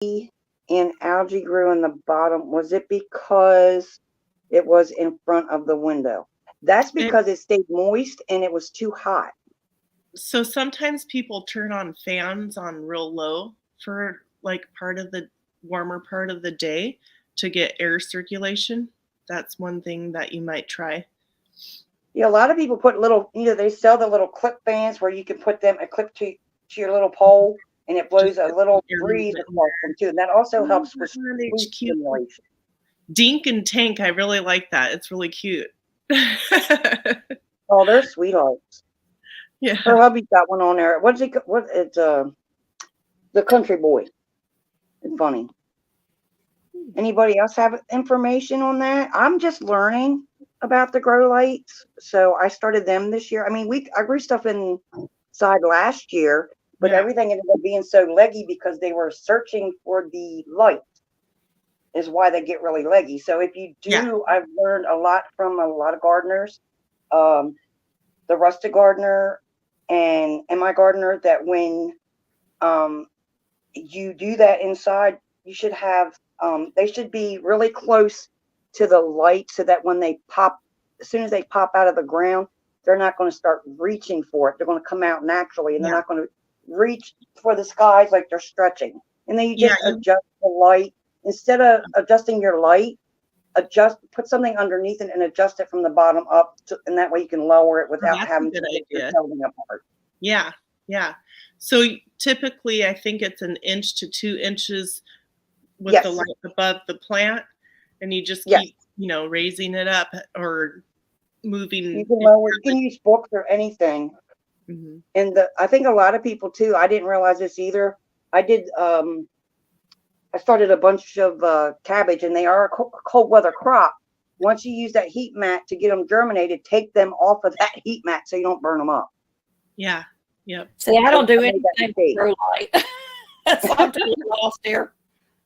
and algae grew in the bottom? Was it because it was in front of the window? That's It, because it stayed moist and it was too hot. so sometimes people turn on fans on real low for like part of the warmer part of the day to get air circulation. That's one thing that you might try. Yeah, a lot of people put little, they sell the little clip fans where you can put them a clip to your little pole and it Just blows a get little air breeze movement in across them too. And that also there. helps with Oh, sleep HQ. stimulation. Dink and Tank, I really like that. It's really cute. Oh, they're sweethearts. Her Yeah. hubby's got one on there. What's it? What? It's the Country Boy. It's funny. Anybody else have information on that? I'm just learning about the grow lights, so I started them this year. I mean, I grew stuff inside last year, but Yeah. everything ended up being so leggy because they were searching for the light. Is why they get really leggy. So if you Yeah. do, I've learned a lot from a lot of gardeners, um, the Rustic Gardener and My Gardener, that when um, you do that inside, you should have they should be really close to the light so that when they pop, as soon as they pop out of the ground, they're not going to start reaching for it. They're going to come out naturally, and they're Yeah. not going to reach for the skies like they're stretching. And then you Yeah. just adjust the light instead of adjusting your light. Put something underneath it and adjust it from the bottom up, and that way you can lower it without That's a having to good take your idea. shelving apart. Yeah. Yeah. So typically, I think it's an inch to 2 inches with the Yes, light above the plant, and you just yes. keep, raising it up or You moving. can lower. You can use books or anything. Mhm. And I think a lot of people too. I didn't realize this either. I did. I started a bunch of cabbage, and they are a cold weather crop. Once you use that heat mat to get them germinated, take them off of that heat mat so you don't burn them up. Yeah. Yep. See, I don't do I made that anything with mistake. grow light. So I'm totally lost here.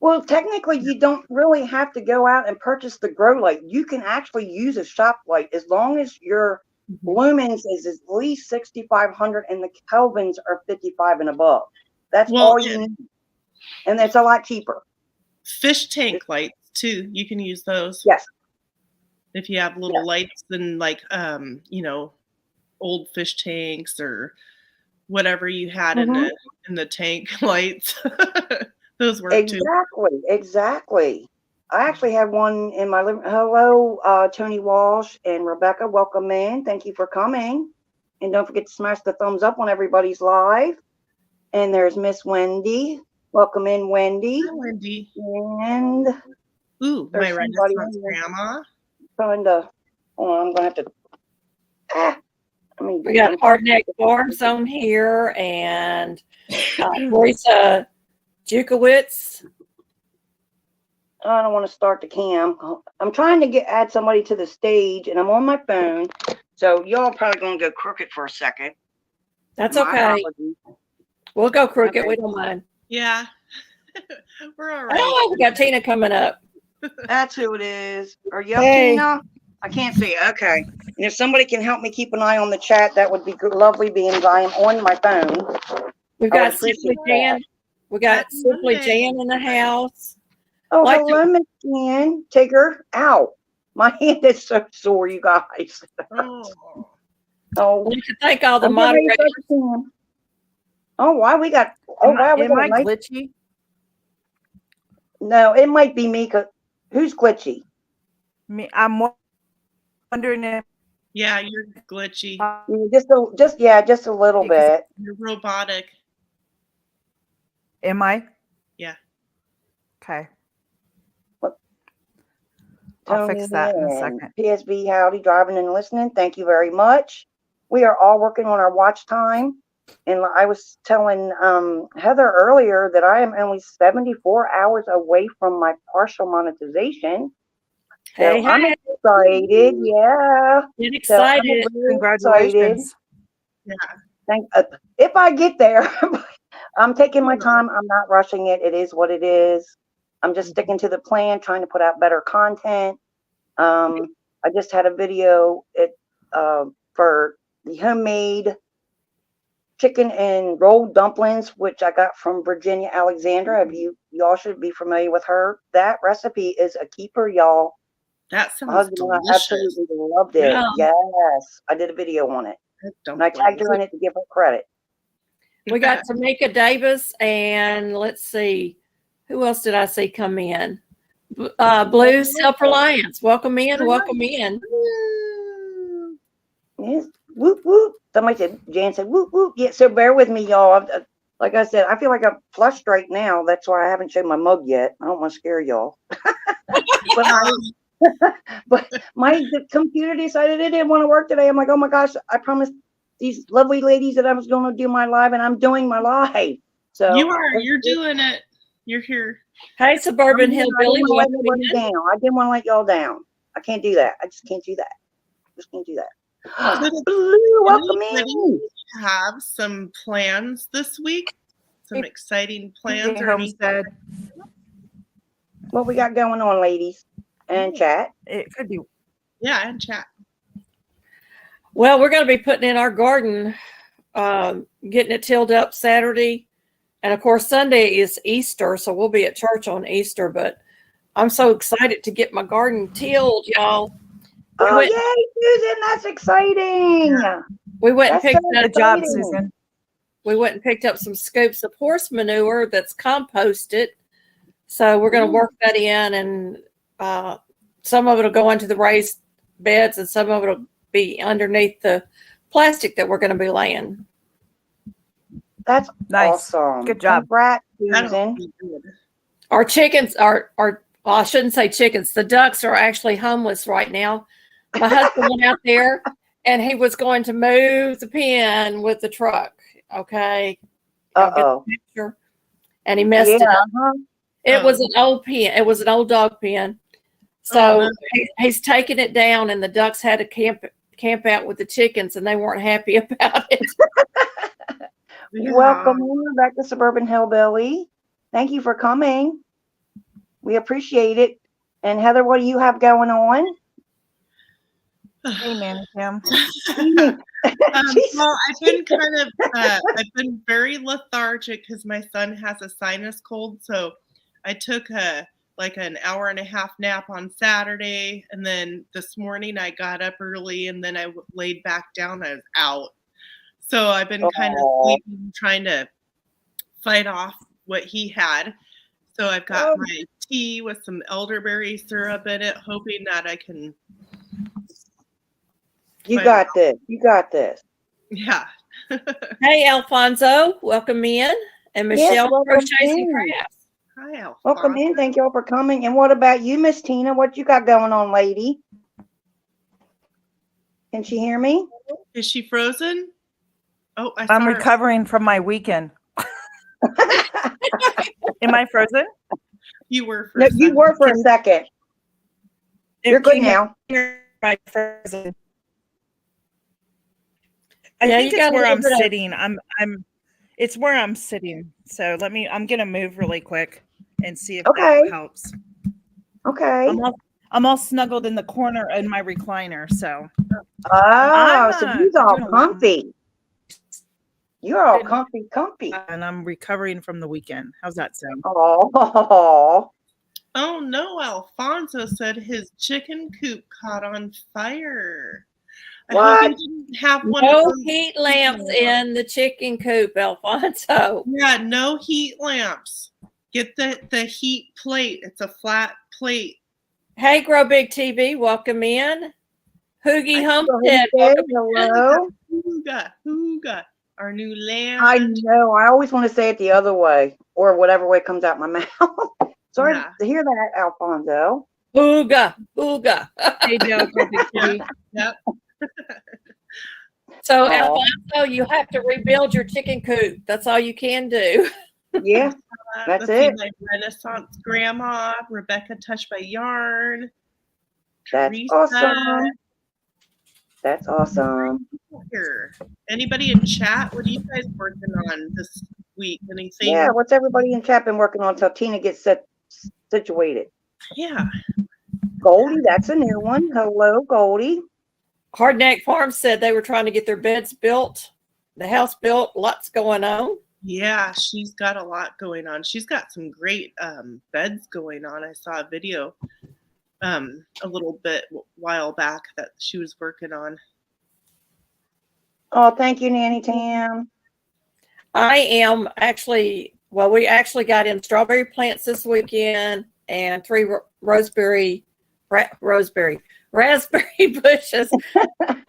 Well, technically, you don't really have to go out and purchase the grow light. You can actually use a shop light as long as your Mhm. lumens is at least 6,500 and the kelvins are 55 and above. That's Well, all you need, and it's a lot cheaper. fish tank lights too. You can use those Yes, if you have little yes. lights and like old fish tanks or whatever you had in Hmm. the tank lights. Those work too. Exactly, exactly. I actually have one in my living. Hello, Tony Walsh and Rebecca. Welcome in. Thank you for coming. And don't forget to smash the thumbs up on everybody's live. And there's Miss Wendy. Welcome in, Wendy. Hi, Wendy. And Ooh, my there's somebody Renaissance in here grandma. trying to. Oh, I'm gonna have to. Ah, I mean, We got Hardneck Farms on here and Teresa Jukowitz. I don't want to start the cam. I'm trying to add somebody to the stage, and I'm on my phone, so y'all probably gonna go crooked for a second. That's My okay. apologies. We'll go crooked. Okay. We don't mind. Yeah. We're all right. Oh, we got Tina coming up. That's who it is. Are you up, Hey. Tina? I can't see. Okay. And if somebody can help me keep an eye on the chat, that would be lovely, being I am on my phone. We've I would got appreciate Simply that. Jan. We got Happy Simply Monday. Jan in the house. Oh, Like hello, Miss Jan. Tigger. Ow. My hand is so sore, you guys. Oh. Oh, We can thank all the I'm getting ready to moderators. start the cam. Oh, wow, we got. Oh, wow, we Am got I a nice. glitchy? No, it might be me. Who's glitchy? Me, I'm wondering if Yeah, you're glitchy. Just a little bit. You're robotic. Am I? Yeah. Okay. I'll fix that in a second. PSB, howdy, driving and listening. Thank you very much. We are all working on our watch time. And I was telling Heather earlier that I am only 74 hours away from my partial monetization. So Hey, I'm excited. Yeah. Get So I'm excited. really Congratulations. excited. If I get there, I'm taking my time. I'm not rushing it. It is what it is. I'm just sticking to the plan, trying to put out better content. I just had a video for the homemade chicken and rolled dumplings, which I got from Virginia Alexandra. Have y'all should be familiar with her. That recipe is a keeper, y'all. That My sounds husband and I delicious. absolutely loved it. Yeah. Yes, I did a video on it, That and I tagged her in it to give her credit. We got Tamika Davis, and let's see, who else did I see come in? Blue Self Reliance. Welcome in. Welcome in. Yes. Whoop whoop. Somebody said, Jan said, whoop whoop. Yeah, so bear with me, y'all. Like I said, I feel like I'm flushed right now. That's why I haven't shown my mug yet. I don't want to scare y'all. But the computer decided it didn't want to work today. I'm like, oh my gosh, I promised these lovely ladies that I was going to do my live, and I'm doing my live. So You're doing it. You're here. Hey, Suburban I Hillbilly. didn't want to Welcome let anybody in. down. I didn't want to let y'all down. I can't do that. I just can't do that. Just can't do that. Blue, welcome in. Have some plans this week? Some exciting plans or anything? Homestead. What we got going on, ladies and chat? It could be. Yeah, and chat. Well, we're going to be putting in our garden, getting it tilled up Saturday. And of course, Sunday is Easter, so we'll be at church on Easter. But I'm so excited to get my garden tilled, y'all. Oh, yay, Susan, that's exciting. Yeah. We went and That's picked so up. Good job, exciting. Susan. We went and picked up some scoops of horse manure that's composted. So we're going to work that in, and some of it will go into the raised beds, and some of it will be underneath the plastic that we're going to be laying. That's Nice. awesome. Good job. Congrats, That'll Susan. be good. Our chickens are well, I shouldn't say chickens. The ducks are actually homeless right now. My husband went out there and he was going to move the pen with the truck. Okay. I'll get the Uh-oh. picture. And he messed Yeah, it up. huh? It was an old pen. It was an old dog pen. So no. he's taking it down, and the ducks had to camp out with the chickens, and they weren't happy about it. Yeah. Welcome back to Suburban Hillbilly. Thank you for coming. We appreciate it. And Heather, what do you have going on? Hey, man, Kim. Well, I've been kind of, I've been very lethargic because my son has a sinus cold. So I took like an hour and a half nap on Saturday. And then this morning I got up early and then I laid back down. I was out. So I've been kind of sleeping, trying to fight off what he had. So I've got my tea with some elderberry syrup in it, hoping that I can. You got this. You got this. Yeah. Hey, Alfonso, welcome in. And Michelle welcome Crochets and in. Crafts. Hi, Alfonso. Welcome in. Thank you all for coming. And what about you, Miss Tina? What you got going on, lady? Can she hear me? Is she frozen? Oh, I I'm saw her. recovering from my weekend. Am I frozen? You were for No, a you second. were for a second. You're good now. Am I frozen? Yeah, I you think got it's a where little I'm bit of- sitting. It's where I'm sitting. So I'm gonna move really quick and see if Okay. that helps. Okay. I'm all snuggled in the corner in my recliner. So Oh, so I'm, you're all doing a lot. comfy. You're all comfy. and I'm recovering from the weekend. How's that sound? Oh, Oh no, Alfonso said his chicken coop caught on fire. I hope What? he didn't have one No of those. heat lamps in the chicken coop, Alfonso. Yeah, no heat lamps. Get the heat plate. It's a flat plate. Hey, Grow Big TV, welcome in. Hoogie Hi, Homestead, Homestead, welcome in. hello. Hooga, our new land. I know. I always want to say it the other way, or whatever way comes out my mouth. Sorry Yeah. to hear that, Alfonso. Ooga, ooga. Hey, Joe. Yep. So, Aw. Alfonso, you have to rebuild your chicken coop. That's all you can do. Yeah, That's Let's see, it. my Renaissance grandma, Rebecca Touched by Yarn. that's Teresa. awesome. That's awesome. Here. Anybody in chat? What are you guys working on this week? Anything? Yeah, what's everybody in chat been working on until Tina gets situated? Yeah. Goldie, that's a new one. Hello, Goldie. Hardneck Farm said they were trying to get their beds built the house built, lots going on. Yeah, she's got a lot going on. She's got some great beds going on. I saw a video a little bit while back that she was working on. Oh, thank you, Nanny Tam. I am actually, well, we actually got in strawberry plants this weekend and 3 raspberry bushes,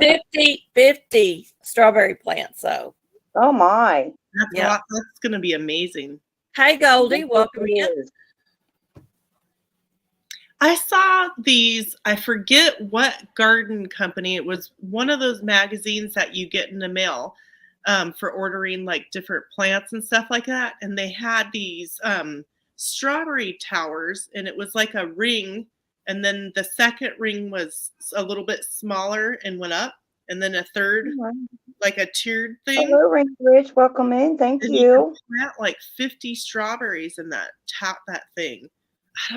50 strawberry plants. So, Oh my. That's Yeah. a lot. That's going to be amazing. hey, Goldie, welcome in. I saw these, I forget what garden company. It was one of those magazines that you get in the mail for ordering like different plants and stuff like that. And they had these strawberry towers, and it was like a ring. And then the second ring was a little bit smaller and went up. And then a third, like a tiered thing. Hello, Rich. Welcome in. Thank And you. could plant like 50 strawberries in that thing. I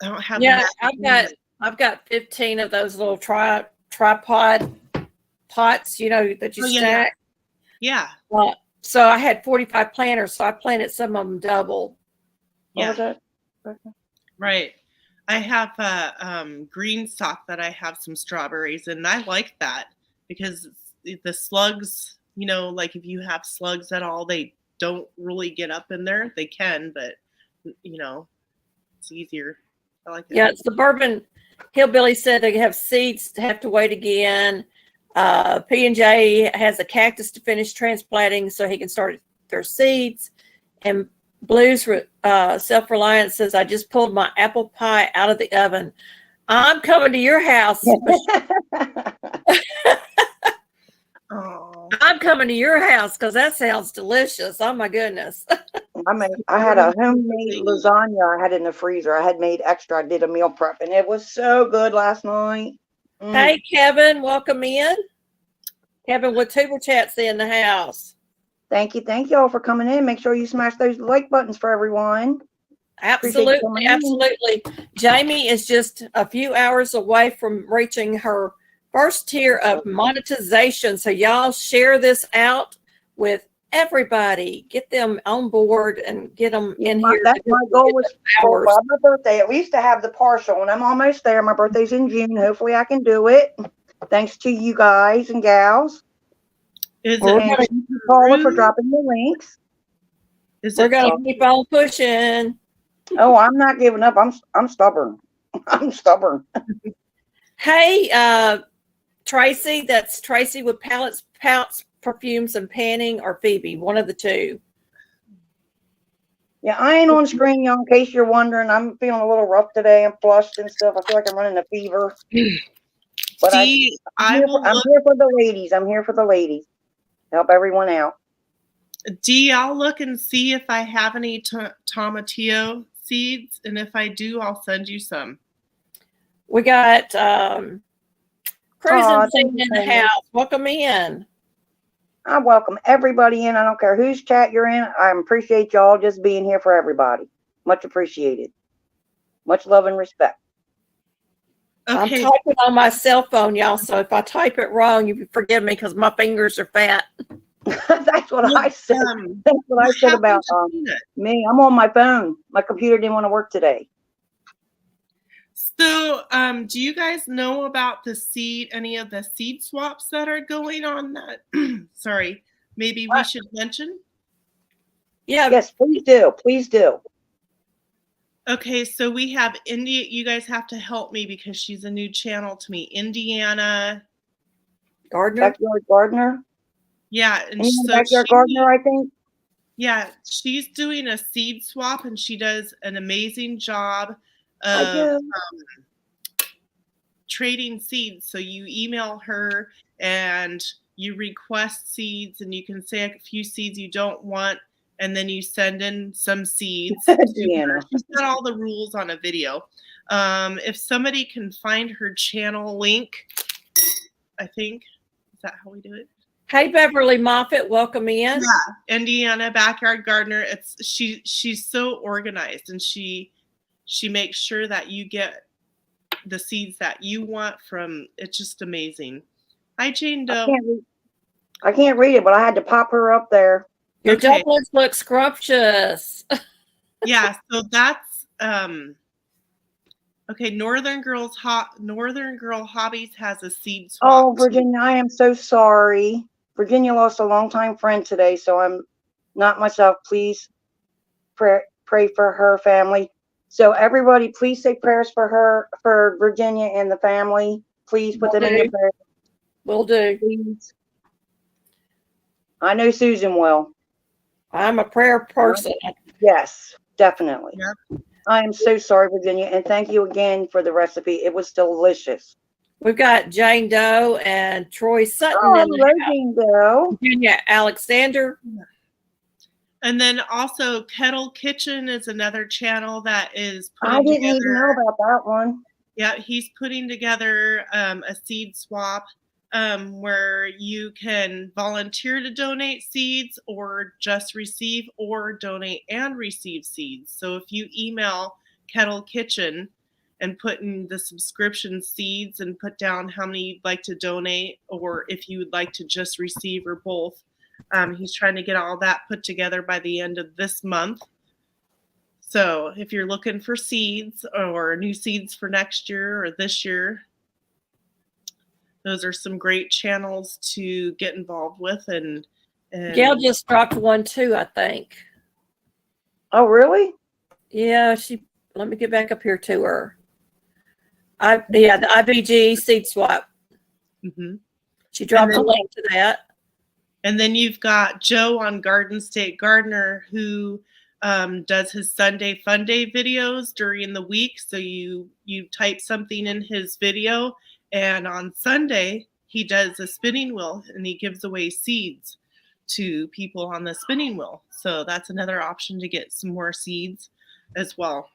don't have. Yeah, the I've got 15 of those little tripod pots, you know, that you Oh, yeah, stack. Yeah. So I had 45 planters, so I planted some of them double. What was Yeah. that? Right. I have green stock that I have some strawberries, and I like that because the slugs, you know, like if you have slugs at all, they don't really get up in there. They can, but you know, it's easier. I like it. Yeah, Suburban Hillbilly said they have seeds to have to wait again. P&J has a cactus to finish transplanting so he can start their seeds. And Blues Self-Reliance says, I just pulled my apple pie out of the oven. I'm coming to your house. Oh. I'm coming to your house because that sounds delicious. Oh my goodness. I had a homemade lasagna I had in the freezer. I had made extra. I did a meal prep, and it was so good last night. Hey, Kevin, welcome in. Kevin with Tuber Chats in the house. Thank you all for coming in. Make sure you smash those like buttons for everyone. Absolutely, absolutely. Jamie is just a few hours away from reaching her first tier of monetization. So y'all share this out with everybody. Get them on board and get them in here. That's my goal was for hours. my birthday. At least to have the partial, and I'm almost there. My birthday's in June. Hopefully, I can do it. Thanks to you guys and gals. Is We're it And Paula for dropping the links. We're gonna keep on pushing. Oh, I'm not giving up. I'm stubborn. I'm stubborn. Hey, Tracy, that's Tracy with Pouts, Perfumes, and Panning, or Phoebe, one of the two. Yeah, I ain't on screen, y'all, in case you're wondering. I'm feeling a little rough today. I'm flushed and stuff. I feel like I'm running a fever. But I'm here for the ladies. I'm here for the ladies. Help everyone out. Dee, I'll look and see if I have any tomatillo seeds, and if I do, I'll send you some. We got Cruising thank in you the so much. house. Welcome in. I welcome everybody in. I don't care whose chat you're in. I appreciate y'all just being here for everybody. Much appreciated. Much love and respect. Okay. I'm typing on my cell phone, y'all. So if I type it wrong, you forgive me because my fingers are fat. That's what I said. That's what I said about me. I'm on my phone. My computer didn't want to work today. So, do you guys know about any of the seed swaps that are going on that, sorry, maybe we should mention? Yeah. Yes, please do. Please do. Okay, so we have you guys have to help me because she's a new channel to me. Indiana Gardner. Backyard Gardener. Yeah. And so Backyard Gardener, I think. Yeah, she's doing a seed swap, and she does an amazing job of trading seeds. So you email her and you request seeds, and you can say a few seeds you don't want, and then you send in some seeds. She's got all the rules on a video. If somebody can find her channel link, I think, is that how we do it? Hey, Beverly Moffitt, welcome in. Yeah, Indiana Backyard Gardener. She's so organized, and she makes sure that you get the seeds that you want from. It's just amazing. Hi, Jane Doe. I can't read it, but I had to pop her up there. Your Okay. dumplings look scrumptious. Yeah, so that's okay. Northern Girl Hobbies has a seed swap. Oh, too. Virginia, I am so sorry. Virginia lost a longtime friend today, so I'm not myself. Please pray for her family. So everybody, please say prayers for her, for Virginia and the family. Please put them in your prayers, Will do. please. I know Susan will. I'm a prayer person. Yes, definitely. Yep. I am so sorry, Virginia, and thank you again for the recipe. It was delicious. We've got Jane Doe and Troy Sutton Oh, in the house. hello, Virginia Alexander. And then also Kettle Kitchen is another channel that is I putting didn't even know together. about that one. Yeah, he's putting together a seed swap where you can volunteer to donate seeds or just receive or donate and receive seeds. So if you email Kettle Kitchen and put in the subscription seeds and put down how many you'd like to donate or if you would like to just receive or both, he's trying to get all that put together by the end of this month. So if you're looking for seeds or new seeds for next year or this year, those are some great channels to get involved with. And Gail just dropped one too, I think. Oh, really? Yeah, let me get back up here to her. The IBG seed swap. Mhm. She dropped And a then- link to that. And then you've got Joe on Garden State Gardener who does his Sunday Fun Day videos during the week. So you type something in his video, and on Sunday he does a spinning wheel and he gives away seeds to people on the spinning wheel. So that's another option to get some more seeds as well.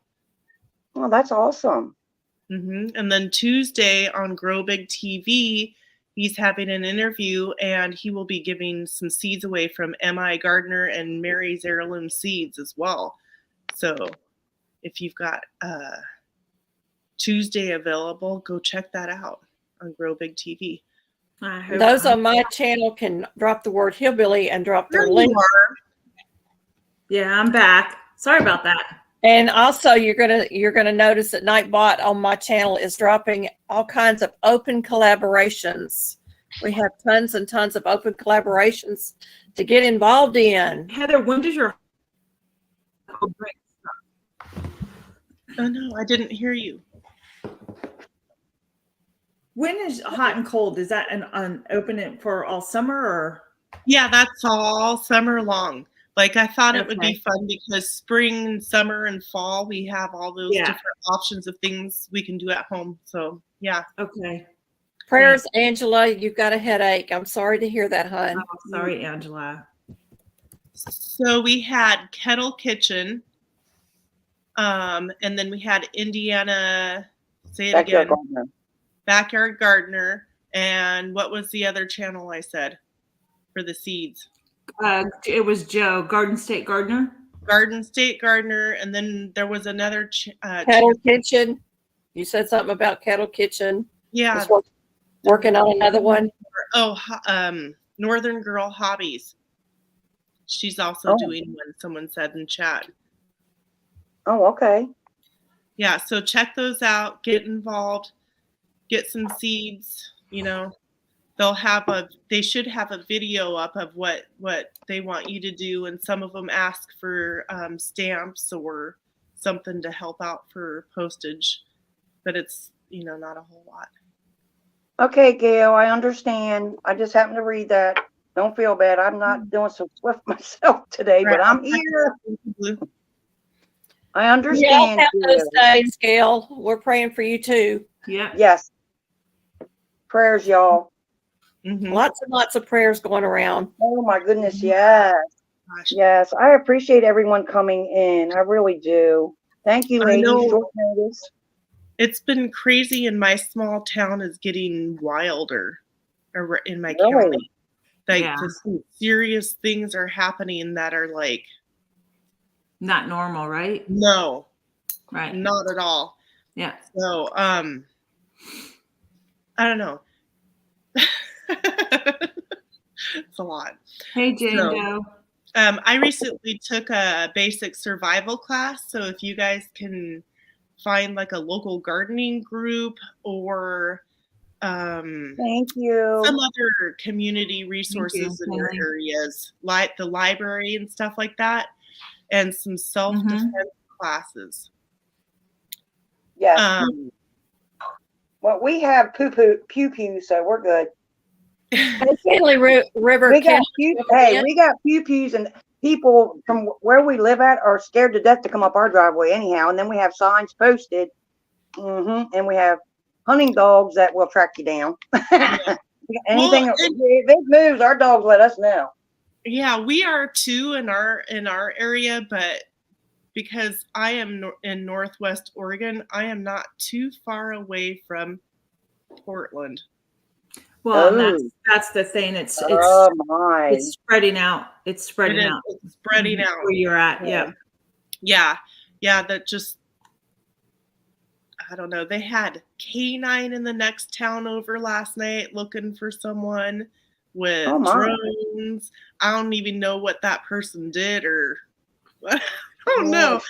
Oh, that's awesome. And then Tuesday on Grow Big TV, he's having an interview and he will be giving some seeds away from M.I. Gardner and Mary's Heirloom Seeds as well. So if you've got Tuesday available, go check that out on Grow Big TV. Those on my channel can drop the word hillbilly and drop their There you link. are. Yeah, I'm back. Sorry about that. And also you're gonna notice that Nightbot on my channel is dropping all kinds of open collaborations. We have tons and tons of open collaborations to get involved in. Heather, when does your Oh no, I didn't hear you. when is hot and cold? Is that an open it for all summer or? Yeah, that's all summer long. Like I thought it would be Okay. fun because spring, summer, and fall, we have all those Yeah. different options of things we can do at home. So yeah. Okay. Prayers, Angela, you've got a headache. I'm sorry to hear that, hon. Oh, sorry, Angela. So we had Kettle Kitchen, and then we had Indiana, say it Backyard again, gardener. Backyard Gardener, and what was the other channel I said for the seeds? It was Joe, Garden State Gardener. Garden State Gardener, and then there was another Kettle Kitchen. You said something about Kettle Kitchen. yeah. Just working on another one. Oh, Northern Girl Hobbies. She's also Oh. doing one, someone said in chat. Oh, okay. Yeah, so check those out, get involved, get some seeds, you know. They should have a video up of what they want you to do, and some of them ask for stamps or something to help out for postage, but it's, not a whole lot. Okay, Gail, I understand. I just happened to read that. Don't feel bad. I'm not doing so swift myself today, but I'm here. I Yeah, understand. have those Gail. days, Gail. We're praying for you too. Yeah. Yes. Prayers, y'all. Mhm. Lots and lots of prayers going around. Oh my goodness, yes. Gosh. Yes. I appreciate everyone coming in. I really do. Thank you, I ladies. know. Short notice. It's been crazy, and my small town is getting wilder in my Really? county. Like Yeah. some serious things are happening that are like, Not normal, right? no, Right. not at all. Yeah. So, I don't know. It's a lot. Hey, Jane So- Doe. I recently took a basic survival class. So if you guys can find like a local gardening group or Thank you. some other community resources in your Kelly. areas, like the library and stuff like that, and some self-defense classes. Yes. Well, we have pew pew, so we're good. Hey, Finley River We got County. we got pew pews, and people from where we live at are scared to death to come up our driveway anyhow. And then we have signs posted, and we have hunting dogs that will track you down. Anything Well, if it moves, our dogs let us know. Yeah, we are too in our area, but because I am in Northwest Oregon, I am not too far away from Portland. Well, and Oh. that's the thing. It's Oh my! it's spreading out. It's spreading It is, out. it's spreading out. Where you're at. Yeah. Yeah, that just, I don't know. They had K9 in the next town over last night looking for someone with Oh, my. drones. I don't even know what that person did or I don't know.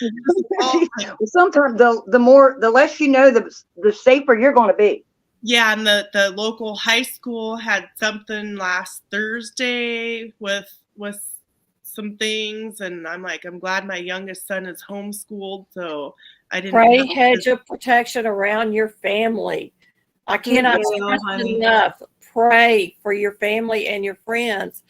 Sometimes the less you know, the safer you're going to be. Yeah, and the local high school had something last Thursday with some things, and I'm like, I'm glad my youngest son is homeschooled, so I didn't Pray have to- hedge of protection around your family. I cannot you, stress honey. enough. Pray for your family and your friends.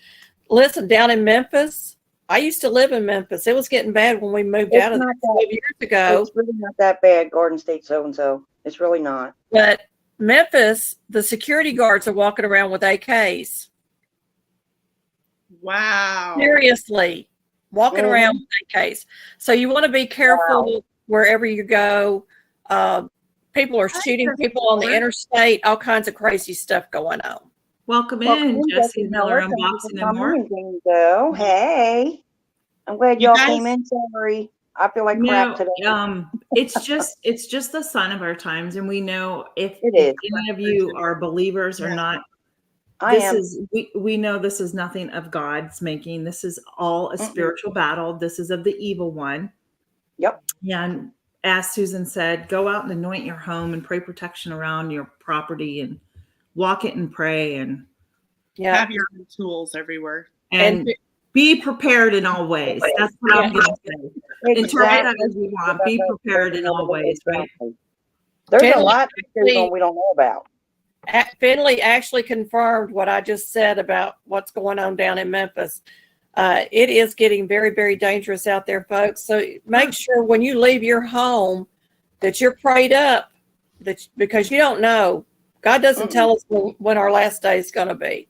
Listen, down in Memphis, I used to live in Memphis. It was getting bad when we moved It's out of not there 12 years ago. It's really not that bad, Garden State so and so. It's really not. But Memphis, the security guards are walking around with AKs. Wow. Seriously, walking Mhm. around with AKs. So you want to be careful wherever you go. People are shooting people on the interstate, all kinds of crazy stuff going on. Welcome Welcome in, in, Jesse Miller, Thank you for unboxing and coming more. in, Jane Doe. Hey, I'm glad You y'all guys- came in. Sorry, I feel like crap today. It's just the sign of our times, and we know if It is. any of you are believers or not. I This am. is we know this is nothing of God's making. This is all a spiritual battle. This is of the evil one. Yep. And as Susan said, go out and anoint your home and pray protection around your property and walk it and pray and Yeah. Have your own tools everywhere. be prepared in all ways. That's what I'm going to say. Interpret that Exactly. as you want. Be prepared in all ways, right? There's a Finley, lot that goes on we don't know about. Finley actually confirmed what I just said about what's going on down in Memphis. It is getting very, very dangerous out there, folks. So make sure when you leave your home that you're prayed up, because you don't know. God doesn't tell us when our last day is going to be.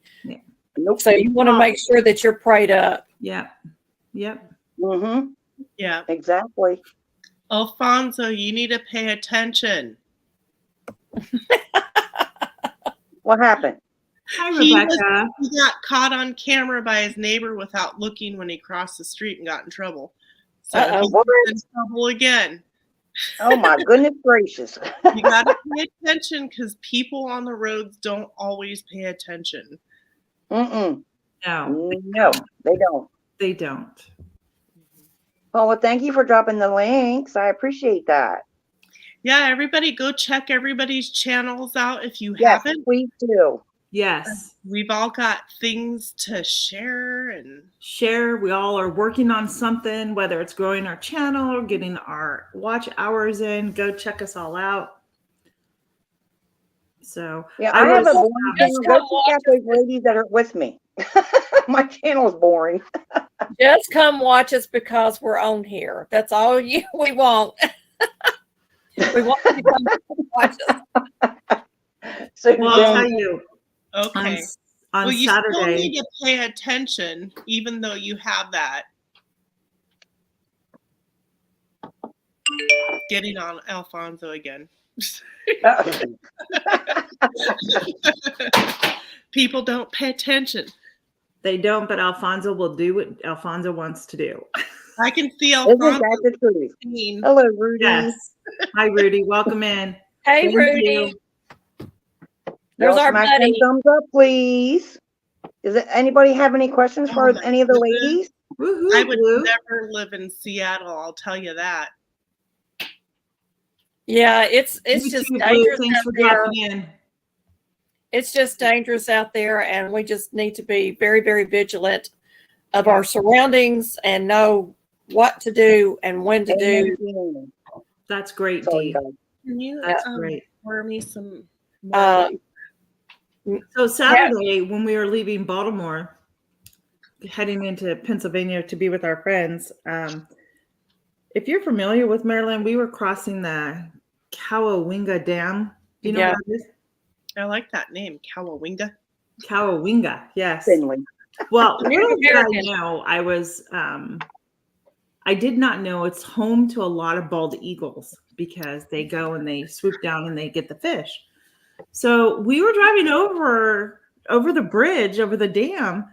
Nope. So you want to make sure that you're prayed up. Yep. Mm-hmm. Yeah. Exactly. Alfonso, you need to pay attention. What happened? Hi, He Rebecca. He got caught on camera by his neighbor without looking when he crossed the street and got in trouble. So Uh-oh. he's What? in trouble again. Oh my goodness gracious. You got to pay attention because people on the roads don't always pay attention. Mm-mm. No, No, they don't. they don't. Well, thank you for dropping the links. I appreciate that. Yeah, everybody go check everybody's channels out if you Yes, haven't. please do. Yes. We've all got things to share and Share. We all are working on something, whether it's growing our channel or getting our watch hours in. Go check us all out. So Yeah, I have a boring Just channel. come Go check out those ladies that are with me. My channel is boring. Just come watch us because we're on here. That's all we want. We want you to come watch us. So well, I'll tell you okay. on Well, you still Saturday. need to pay attention, even though you have that. Getting on Alfonso again. People don't pay attention. They don't, but Alfonso will do what Alfonso wants to do. I can see Isn't Alfonso. that the truth? Saying, Hello, Rudy. Yes. Hi, Rudy. Welcome in. Hey, Thank Rudy. you. There's Y'all our smash them buddy. thumbs up, please. Does anybody have any questions for Oh my any of the goodness. ladies? Woohoo, I would Blue. never live in Seattle, I'll tell you that. Yeah, it's Me just too, Blue. dangerous Thanks out for there. dropping in. It's just dangerous out there, and we just need to be very, very vigilant of Yeah. our surroundings and know what to do and when to do. Amen. That's great, Sorry, Dee. guys. Can you That's great. pour me some Uh, more? So Saturday, when we were leaving Baltimore, heading into Pennsylvania to be with our friends, if you're familiar with Maryland, we were crossing the Cowawinga Dam. Do you know Yeah. what that is? I like that name, Cowawinga. Cowawinga, yes. Finley. Well, little did I American. know, I did not know it's home to a lot of bald eagles because they go and they swoop down and they get the fish. So we were driving over the bridge, over the dam,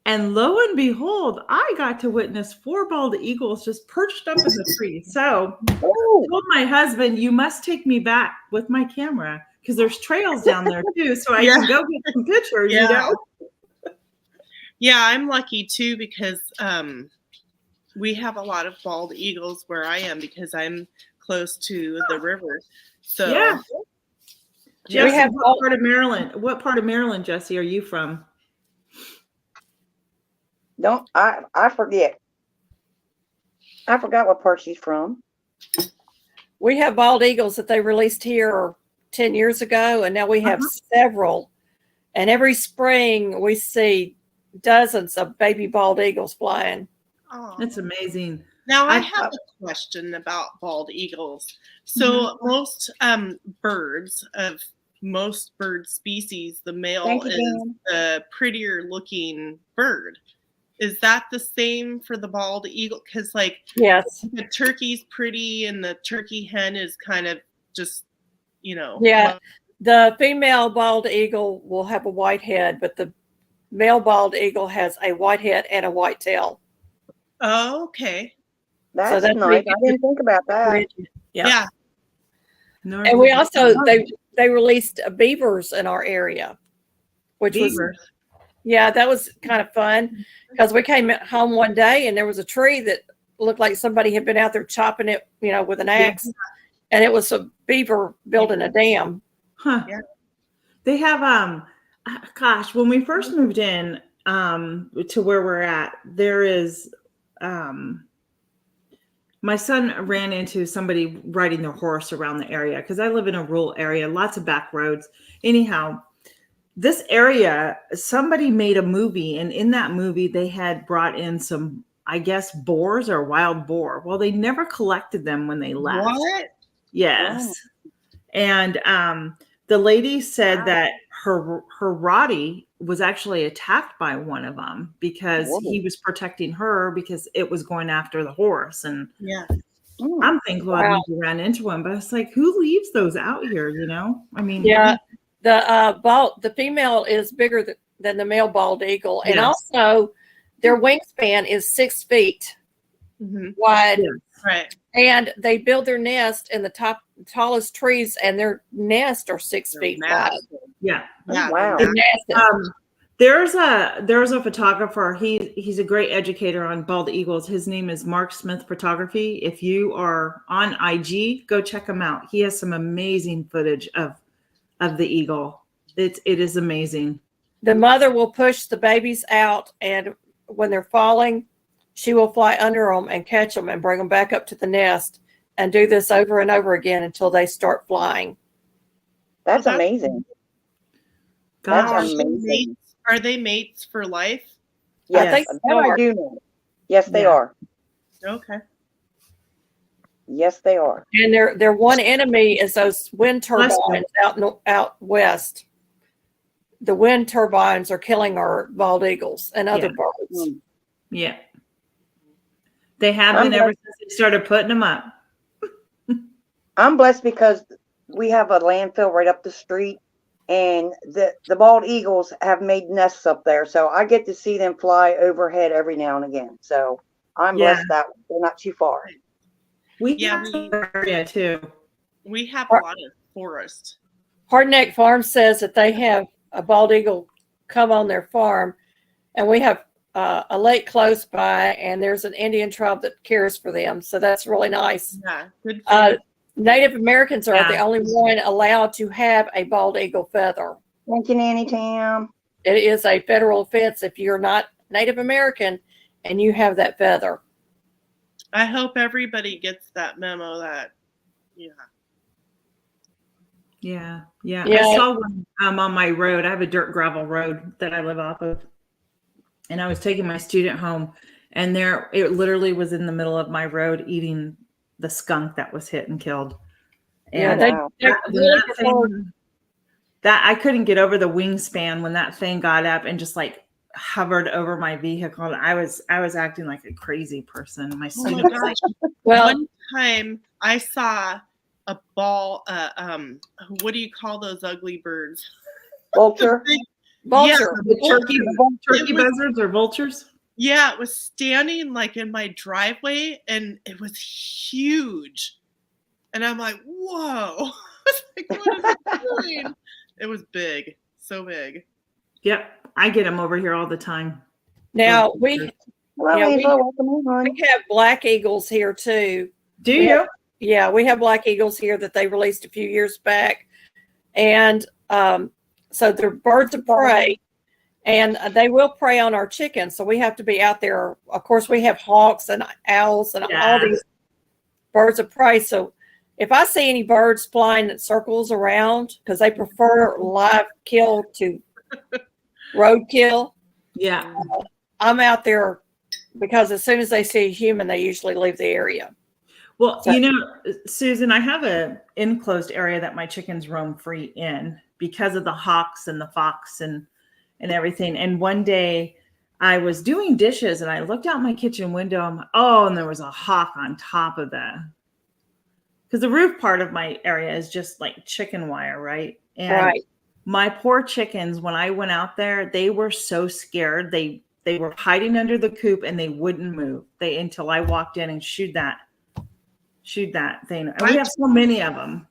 and lo and behold, I got to witness 4 bald eagles just perched up in the tree. So I Oh, told my husband, you must take me back with my camera because there's trails down there too, so I can go get some pictures, you Yeah. know? Yeah, I'm lucky too because we have a lot of bald eagles where I am because I'm close to the river. So Yeah. We Jesse, have what part of Maryland, Jesse, are you from? don't I forget. I forgot what part she's from. We have bald eagles that they released here 10 years ago, and now we have several. And every spring we see dozens of baby bald eagles flying. Aw. That's amazing. Now I I- have a question about bald eagles. So most bird species, the male Thank you, is Dan. the prettier looking bird. Is that the same for the bald eagle? Because like Yes. the turkey's pretty and the turkey hen is kind of just, Yeah. The female bald eagle will have a white head, but the male bald eagle has a white head and a white tail. Oh, okay. That's that's nice. really I didn't think about that. Yeah. No, And we also they released beavers in our area, which was that was kind of fun because we came home one day and there was a tree that looked like somebody had been out there chopping it, with an axe, and it was a beaver building a dam. Huh. Yeah. They have gosh, when we first moved in to where we're at, there is my son ran into somebody riding their horse around the area because I live in a rural area, lots of back roads. Anyhow, this area, somebody made a movie, and in that movie, they had brought in some, I guess, boars or wild boar. Well, they never collected them when they left. What? Yes. And the lady said that her Roddy was actually attacked by one of them because he was protecting her because it was going after the horse. And Yeah. I'm thankful I never ran into him, but it's like, who leaves those out here? I mean, The female is bigger than the male bald eagle, and also their wingspan is 6 feet wide. Right. And they build their nest in the tallest trees, and their nest are 6 feet wide. Yeah. Yeah. Wow. They're massive. There's a photographer. He's a great educator on bald eagles. His name is Mark Smith Photography. If you are on IG, go check him out. He has some amazing footage of the eagle. It is amazing. The mother will push the babies out, and when they're falling, she will fly under them and catch them and bring them back up to the nest and do this over and over again until they start flying. That's amazing. That's Gosh. amazing. Are they mates for life? Yes, I think that so. I do know. Yes, they Yeah. are. Okay. Yes, they are. And their one enemy is those wind Bless turbines out west. The wind turbines are killing our bald eagles and other birds. Yeah. They have I'm been ever since they started putting them up. I'm blessed because we have a landfill right up the street, and the bald eagles have made nests up there. So I get to see them fly overhead every now and again. So I'm blessed that they're not too far. We have some area too. We have a lot of forest. Hardneck Farm says that they have a bald eagle come on their farm and we have a lake close by, and there's an Indian tribe that cares for them. So that's really nice. Yeah, good. For you. Native Americans are the Yeah. only one allowed to have a bald eagle feather. Thank you, Nanny Tam. It is a federal offense if you're not Native American and you have that feather. I hope everybody gets that memo. That Yeah. Yeah. I saw one on my road. I have a dirt gravel road that I live off of. And I was taking my student home, and it literally was in the middle of my road eating the skunk that was hit and killed. Yeah, And they Wow. really prefer that I couldn't get over the wingspan when that thing got up and just like hovered over my vehicle. And I was acting like a crazy person. My oh my student was like, gosh. well. One time I saw a ball. What do you call those ugly birds? Vulture. Vulture. turkey It was- buzzards or vultures. Yeah, it was standing like in my driveway, and it was huge. And I'm like, whoa! I was like, what is it doing? It was big, so big. Yep, I get them over here all the time. Now we Hello, Yeah, Angela. Welcome in, hon. have black eagles here too. Do Yeah. you? Yeah, we have black eagles here that they released a few years back, and so they're birds of prey, and they will prey on our chickens. So we have to be out there. Of course, we have hawks and owls and Yeah. all these birds of prey. So if I see any birds flying in circles around, because they prefer live kill to roadkill, Yeah. I'm out there because as soon as they see a human, they usually leave the area. Well, So- Susan, I have a enclosed area that my chickens roam free in because of the hawks and the fox and everything. And one day I was doing dishes and I looked out my kitchen window. And there was a hawk on top of because the roof part of my area is just like chicken wire, right? And Right. my poor chickens, when I went out there, they were so scared. They were hiding under the coop and they wouldn't move. Until I walked in and shooed that thing. And we have so many of them.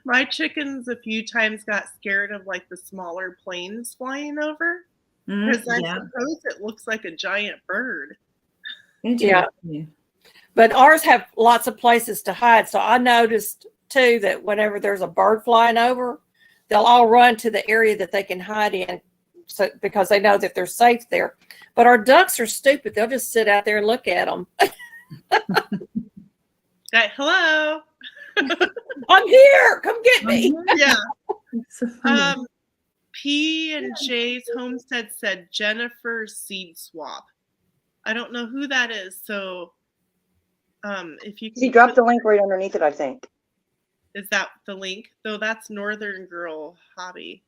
My chickens a few times got scared of like the smaller planes flying over because I Yeah. suppose it looks like a giant bird. Interesting. But ours have lots of places to hide. So I noticed too that whenever there's a bird flying over, they'll all run to the area that they can hide in, so because they know that they're safe there. But our ducks are stupid. They'll just sit out there and look at them. Hello. I'm here. Come get me. Yeah. So funny. P and J's Homestead said Jennifer Seed Swap. I don't know who that is. So if you can She dropped the link right underneath it, I think. is that the link? Though that's Northern Girl Hobby.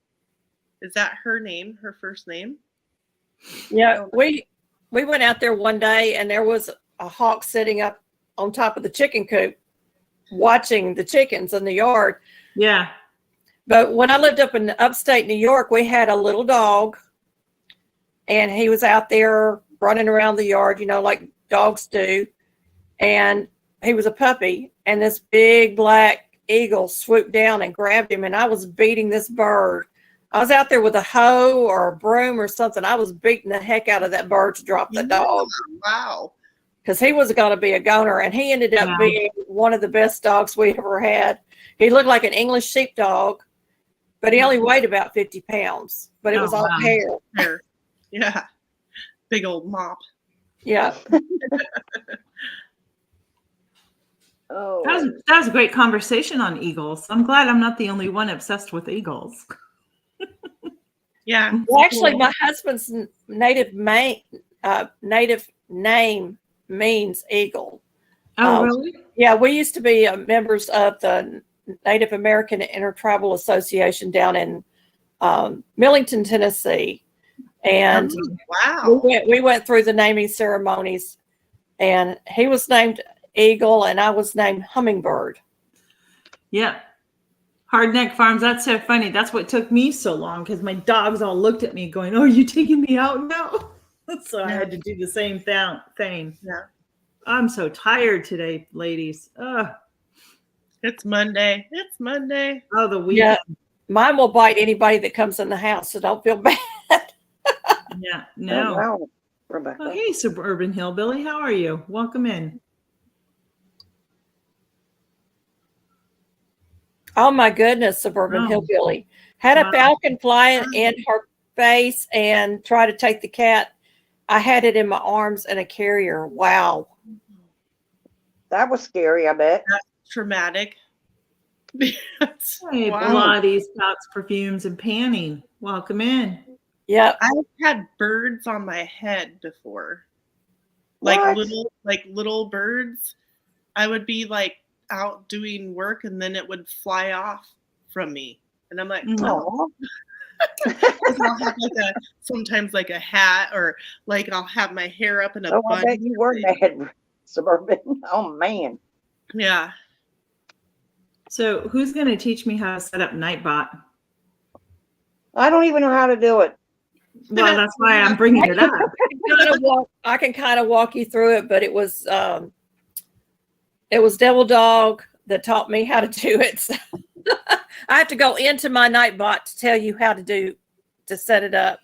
Is that her name, her first name? Yeah, we went out there one day and there was a hawk sitting up on top of the chicken coop watching the chickens in the yard. Yeah. But when I lived up in upstate New York, we had a little dog and he was out there running around the yard, like dogs do. And he was a puppy, and this big black eagle swooped down and grabbed him, and I was beating this bird. I was out there with a hoe or a broom or something. I was beating the heck out of that bird to drop the dog Wow. because he was going to be a goner, and he ended up Yeah. being one of the best dogs we ever had. He looked like an English sheepdog, but he only weighed about 50 pounds, but it was all wow. hair. There. Yeah. Big old mop. Yeah. Oh. That was a great conversation on eagles. I'm glad I'm not the only one obsessed with eagles. Yeah. Well, actually, my husband's native name means eagle. Oh, Oh. really? Yeah, we used to be members of the Native American Intertribal Association down in Millington, Tennessee, and Wow. we went through the naming ceremonies. And he was named Eagle, and I was named Hummingbird. Yeah. Hardneck Farms. That's so funny. That's what took me so long because my dogs all looked at me going, "Oh, are you taking me out now?" So I had to do the same thing. Yeah. I'm so tired today, ladies. Ugh. It's Monday. It's Monday. Oh, the Yeah. weekend. Mine will bite anybody that comes in the house, so don't feel bad. Yeah, Oh, no. wow, Rebecca. Oh, hey, Suburban Hillbilly. How are you? Welcome in. Oh my goodness, Suburban Oh. Hillbilly. Had a Wow. falcon fly in her face and try to take the cat. I had it in my arms in a carrier. Wow. That was scary, I bet. Traumatic. Hey, Wow. Pilates, Spouts, Perfumes, and Panning. Welcome in. Yep. I've had birds on my head before. Like What? little birds. I would be like out doing work and then it would fly off from me. And I'm like, Mhm. oh. Aw. 'Cause I'll have like sometimes like a hat or like I'll have my hair up in a Oh, I bun. bet you were mad, Suburban. Oh, man. Yeah. So, who's going to teach me how to set up Nightbot? I don't even know how to do it. Well, that's why I'm bringing it up. I can kind of walk you through it, but it was Devil Dog that taught me how to do it. So I have to go into my Nightbot to tell you how to set it up.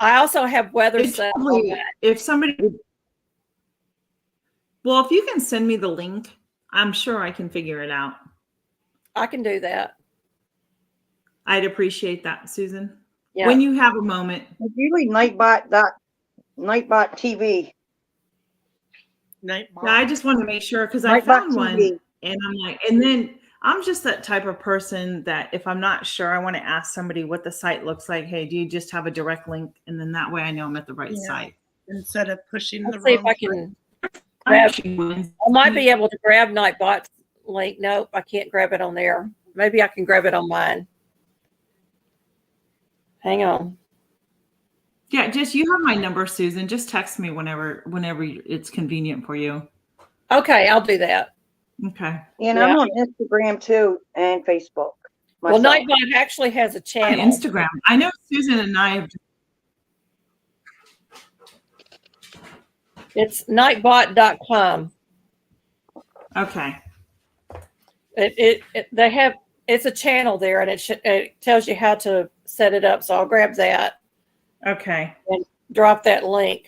I also have weather It's set on probably- that. if somebody, well, if you can send me the link, I'm sure I can figure it out. I can do that. I'd appreciate that, Susan. Yeah. When you have a moment. It's usually Nightbot TV. Nightbot. Yeah, I just want to make sure because I Nightbot found one TV. and I'm like, and then I'm just that type of person that if I'm not sure, I want to ask somebody what the site looks like. Hey, do you just have a direct link? And then that way I know I'm at the right Yeah. site. Instead of pushing Let's the see if wrong I can. Actually, I might be able to grab Nightbot's link. Nope, I can't grab it on there. Maybe I can grab it on mine. Hang on. yeah, just you have my number, Susan. Just text me whenever it's convenient for you. Okay, I'll do that. Okay. And Yeah. I'm on Instagram too and Facebook. Well, myself. Nightbot actually has a On channel. Instagram. I know Susan and I have. It's nightbot.com. Okay. They have, it's a channel there, and it tells you how to set it up. So I'll grab that, Okay. drop that link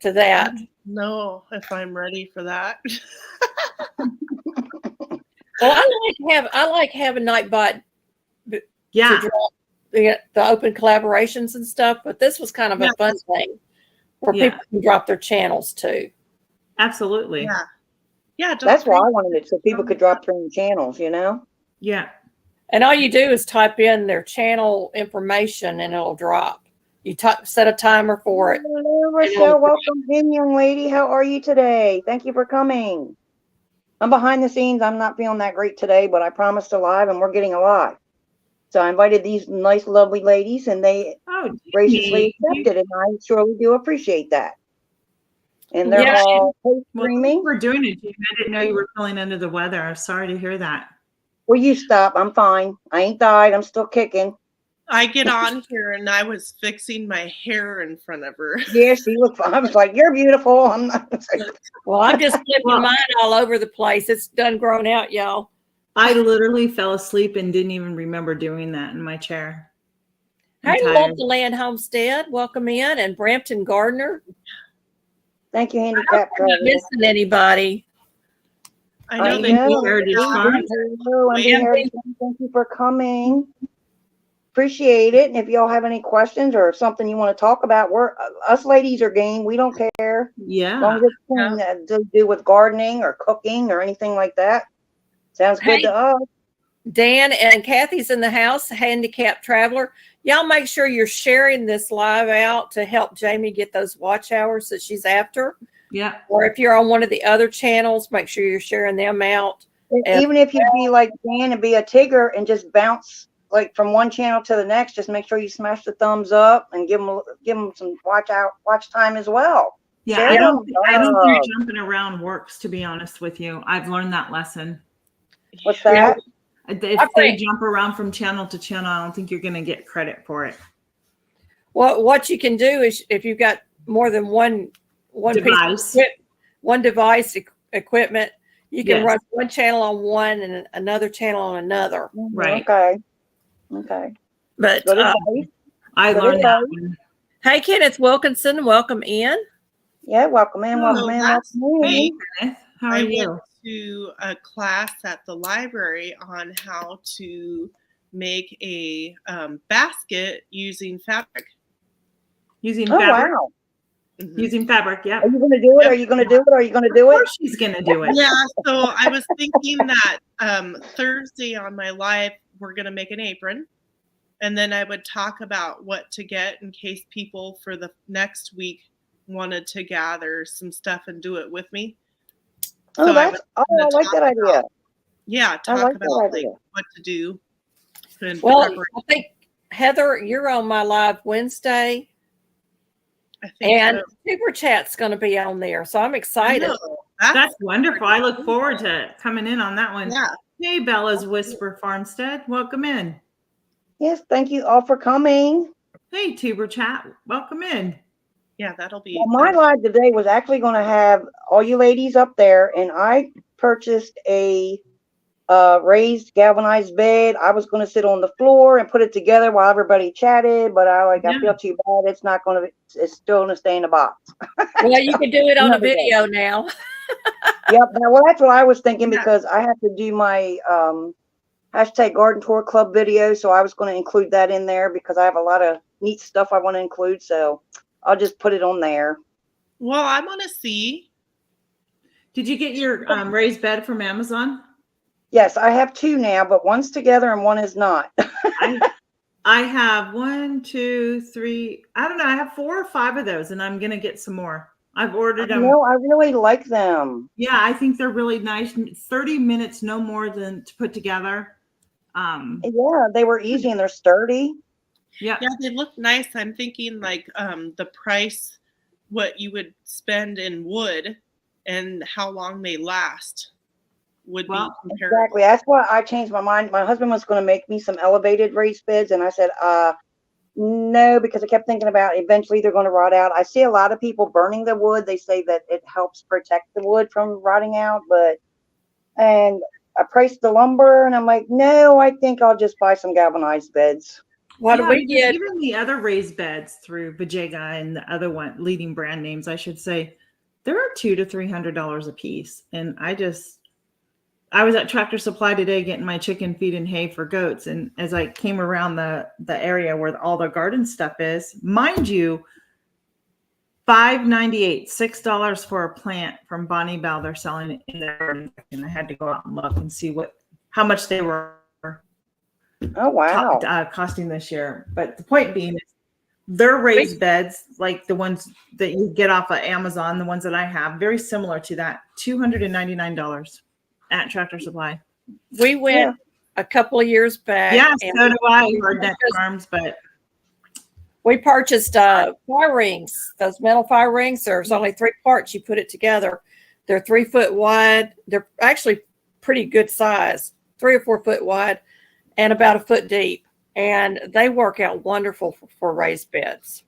to that. know if I'm ready for that. Well, I like having Nightbot Yeah. to drop the open collaborations and stuff, but this was kind of a fun thing where Yeah. people can drop their channels too. Absolutely. Yeah. Yeah. don't That's why I think- wanted it, so people could drop their own channels, you know? Yeah. And all you do is type in their channel information and it'll drop. You set a timer for it. Hello, Rochelle. Welcome in, young lady. How are you today? Thank you for coming. I'm behind the scenes. I'm not feeling that great today, but I promised a live and we're getting a live. So I invited these nice, lovely ladies and they Oh, graciously Jamie. accepted it. And I surely do appreciate that. And they're Yeah, all Well, streaming. we're doing it, Jamie. I didn't know you were feeling under the weather. I'm sorry to hear that. Will you stop? I'm fine. I ain't died. I'm still kicking. I get on here and I was fixing my hair in front of her. Yeah, she looked fine. I was like, you're beautiful. I'm not. Well, I'm just flipping Well- mine all over the place. It's done grown out, y'all. I literally fell asleep and didn't even remember doing that in my chair. I'm Hey, tired. Love the Land Homestead, welcome in, and Brampton Gardner. Thank you, handicap I'm not traveler. missing anybody. I know I they know. Heritage Yeah. Farms. Hello, MD Wait, Heritage. Thank you for coming. Appreciate it. And if y'all have any questions or something you want to talk about, us ladies are game. We don't care. As long Yeah. as it's something to do with gardening or cooking or anything like that. Sounds good Hey. to us. Dan and Kathy's in the house, handicapped traveler. Y'all make sure you're sharing this live out to help Jamie get those watch hours that she's after. Yeah. Or if you're on one of the other channels, make sure you're sharing them out. And- Even if you be like Dan and be a Tigger and just bounce like from one channel to the next, just make sure you smash the thumbs up and give them some watch time as well. Yeah. Share I them. don't think jumping around works, to be honest with you. I've learned that lesson. What's that? If I they think- jump around from channel to channel, I don't think you're going to get credit for it. What you can do is if you've got more than one Device. piece of one device equipment, you can Yes. run one channel on one and another channel on another. Right. Okay. Okay. But Good advice. I Good learned that advice. one. Hey, Kenneth Wilkinson, welcome in. Yeah, welcome in, welcome So in, last welcome in. week, Kenneth, how are I you? went to a class at the library on how to make a basket using fabric. Using Oh, fabric? wow. Mhm. Using fabric, yeah. Are you going to do it? Yep. Are you going to do it? Are you going to Of do it? course she's gonna do it. Yeah, so I was thinking that Thursday on my live, we're going to make an apron. And then I would talk about what to get in case people for the next week wanted to gather some stuff and do it with me. Oh, So I that's, was I gonna like talk that idea. Yeah, I talk like about that like idea. what to do. And Well, preparation. I think, Heather, you're on my live Wednesday, I think and so. Super Chat's going to be on there. So I'm I excited. know. That's wonderful. I look forward to coming in on that one. Yeah. Hey, Bella's Whisper Farmstead, welcome in. Yes, thank you all for coming. Hey, Tuber Chat, welcome in. Yeah, that'll be Well, my live today was actually going to have all you ladies up there, and I purchased a raised galvanized bed. I was going to sit on the floor and put it together while everybody chatted, but I Yeah. feel too bad. It's not going to. It's still going to stay in the box. Well, you can do it on a Another day. video now. Yep. Well, that's what I was thinking Yeah. because I have to do my hashtag Garden Tour Club video, so I was going to include that in there because I have a lot of neat stuff I want to include. So I'll just put it on there. Well, I want to see. Did you get your raised bed from Amazon? Yes, I have two now, but one's together and one is not. I have 1, 2, 3. I don't know. I have 4 or 5 of those, and I'm gonna get some more. I've ordered them. No, I really like them. Yeah, I think they're really nice. 30 minutes, no more than to put together. Yeah, they were easy and they're sturdy. Yeah. Yeah, they look nice. I'm thinking like the price, what you would spend in wood, and how long they last would Well, be comparable. Exactly. That's why I changed my mind. My husband was going to make me some elevated raised beds, and I said, no, because I kept thinking about eventually they're going to rot out. I see a lot of people burning the wood. They say that it helps protect the wood from rotting out, and I priced the lumber, and I'm like, no, I think I'll just buy some galvanized beds. What yeah, do we because get? even the other raised beds through Vajega and the other one leading brand names, I should say, they're $200 to $300 a piece. And I was at Tractor Supply today getting my chicken feed and hay for goats. And as I came around the area where all the garden stuff is, mind you, $5.98, $6 for a plant from Bonnie Bell. They're selling it in their garden. And I had to go out and look and see how much they were Oh, wow. costing this year. But the point being is they're raised beds like the ones that you get off of Amazon, the ones that I have, very similar to that, $299 at Tractor Supply. We went a couple of years back. Yeah, and so do I. we Hardneck purchased- Farms, but We purchased fire rings, those metal fire rings. There's only 3 parts. You put it together. They're 3 foot wide. They're actually pretty good size, 3 or 4 foot wide and about 1 foot deep. And they work out wonderful for raised beds.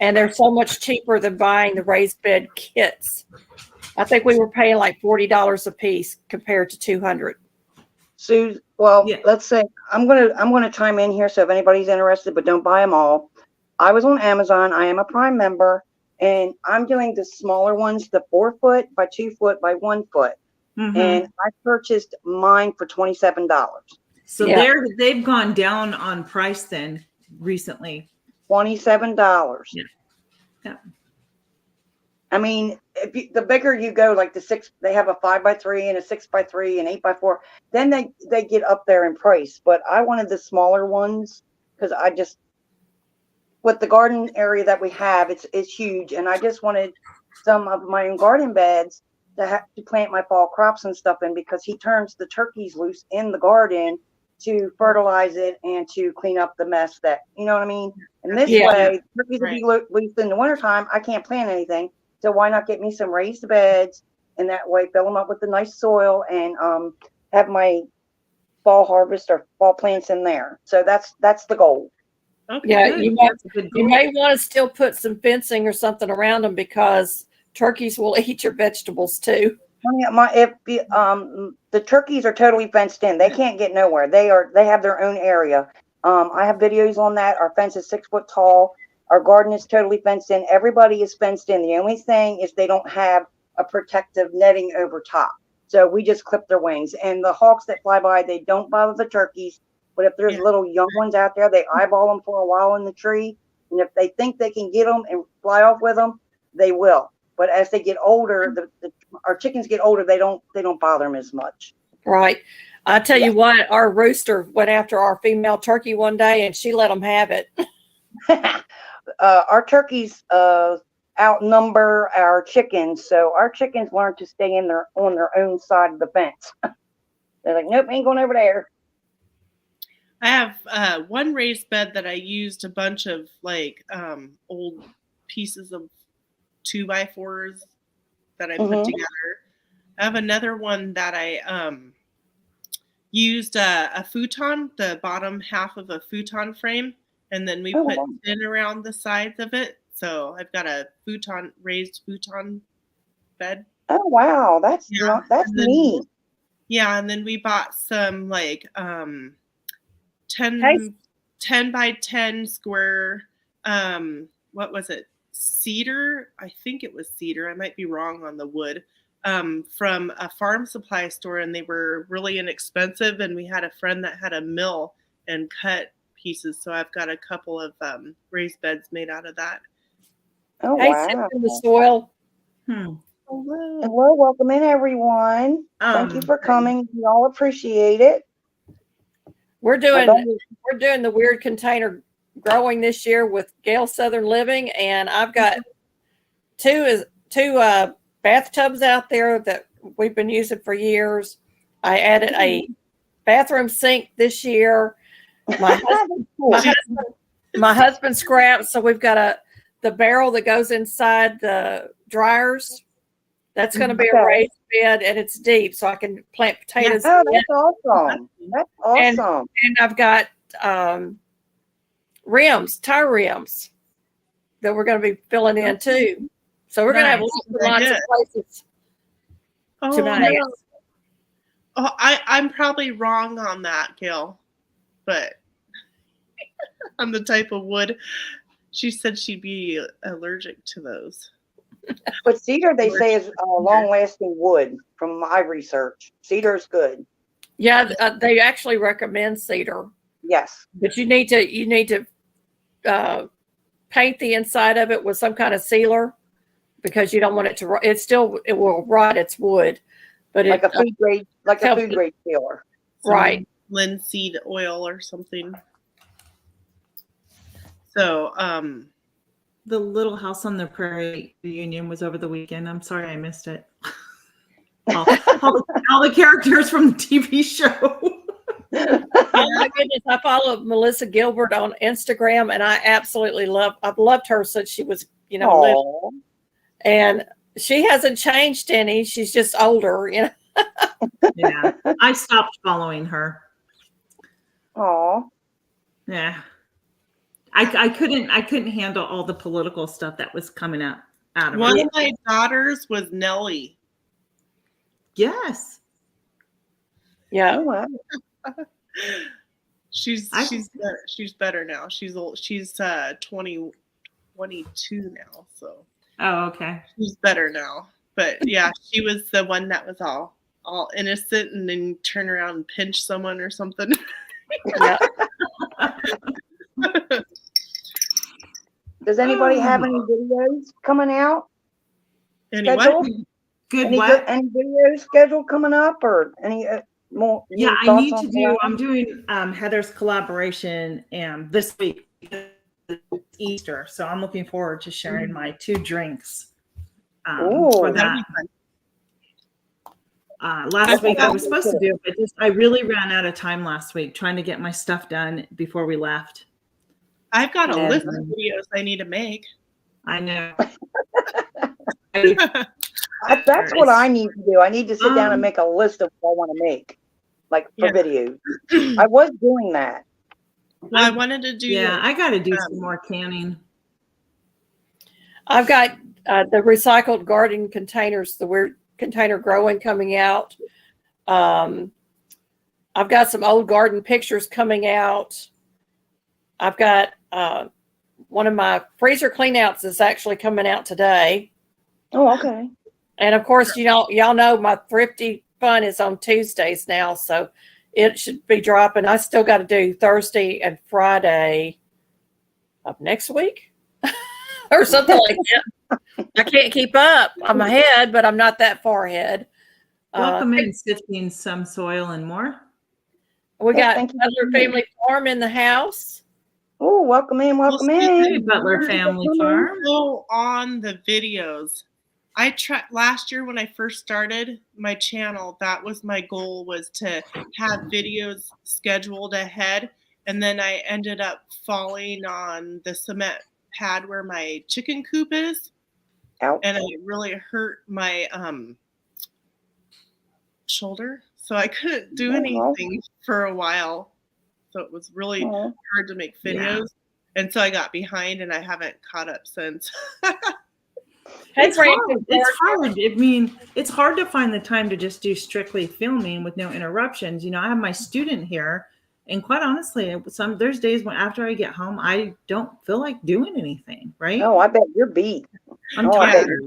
And they're so much cheaper than buying the raised bed kits. I think we were paying like $40 a piece compared to $200. Sue, well, Yeah. let's say I'm gonna chime in here. So if anybody's interested, but don't buy them all. I was on Amazon. I am a Prime member, and I'm doing the smaller ones, the 4 foot by 2 foot by 1 foot. mhm. And I purchased mine for $27. So Yeah. they've gone down on price then recently. $27. Yeah. Yeah. I mean, the bigger you go, like they have a 5 by 3 and a 6 by 3 and 8 by 4. Then they get up there in price. But I wanted the smaller ones because with the garden area that we have, it's huge, and I just wanted some of my own garden beds to plant my fall crops and stuff in because he turns the turkeys loose in the garden to fertilize it and to clean up the mess that, you know what I mean? And this Yeah. way, turkeys will be loose in the wintertime. I can't plant anything. So why not get me some raised beds, and that way fill them up with the nice soil and have my fall harvest or fall plants in there. So that's the goal. Okay. Yeah, Good. you might That's a good You goal. may want to still put some fencing or something around them because turkeys will eat your vegetables too. The turkeys are totally fenced in. They can't get nowhere. They have their own area. I have videos on that. Our fence is 6 foot tall. Our garden is totally fenced in. Everybody is fenced in. The only thing is they don't have a protective netting over top. So we just clip their wings. And the hawks that fly by, they don't bother the turkeys. But if there's Yeah. little young ones out there, they eyeball them for a while in the tree. And if they think they can get them and fly off with them, they will. But as they get older, our chickens get older, they don't bother them as much. Right. I tell you what, our rooster went after our female turkey one day and she let them have it. Our turkeys outnumber our chickens, so our chickens learn to stay on their own side of the fence. They're like, nope, ain't going over there. I have one raised bed that I used a bunch of like old pieces of 2x4s that I put Mhm. together. I have another one that I used a futon, the bottom half of a futon frame, and then we Oh, put wow. tin around the sides of it. So I've got a raised futon bed. Oh wow, that's Yeah, that's and then- neat. Yeah, and then we bought some like 10, Hey. 10 by 10 square, what was it? Cedar? I think it was cedar. I might be wrong on the wood. From a farm supply store, and they were really inexpensive. And we had a friend that had a mill and cut pieces. So I've got a couple of raised beds made out of that. Oh Hey, wow. sit in the soil. Hello. Hello, welcome in everyone. Thank you for coming. We all appreciate it. We're My doing daughter- the weird container growing this year with Gale Southern Living, and I've got two bathtubs out there that we've been using for years. I added a bathroom sink this year. My husband, my husband scrapped, so we've got the barrel that goes inside the dryers. That's going to be a Okay. raised bed, and it's deep, so I can plant potatoes. Oh, in it. that's awesome. That's awesome. And I've got tire rims that we're going to be filling in too. So we're going to have Nice. lots of places Oh, to plant. no. Oh, I'm probably wrong on that, Gail, but on the type of wood, she said she'd be allergic to those. But cedar, they say, is a long-lasting wood. From my research, cedar is good. Yeah, they actually recommend cedar, Yes. but you need to paint the inside of it with some kind of sealer because you don't want it to. It will rot its wood, but Like a food grade, helps it. sealer. Right. Linseed oil or something. So, The Little House on the Prairie reunion was over the weekend. I'm sorry I missed it. all the characters from the TV show. Oh my goodness! I follow Melissa Gilbert on Instagram, and I've loved her since she was, little. Aw. And she hasn't changed any. She's just older, Yeah, I stopped following her. Aw. Yeah, I couldn't handle all the political stuff that was coming out of one her. of my daughters was Nellie. Yes, Yeah. Oh, wow. She's better now. She's old. She's 22 now, so oh okay. she's better now. But yeah, she was the one that was all innocent and then turn around and pinch someone or something. Yeah. Does anybody have any videos coming out? Anyway, Scheduled? Good. Any What? any videos scheduled coming up, or any more? Yeah, any I thoughts need on to do. I'm doing Heather's collaboration this week. It's Easter, so I'm looking forward to sharing my 2 drinks Ooh. for that'll that. be fun. Last week I was supposed to do it, but I really ran out of time last week trying to get my stuff done before we left. I've got a And, list of videos I need to make. I know. That's what I need to do. I need to sit down and Um, make a list of what I want to make, like for Yeah. videos. I was doing that. Well, I wanted to do. Yeah, I got to do some more canning. I've got the recycled garden containers, the weird container growing coming out. I've got some old garden pictures coming out. I've got one of my freezer cleanouts is actually coming out today. Oh, okay. And of course, y'all know my thrifty fun is on Tuesdays now, so it should be dropping. I still got to do Thursday and Friday of next week or something like that. I can't keep up. I'm ahead, but I'm not that far ahead. Welcome in, Sifting Some Soil and More. We Yeah, got thank you. Butler Family Farm in the house. Oh, welcome in, welcome Well, Hey, in. Butler Family Farm. Go on the videos. I tried last year when I first started my channel. That was my goal, was to have videos scheduled ahead, and then I ended up falling on the cement pad where my chicken coop is, Ouch. and it really hurt my shoulder, so I couldn't do Oh. anything for a while. So it was really Oh. hard to make videos, and so I got behind, and I haven't caught up since. It's hard. It's hard. I mean, it's hard to find the time to just do strictly filming with no interruptions. You know, I have my student here, and quite honestly, there's days when after I get home, I don't feel like doing anything. Right? Oh, I bet you're beat. I'm Oh, I bet tired.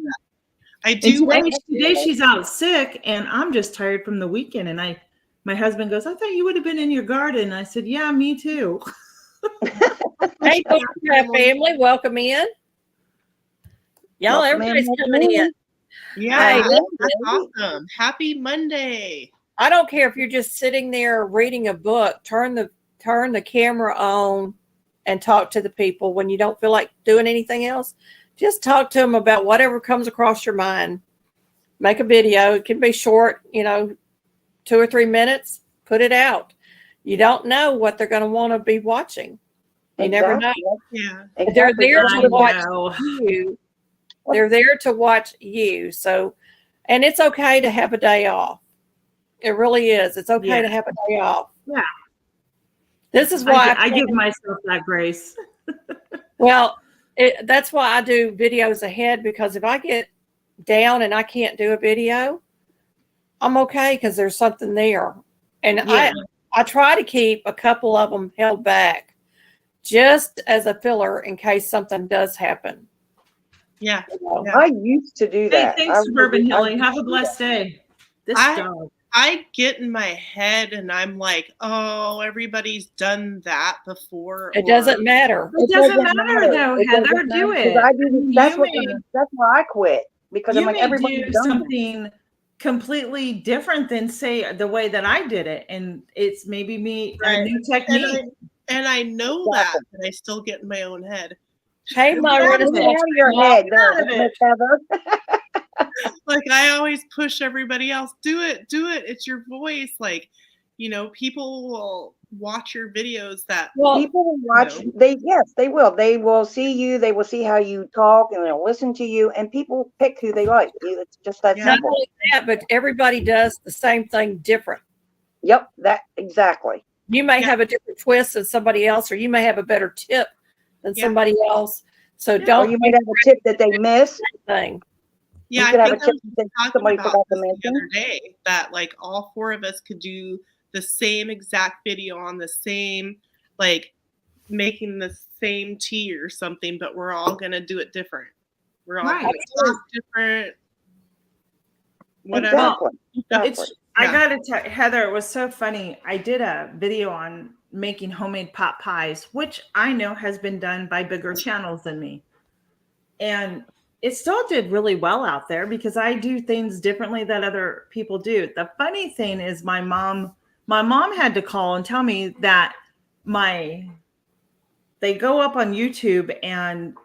I And do. today she's out sick, and I'm just tired from the weekend. And my husband goes, "I thought you would have been in your garden." I said, "Yeah, me too." Hey, family, welcome in. Y'all, Welcome in, everybody's welcome coming in. in. Yeah, Hey, that's awesome. Happy Monday. I don't care if you're just sitting there reading a book. Turn the camera on and talk to the people when you don't feel like doing anything else. Just talk to them about whatever comes across your mind. Make a video. It can be short, 2 or 3 minutes. Put it out. You don't know what they're going to want to be watching. You never know. Yeah. They're there I to watch know. you. They're there to watch you. So, and it's okay to have a day off. It really is. It's okay Yeah. to have a day off. Yeah. This is why I give myself that grace. Well, that's why I do videos ahead, because if I get down and I can't do a video, I'm okay because there's something there. And Yeah. I try to keep a couple of them held back just as a filler in case something does happen. Yeah. Yeah. I used to do Hey, that. thanks, Suburban Hilly. Have a blessed day. This I- dog. I get in my head and I'm like, oh, everybody's done that before. It doesn't matter. It doesn't matter though, It Heather. doesn't Do matter, it. 'cause I do. That's You that's why I quit, because I'm you like, may everybody's do done that. something completely different than say the way that I did it, and it's maybe a Right. new technique. And I know that, but I still get in my own head. Hey, Get my out of Get it. out of your head, Get out of there, it. Miss Heather. Like I always push everybody else, do it. It's your voice. Like, people will watch your videos that Well, People will watch. No. They will. They will see you. They will see how you talk, and they'll listen to you. And people pick who they like. It's just that Yeah. not simple. only that, but everybody does the same thing different. Yep. That exactly. You may Yeah. have a different twist than somebody else, or you may have a better tip than Yeah. somebody else. So Or don't you might have a tip that they miss. thing. Yeah, You could I have a think I tip was that talking somebody about forgot to this the mention. other day, that like all 4 of us could do the same exact video on the same, like making the same tea or something, but we're all gonna do it different. We're all Right. gonna talk different. Whatever. Exactly. Exactly. It's I gotta tell Heather, it was so funny. I did a video on making homemade pot pies, which I know has been done by bigger channels than me. And it still did really well out there because I do things differently that other people do. The funny thing is my mom had to call and tell me that they go up on YouTube and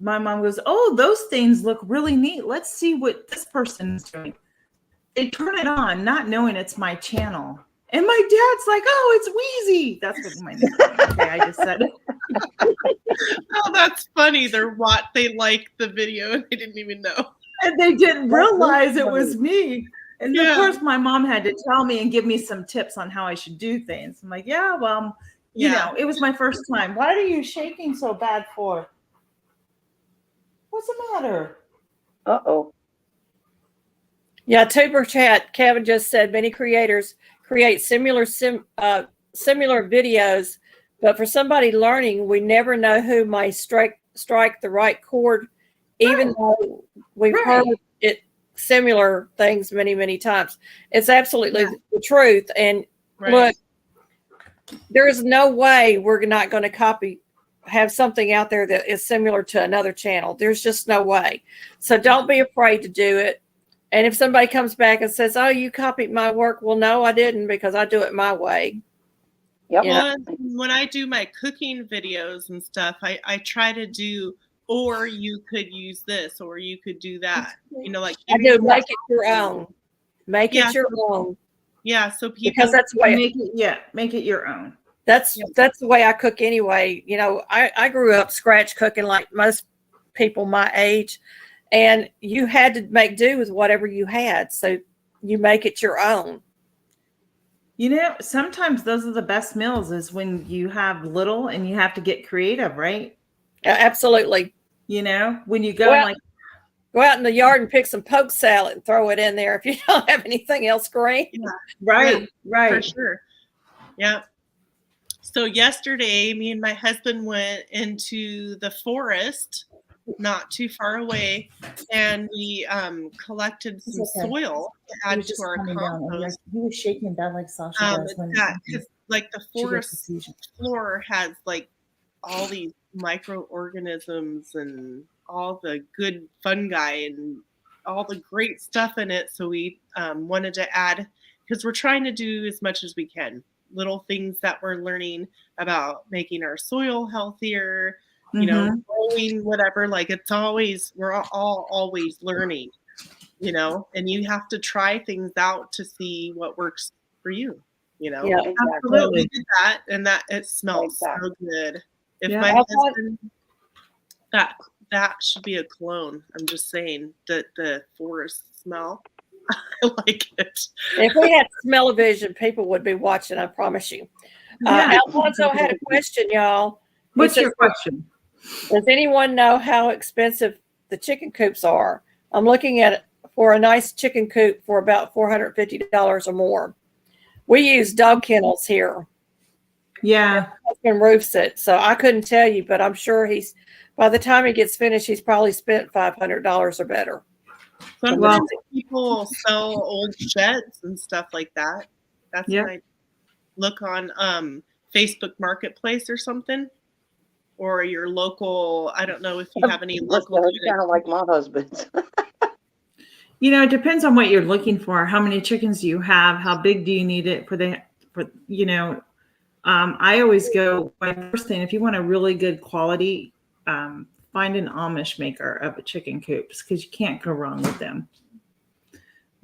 my mom goes, "Oh, those things look really neat. Let's see what this person's doing." They turn it on, not knowing it's my channel. And my dad's like, "Oh, it's Wheezy." That's what my name is. Okay, I just said it. Oh, that's funny. They liked the video and they didn't even know. And they didn't realize it was me. And Yeah. of course, my mom had to tell me and give me some tips on how I should do things. I'm like, yeah, well, you Yeah. know, it was my first time. What are you shaking so bad for? What's the matter? Uh-oh. Yeah, Tuber Chat, Kevin just said many creators create similar videos, But for somebody learning, we never know who may strike the right chord, even though we've heard it similar things many, many times. It's absolutely the truth. And look, there is no way we're not going to have something out there that is similar to another channel. There's just no way. So don't be afraid to do it. And if somebody comes back and says, "Oh, you copied my work," well, no, I didn't, because I do it my way. Yep. Well, when I do my cooking videos and stuff, I try to do, or you could use this, or you could do that. You know, like I do make it your own. Make it your own. Yeah, so people, because that's the way. Make it your own. That's the way I cook anyway. You know, I grew up scratch cooking like most people my age, and you had to make do with whatever you had. So you make it your own. You know, sometimes those are the best meals is when you have little and you have to get creative, right? Absolutely. You know, when you go go out in the yard and pick some poke salad and throw it in there if you don't have anything else green. Yeah. Right. For sure. Yeah. So yesterday, me and my husband went into the forest, not too far away, and we collected some soil to add to our compost. He was shaking down like Sasha does when because like the forest floor has like all these microorganisms and all the good fungi and all the great stuff in it. So we wanted to add, because we're trying to do as much as we can, little things that we're learning about making our soil healthier, you know, growing whatever. Like it's always, we're all always learning, you know, and you have to try things out to see what works for you, you know. Yeah, exactly. We did that, and that it smells so good. If my husband, that should be a clone. I'm just saying that the forest smell. I like it. If we had smell-o-vision, people would be watching, I promise you. Alfonso had a question, y'all. What's your question? Does anyone know how expensive the chicken coops are? I'm looking at it for a nice chicken coop for about $450 or more. We use dog kennels here. Yeah. My husband roofs it, so I couldn't tell you, but I'm sure by the time he gets finished, he's probably spent $500 or better. Sometimes people sell old sheds and stuff like that. That's when I look on Facebook Marketplace or something, or your local. I don't know if you have any local. Kind of like my husband's. You know, it depends on what you're looking for. How many chickens do you have? How big do you need it for you know? I always go by first thing, if you want a really good quality, find an Amish maker of a chicken coops, because you can't go wrong with them.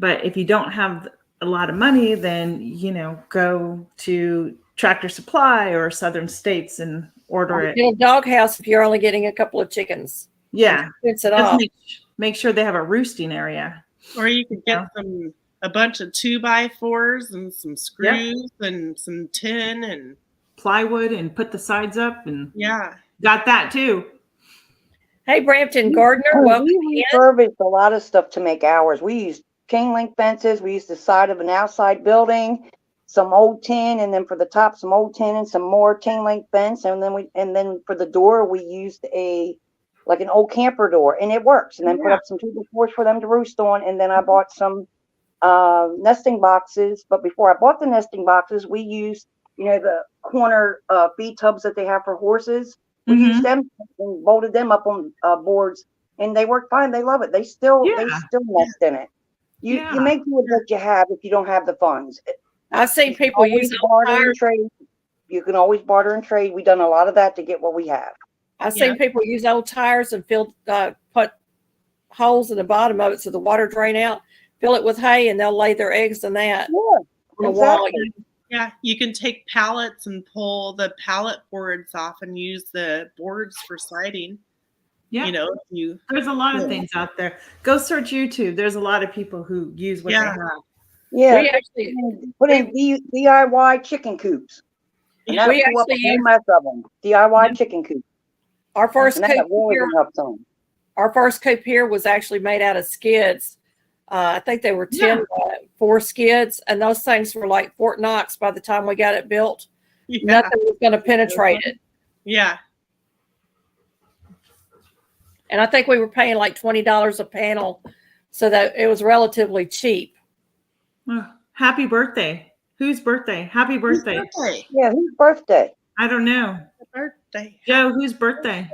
But if you don't have a lot of money, then, you know, go to Tractor Supply or Southern States and order it. Get a doghouse if you're only getting a couple of chickens. Yeah. Fence it off. Make sure they have a roosting area. Or you could get a bunch of 2x4s and some screws and some tin and plywood and put the sides up, and got that too. Hey, Brampton Gardner, welcome. We refurbished a lot of stuff to make ours. We used chain link fences. We used the side of an outside building, some old tin, and then for the top, some old tin and some more chain link fence. And then for the door, we used an old camper door, and it works. And then put up some 2x4s for them to roost on. And then I bought some nesting boxes. But before I bought the nesting boxes, we used, you know, the corner feed tubs that they have for horses. We used them and bolted them up on boards, and they work fine. They love it. They still nest in it. You make do with what you have if you don't have the funds. I've seen people use barter and trade. You can always barter and trade. We've done a lot of that to get what we have. I've seen people use old tires and put holes in the bottom of it so the water drain out. Fill it with hay, and they'll lay their eggs in that. Yeah, exactly. Yeah, you can take pallets and pull the pallet boards off and use the boards for siding. Yeah, you know, there's a lot of things out there. Go search YouTube. There's a lot of people who use what they have. Yeah, we actually put in DIY chicken coops. And we actually use a mess of them. DIY chicken coops. Our first coop here was actually made out of skids. I think they were 10 4 skids, and those things were like Fort Knox by the time we got it built. Yeah. Nothing was going to penetrate it. Yeah. And I think we were paying like $20 a panel, so that it was relatively cheap. Oh, happy birthday. Whose birthday? Happy birthday. Whose birthday? Yeah, whose birthday? I don't know. Happy birthday. Joe, whose birthday?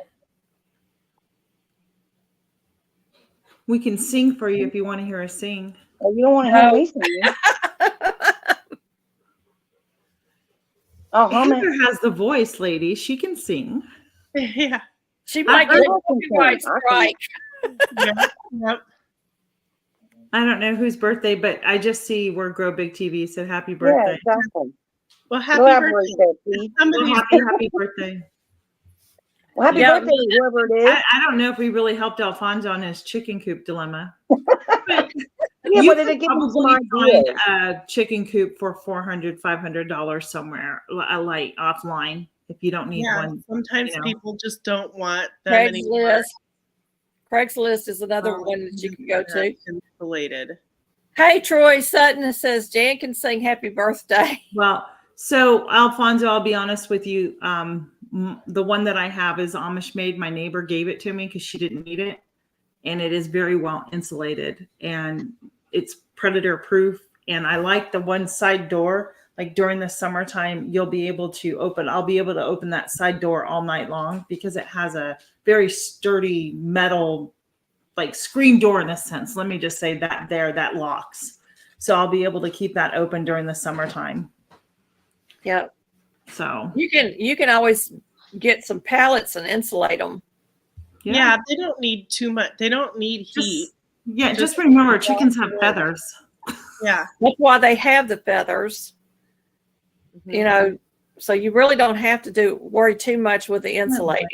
We can sing for you if you want to hear us sing. Oh, you don't want to hear No. me sing. Oh, hum it. Heather has the voice, lady. She can sing. Yeah. She might get a I can copyright sing. I can- strike. Yep. Yep. I don't know whose birthday, but I just see we're Grow Big TV. So happy Yeah, birthday. exactly. Well, happy Elaborate birthday. there, please. Well, Somebody's happy birthday. Well, happy Yeah. birthday, whoever it is. I don't know if we really helped Alfonso on his chicken coop dilemma. Yeah, You but it'll could give you some probably ideas. find a chicken coop for $400, $500 somewhere, a light offline if you don't need yeah. one. Sometimes you know. people just don't want them anymore. Craigslist. Craigslist is another Um, one that you can go to. that's insulated. Hey, Troy Sutton says Jan can sing happy birthday. Well, so Alfonso, I'll be honest with you. The one that I have is Amish made. My neighbor gave it to me because she didn't need it. And it is very well insulated and it's predator proof. And I like the one side door. Like during the summertime, I'll be able to open that side door all night long because it has a very sturdy metal, like screen door in a sense. Let me just say that locks. So I'll be able to keep that open during the summertime. Yeah. So You can always get some pallets and insulate them. Yeah. They don't need too much. They don't need heat. Just remember chickens have feathers. Yeah. That's why they have the feathers, Mm-hmm. you know, so you really don't have to worry too much with the insulating.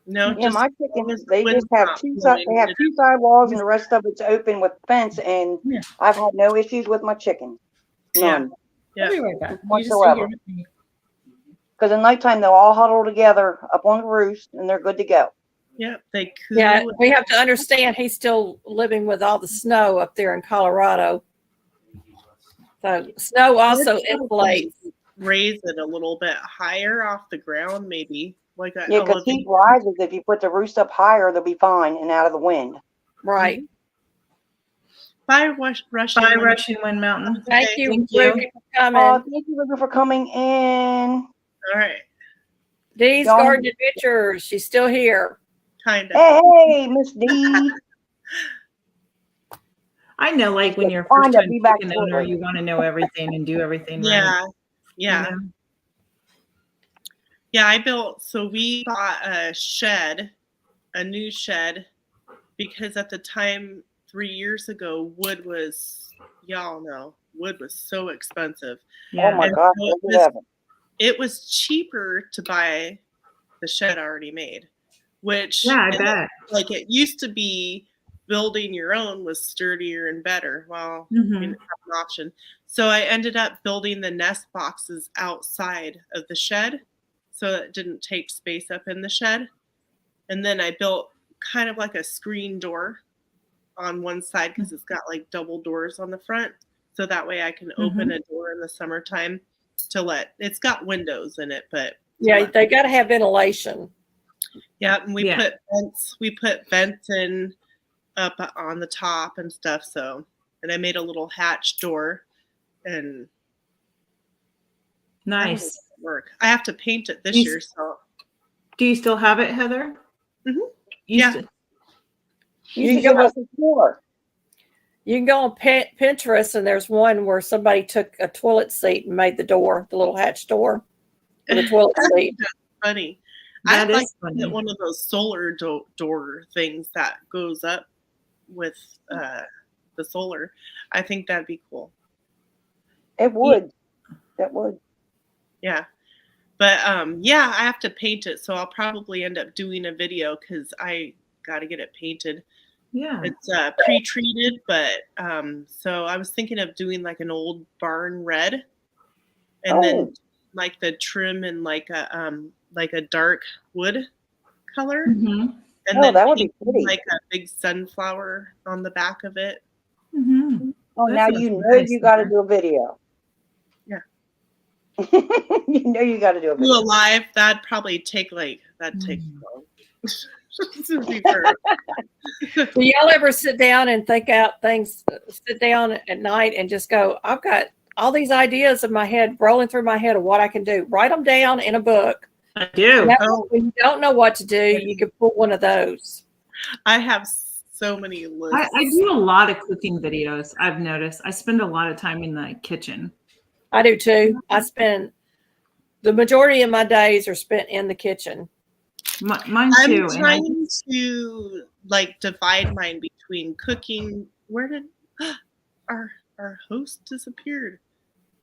No, Yeah, just my as chickens, the they wind just have stops two blowing, they have it- two side walls and the rest of it's open with fence, and Yeah. I've had no issues with my chickens. None. Yeah. I'll be right back. You just Whatsoever. stay here with me. Because at nighttime they'll all huddle together up on the roost and they're good to go. Yep. They coo. Yeah, we have to understand he's still living with all the snow up there in Colorado. So snow also insulates. Raise it a little bit higher off the ground, maybe like a Yeah, because heat rises. If you put the roost up higher, they'll be fine and out of the wind. Right. Bye, Russian. Bye, Wind. Russian Wind Mountain. Thank Okay, you, thank you. Ruby, for coming. Thank you, Ruby, for coming in. All right. Dee's Dawn- Garden Adventures. She's still here. Kind of. Hey, Miss D. I know, like when you're a Find first a time feedback chicken owner, forward. you want to know everything and do everything right. Yeah. Yeah. You know? Yeah. I built, so we bought a new shed, because at the time 3 years ago, wood was so expensive. Yeah. Oh my And gosh, so look at heaven. it was cheaper to buy the shed already made, which Yeah, I bet. like it used to be building your own was sturdier and better. Well, Mhm. we didn't have an option. So I ended up building the nest boxes outside of the shed so that it didn't take space up in the shed. And then I built kind of like a screen door on one side because it's got like double doors on the front. So that way I can open a door in the summertime it's got windows in it, but Yeah, they got to have ventilation. yeah, and we Yeah. put vents in up on the top and stuff. So, and I made a little hatch door, and that Nice. was work. I have to paint it this You- year, so Do you still have it, Heather? Mhm. You Yeah. st- You You should can give us a tour. You can go on Pinterest, and there's one where somebody took a toilet seat and made the little hatch door with a toilet seat. funny. That I'd like is to funny. get one of those solar door things that goes up with the solar. I think that'd be cool. It would. That would. Yeah. But yeah, I have to paint it, so I'll probably end up doing a video because I got to get it painted. Yeah. It's pre-treated, but so I was thinking of doing like an old barn red, and then like the trim in like a dark wood color, Mhm. and then that would be painting pretty. like a big sunflower on the back of it. Mhm. Oh, That now sounds you know nice, you got to Heather. do a video. Yeah. You know you got to do a Do video. a live, that'd probably take that'd take long. To be fair. Do y'all ever sit down and think out things, sit down at night and just go, I've got all these ideas in my head, rolling through my head of what I can do. Write them down in a book. I do. That way, when you don't know what to do, you can pull one of those. I have so many lists. I do a lot of cooking videos. I've noticed. I spend a lot of time in the kitchen. I do too. I spend the majority of my days are spent in the kitchen. Mine I'm too. And I, trying to like divide mine between cooking. Where did our host disappeared?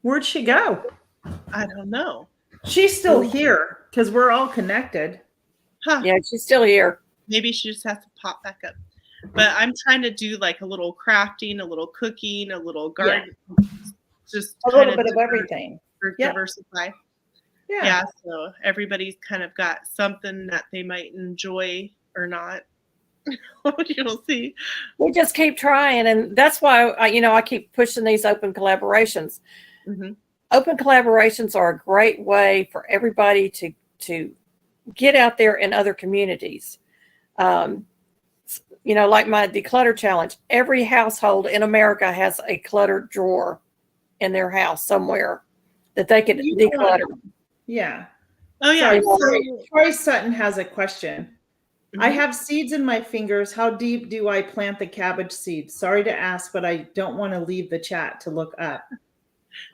where'd she go? I don't know. She's still here because we're all connected. Huh. Yeah, she's still here. Maybe she just has to pop back up. But I'm trying to do like a little crafting, a little cooking, a little garden. Just A kind little bit of everything. Yeah. Diversify. Yeah, so everybody's kind of got something that they might enjoy or not. You'll see. We just keep trying, and that's why I keep pushing these open collaborations. Mm-hmm. Open collaborations are a great way for everybody to get out there in other communities. Like my declutter challenge. Every household in America has a cluttered drawer in their house somewhere that they can declutter. Yeah. Oh yeah. Sorry, Troy Sutton has a question. I have seeds in my fingers. How deep do I plant the cabbage seeds? Sorry to ask, but I don't want to leave the chat to look up.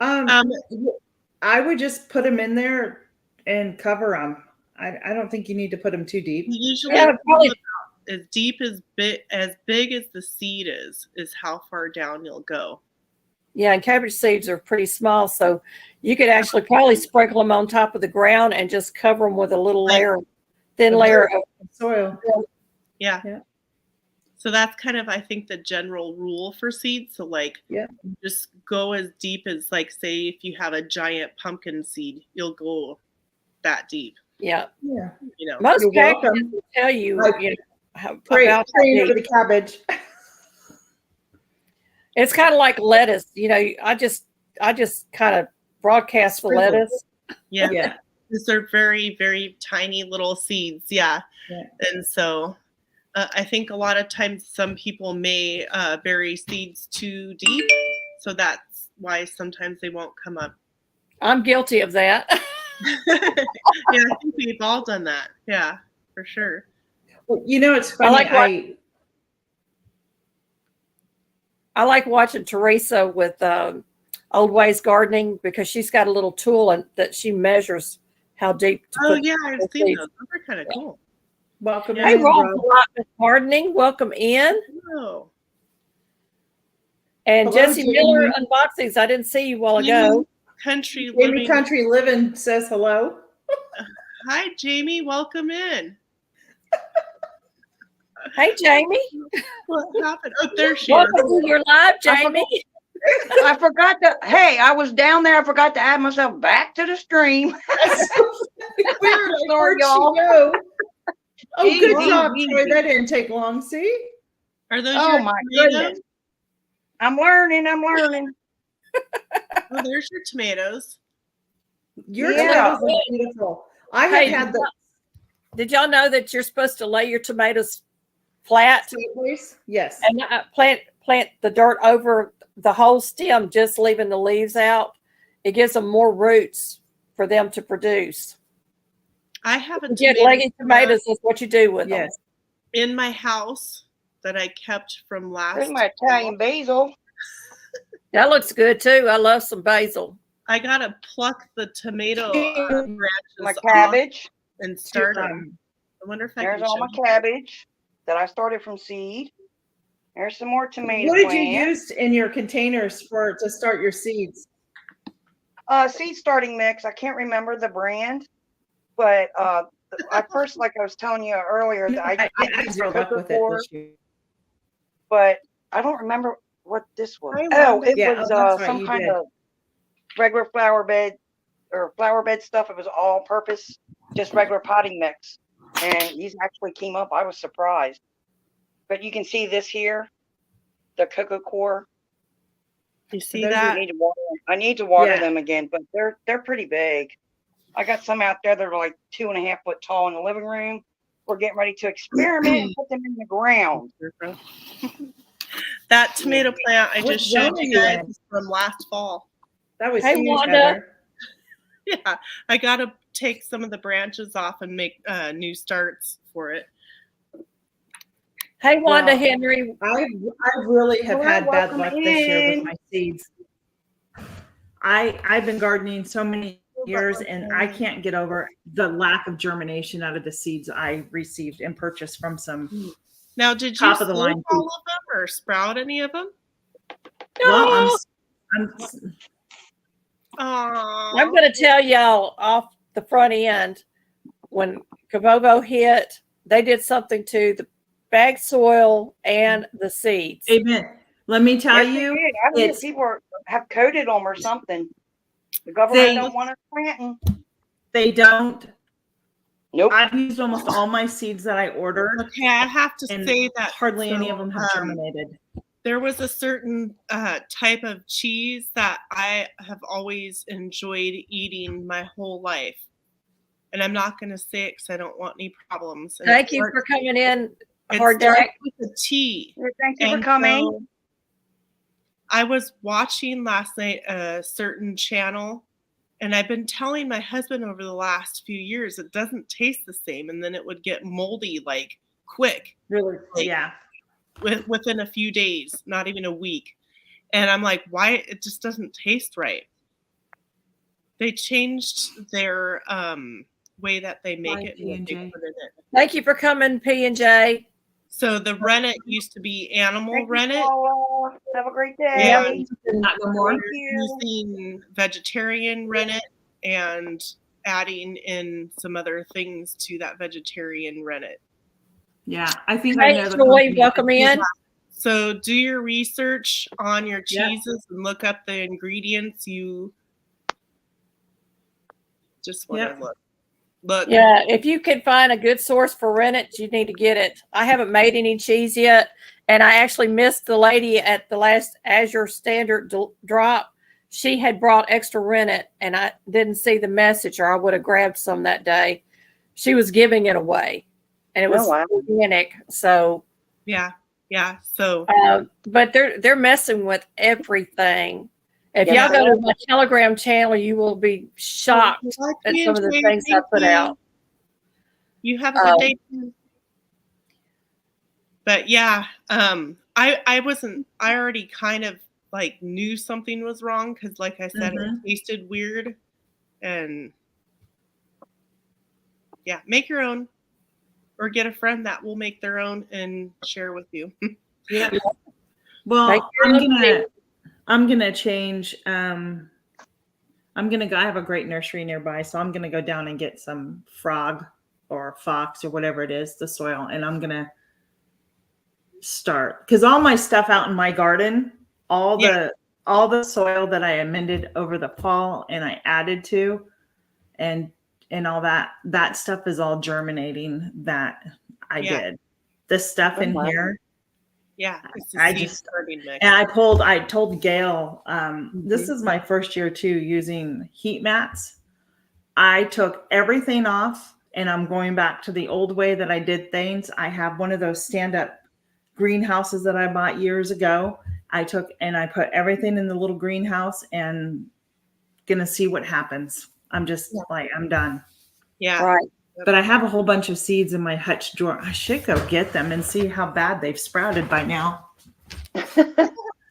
I would just put them in there and cover them. I don't think you need to put them too deep. Usually, as deep as big as the seed is how far down you'll go. Yeah, and cabbage seeds are pretty small, so you could actually probably sprinkle them on top of the ground and just cover them with a little thin layer of soil. Yeah. So that's kind of, I think, the general rule for seeds. So just go as deep as, like, say if you have a giant pumpkin seed, you'll go that deep. Yeah. You're Most packages welcome. will tell you, Pray about for the cabbage. It's kind of like lettuce. I just kind of broadcast the lettuce. Yeah. Yeah. Because they're very, very tiny little seeds. Yeah. And so I think a lot of times some people may bury seeds too deep. So that's why sometimes they won't come up. I'm guilty of that. Yeah, I think we've all done that. Yeah, for sure. Well, it's funny. I like watching Teresa with Old Ways Gardening because she's got a little tool that she measures how deep to put. Yeah, I've seen those. Those are kind of cool. Welcome Hey, in, Rob Rob. Gardening, welcome in. Oh. And Hello, Jesse Jamie. Miller Unboxings. I didn't see you a while ago. Country Jamie living. Country Living says hello. Hi, Jamie. Welcome in. Hey, Jamie. What happened? Oh, there she is. Welcome to your live, Jamie. I forgot to. Hey, I was down there. I forgot to add myself back to the stream. Weird. Sorry, y'all. Oh, good Easy, job, easy. Troy. That didn't take long. See? Are those Oh your my tomatoes? goodness. I'm learning. Oh, there's your tomatoes. Your Yeah. tomatoes are beautiful. I have Hey, had the did y'all know that you're supposed to lay your tomatoes flat sideways. Yes. and plant the dirt over the whole stem, just leaving the leaves out? It gives them more roots for them to produce. I have a You get tomato leggy tomatoes. That's what you do with them. Yes. in my house that I kept from last. There's my Italian basil. That looks good too. I love some basil. I gotta pluck the tomato branches My off cabbage. and start them. I wonder if I There's can all my show you. cabbage that I started from seed. There's some more tomato What did you plants. use in your containers to start your seeds? Seed starting mix. I can't remember the brand, but I first, like I was telling you earlier, that I I used had luck with it Coca-Cola, this year. but I don't remember what this was. I Oh, love it Yeah, was that's right, some you kind did. of regular flower bed stuff. It was all purpose, just regular potting mix. And these actually came up. I was surprised. But you can see this here, the Coca Core. You For see those who that? need to water them. I need to water Yeah. them again, but they're pretty big. I got some out there that are like 2.5 foot tall in the living room. We're getting ready to experiment and put them in the ground. That tomato plant I What just showed zone are you you guys in? is from last fall. That was Hey, huge, Wanda. Heather. Yeah, I got to take some of the branches off and make new starts for it. Hey, Wanda Wow. Henry. I really have Hello, had bad welcome luck this year with in. my seeds. I've been gardening so many years and I can't get over the lack of germination out of the seeds I received and purchased from some. Now, did you Top of the sow line all of them or sprout any of them? Well, I'm I'm going to tell y'all off the front end, when Cavovo hit, they did something to the bag soil and the seeds. amen. Let me tell Yes, they you, did. I don't know if it's people have coated them or something. The government They- don't want us planting. they don't. Nope. I've used almost all my seeds that I ordered, Okay, I have to and say that hardly any of so, them have germinated. there was a certain type of cheese that I have always enjoyed eating my whole life. And I'm not going to say it because I don't want any problems. And Thank you for coming in, It Hard starts Deck. with a T. Thank you for And coming. so I was watching last night a certain channel, and I've been telling my husband over the last few years it doesn't taste the same, and then it would get moldy like quick Really? Like- Yeah. within a few days, not even a week. And I'm like, why? It just doesn't taste right. They changed their way that they make Why it and what they P&J? put in it. Thank you for coming, P&J. So the rennet used to be animal Thank you, rennet. Paula. Have a great day. And Not no more. Thank you. using vegetarian rennet and adding in some other things to that vegetarian rennet. Yeah, I think I Hey, know the Joy, company. welcome in. So do your research on your Yeah. cheeses and look up the ingredients. You just want Yeah. to look. Yeah, if you can find a good source for rennet, you need to get it. I haven't made any cheese yet, and I actually missed the lady at the last Azure Standard drop. She had brought extra rennet, and I didn't see the message, or I would have grabbed some that day. She was giving it away, and it was Oh, wow. organic. So, Yeah. So but they're messing with everything. If Yes, y'all they go are. to my Telegram channel, you will be shocked at some of the things I put out. You have a good day too. But yeah, I wasn't. I already kind of like knew something was wrong because, like I said, it tasted weird, and yeah, make your own, or get a friend that will make their own and share with you. Yeah. Make Well, your own I'm gonna change. I'm gonna go. I have a great nursery nearby, so I'm gonna go down and get some frog or fox or whatever it is, the soil, and I'm gonna start because all my stuff out in my garden, all the soil that I amended over the fall and I added to, and all that stuff is all germinating that I Yeah. did. This stuff in wow. here. Yeah, it's a I seed just- starting mix. And I told Gail, this is my first year too using heat mats. I took everything off and I'm going back to the old way that I did things. I have one of those stand-up greenhouses that I bought years ago. I took and I put everything in the little greenhouse and gonna see what happens. I'm just like, I'm done. Yeah. Right. But I have a whole bunch of seeds in my hutch drawer. I should go get them and see how bad they've sprouted by now.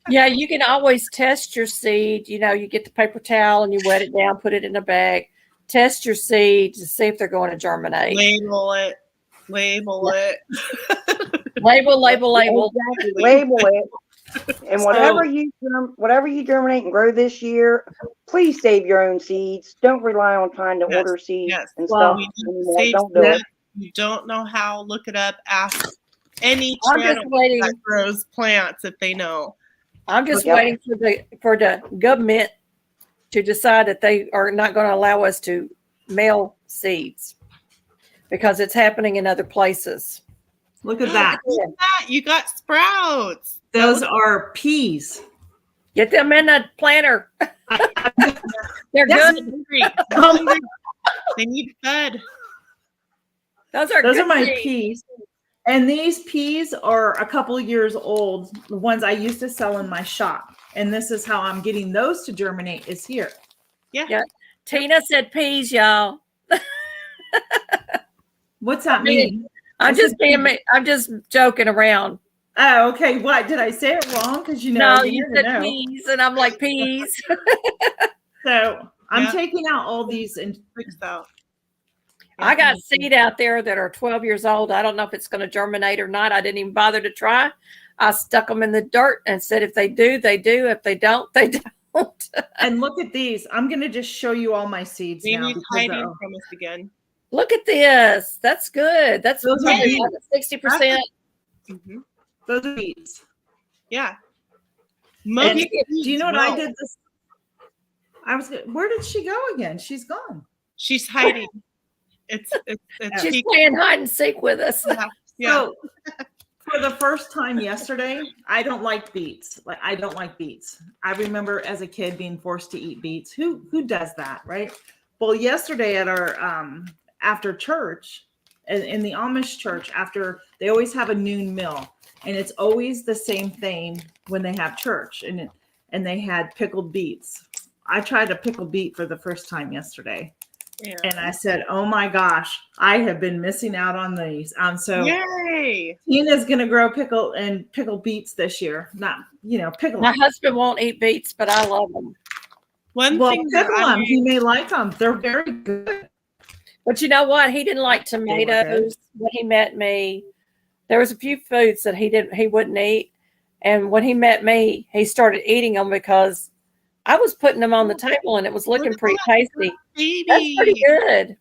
Yeah, you can always test your seed. You know, you get the paper towel and you wet it down, put it in a bag, test your seed to see if they're going to germinate. Label it. Label it. Label. Exactly. Label it. And whatever you germinate and grow this year, please save your own seeds. Don't rely on trying to Yes, order seeds yes. and Well, stuff We anymore. save Don't do seeds. it. You don't know how, look it up. Ask any I'm just channel waiting. that grows plants if they know. I'm just Yep. waiting for the government to decide that they are not going to allow us to mail seeds because it's happening in other places. Look at that. Look at that. You got sprouts. Those are peas. Get them in the planter. They're Yes. good. Hungry. They're hungry. They need fed. Those are Those good are my seeds. peas. And these peas are a couple of years old, the ones I used to sell in my shop. And this is how I'm getting those to germinate is here. Yeah. Tina said peas, y'all. What's that mean? I'm I just said being, peas. I'm just joking around. Oh, okay. What did I say it wrong? Because No, you you never said know. peas, and I'm like peas. So I'm Yeah. taking out all these and Fixed out. I got seed out there that are 12 years old. I don't know if it's going to germinate or not. I didn't even bother to try. I stuck them in the dirt and said, if they do, they do. If they don't, they don't. and look at these. I'm gonna just show you all my seeds now. Amy's because hiding they're- from us again. Look at this. That's good. That's Those are probably beets. like a 60%. Mhm. Those are beets. Yeah. And Most do you know what I well. did this? Where did she go again? She's gone. She's hiding. It's She's peak- playing hide and seek with us. yeah. Yeah. So for the first time yesterday, I don't like beets. Like I don't like beets. I remember as a kid being forced to eat beets. Who does that, right? Well, yesterday at our after church, in the Amish church, after they always have a noon meal, and it's always the same thing when they have church, and they had pickled beets. I tried a pickled beet for the first time yesterday. Yeah. And I said, "Oh my gosh, I have been missing out on these." So Yay. Tina's gonna grow pickle beets this year. Not pickle. My husband won't eat beets, but I love them. One Well, thing that pickle them. I He may like them. They're very good. But you know what? He didn't like were good. tomatoes when he met me. There was a few foods that he wouldn't eat. And when he met me, he started eating them because I was putting them on the table and it was looking Look at pretty that. tasty. baby. That's pretty good.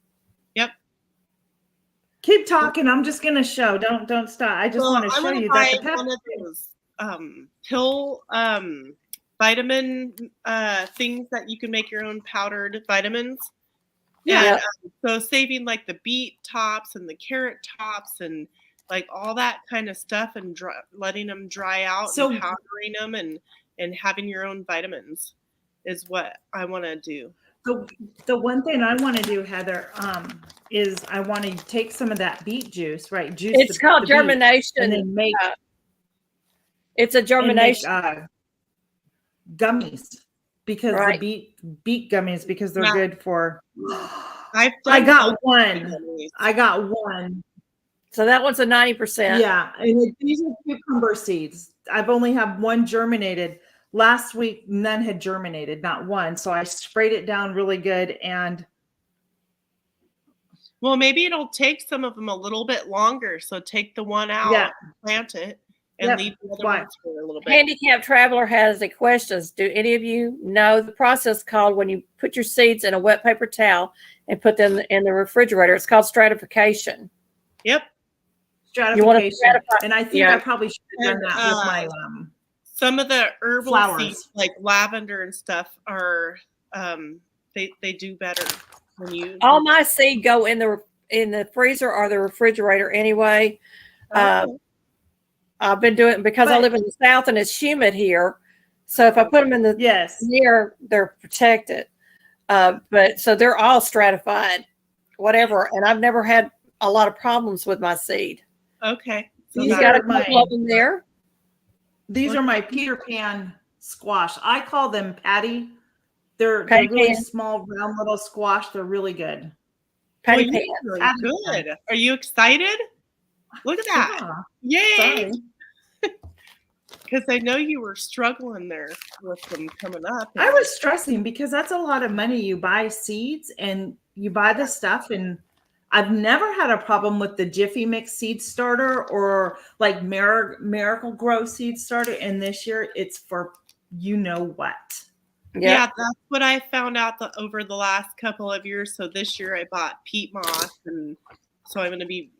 Keep talking. I'm just gonna show. Don't stop. I just want to I show wanna you buy that the one of those pill vitamin things that you can make your own powdered vitamins. Yeah. And, so saving like the beet tops and the carrot tops and like all that kind of stuff and letting them dry out So- and powdering them and having your own vitamins is what I want to do. the one thing I want to do, Heather, is I want to take some of that beet juice, right? Juice. It's called the beet, and germination. then make It's a germination. gummies because Right. the beet gummies because they're Yeah. good for. I've I done got some one. vitamins. I got one. So that one's a 90%. Yeah, and these are cucumber seeds. I've only had one germinated. Last week, none had germinated, not one. So I sprayed it down really good, and Well, maybe it'll take some of them a little bit longer. So take the one out, Yeah. plant it, and Yep. leave the other Why? ones for a little bit. Handicap Traveler has a question. Do any of you know the process called when you put your seeds in a wet paper towel and put them in the refrigerator? It's called stratification. Yep. You want to stratification. stratify? And I think Yeah. I probably should have done that with my Some of the herbal Flowers. seeds, like lavender and stuff, are they do better when you. All my seed go in the freezer or the refrigerator anyway. I've been doing it because I But- live in the South and it's humid here. So if I put them in the Yes. near, they're protected. But so they're all stratified, whatever. And I've never had a lot of problems with my seed. Okay. So These You that- got a are couple mine. of them there. These are my Peter Pan squash. I call them patty. They're Patty really pan. small, round little squash. They're really good. Patty Well, pan. you're Patty doing pan. good. Are you excited? Look at that. Yeah, Yay. sorry. Because I know you were struggling there with them coming up. I was stressing because that's a lot of money. You buy seeds and you buy the stuff, and I've never had a problem with the Jiffy Mix seed starter or like Miracle Grow seed starter. And this year it's for you know what. Yeah, that's what I found out over the last couple of years. So this year I bought peat moss, and so I'm going to be,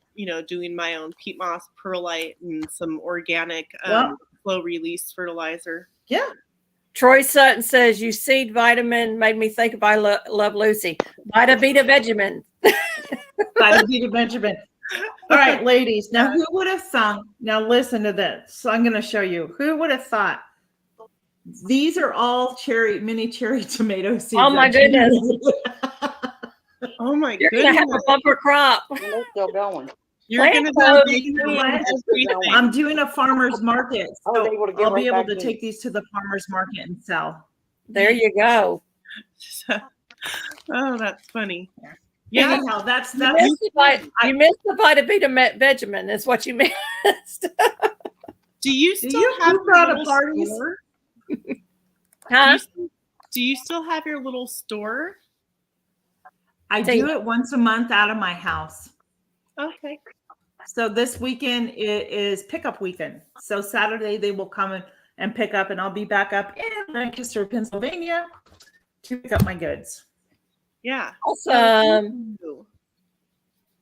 doing my own peat moss perlite and some organic Well- slow release fertilizer. Yeah. Troy Sutton says, you seed vitamin made me think of I Love Lucy. Vita Vita Vegemin. By Peter Benjamin. All right, ladies. Now, who would have thought? Now, listen to this. So I'm going to show you. Who would have thought These are all mini cherry tomato seeds. Oh my goodness. Oh my You're going to have goodness. a bumper crop. And they're still going. You're going to Plant be those making seeds. everything. I'm doing a farmer's market, I was so able to get I'll be right able back to in. take these to the farmer's market and sell. There you go. Oh, that's funny. Yeah. Anyhow, that's You missed the Vita Vegemin is what you missed. Do you Do still you have poop your out of little parties? store? Huh? Do you still have your little store? I do it once a month out of my house. Okay. So this weekend it is pickup weekend. So Saturday they will come and pick up, and I'll be back up in Lancaster, Pennsylvania, to pick up my goods. Yeah. Awesome.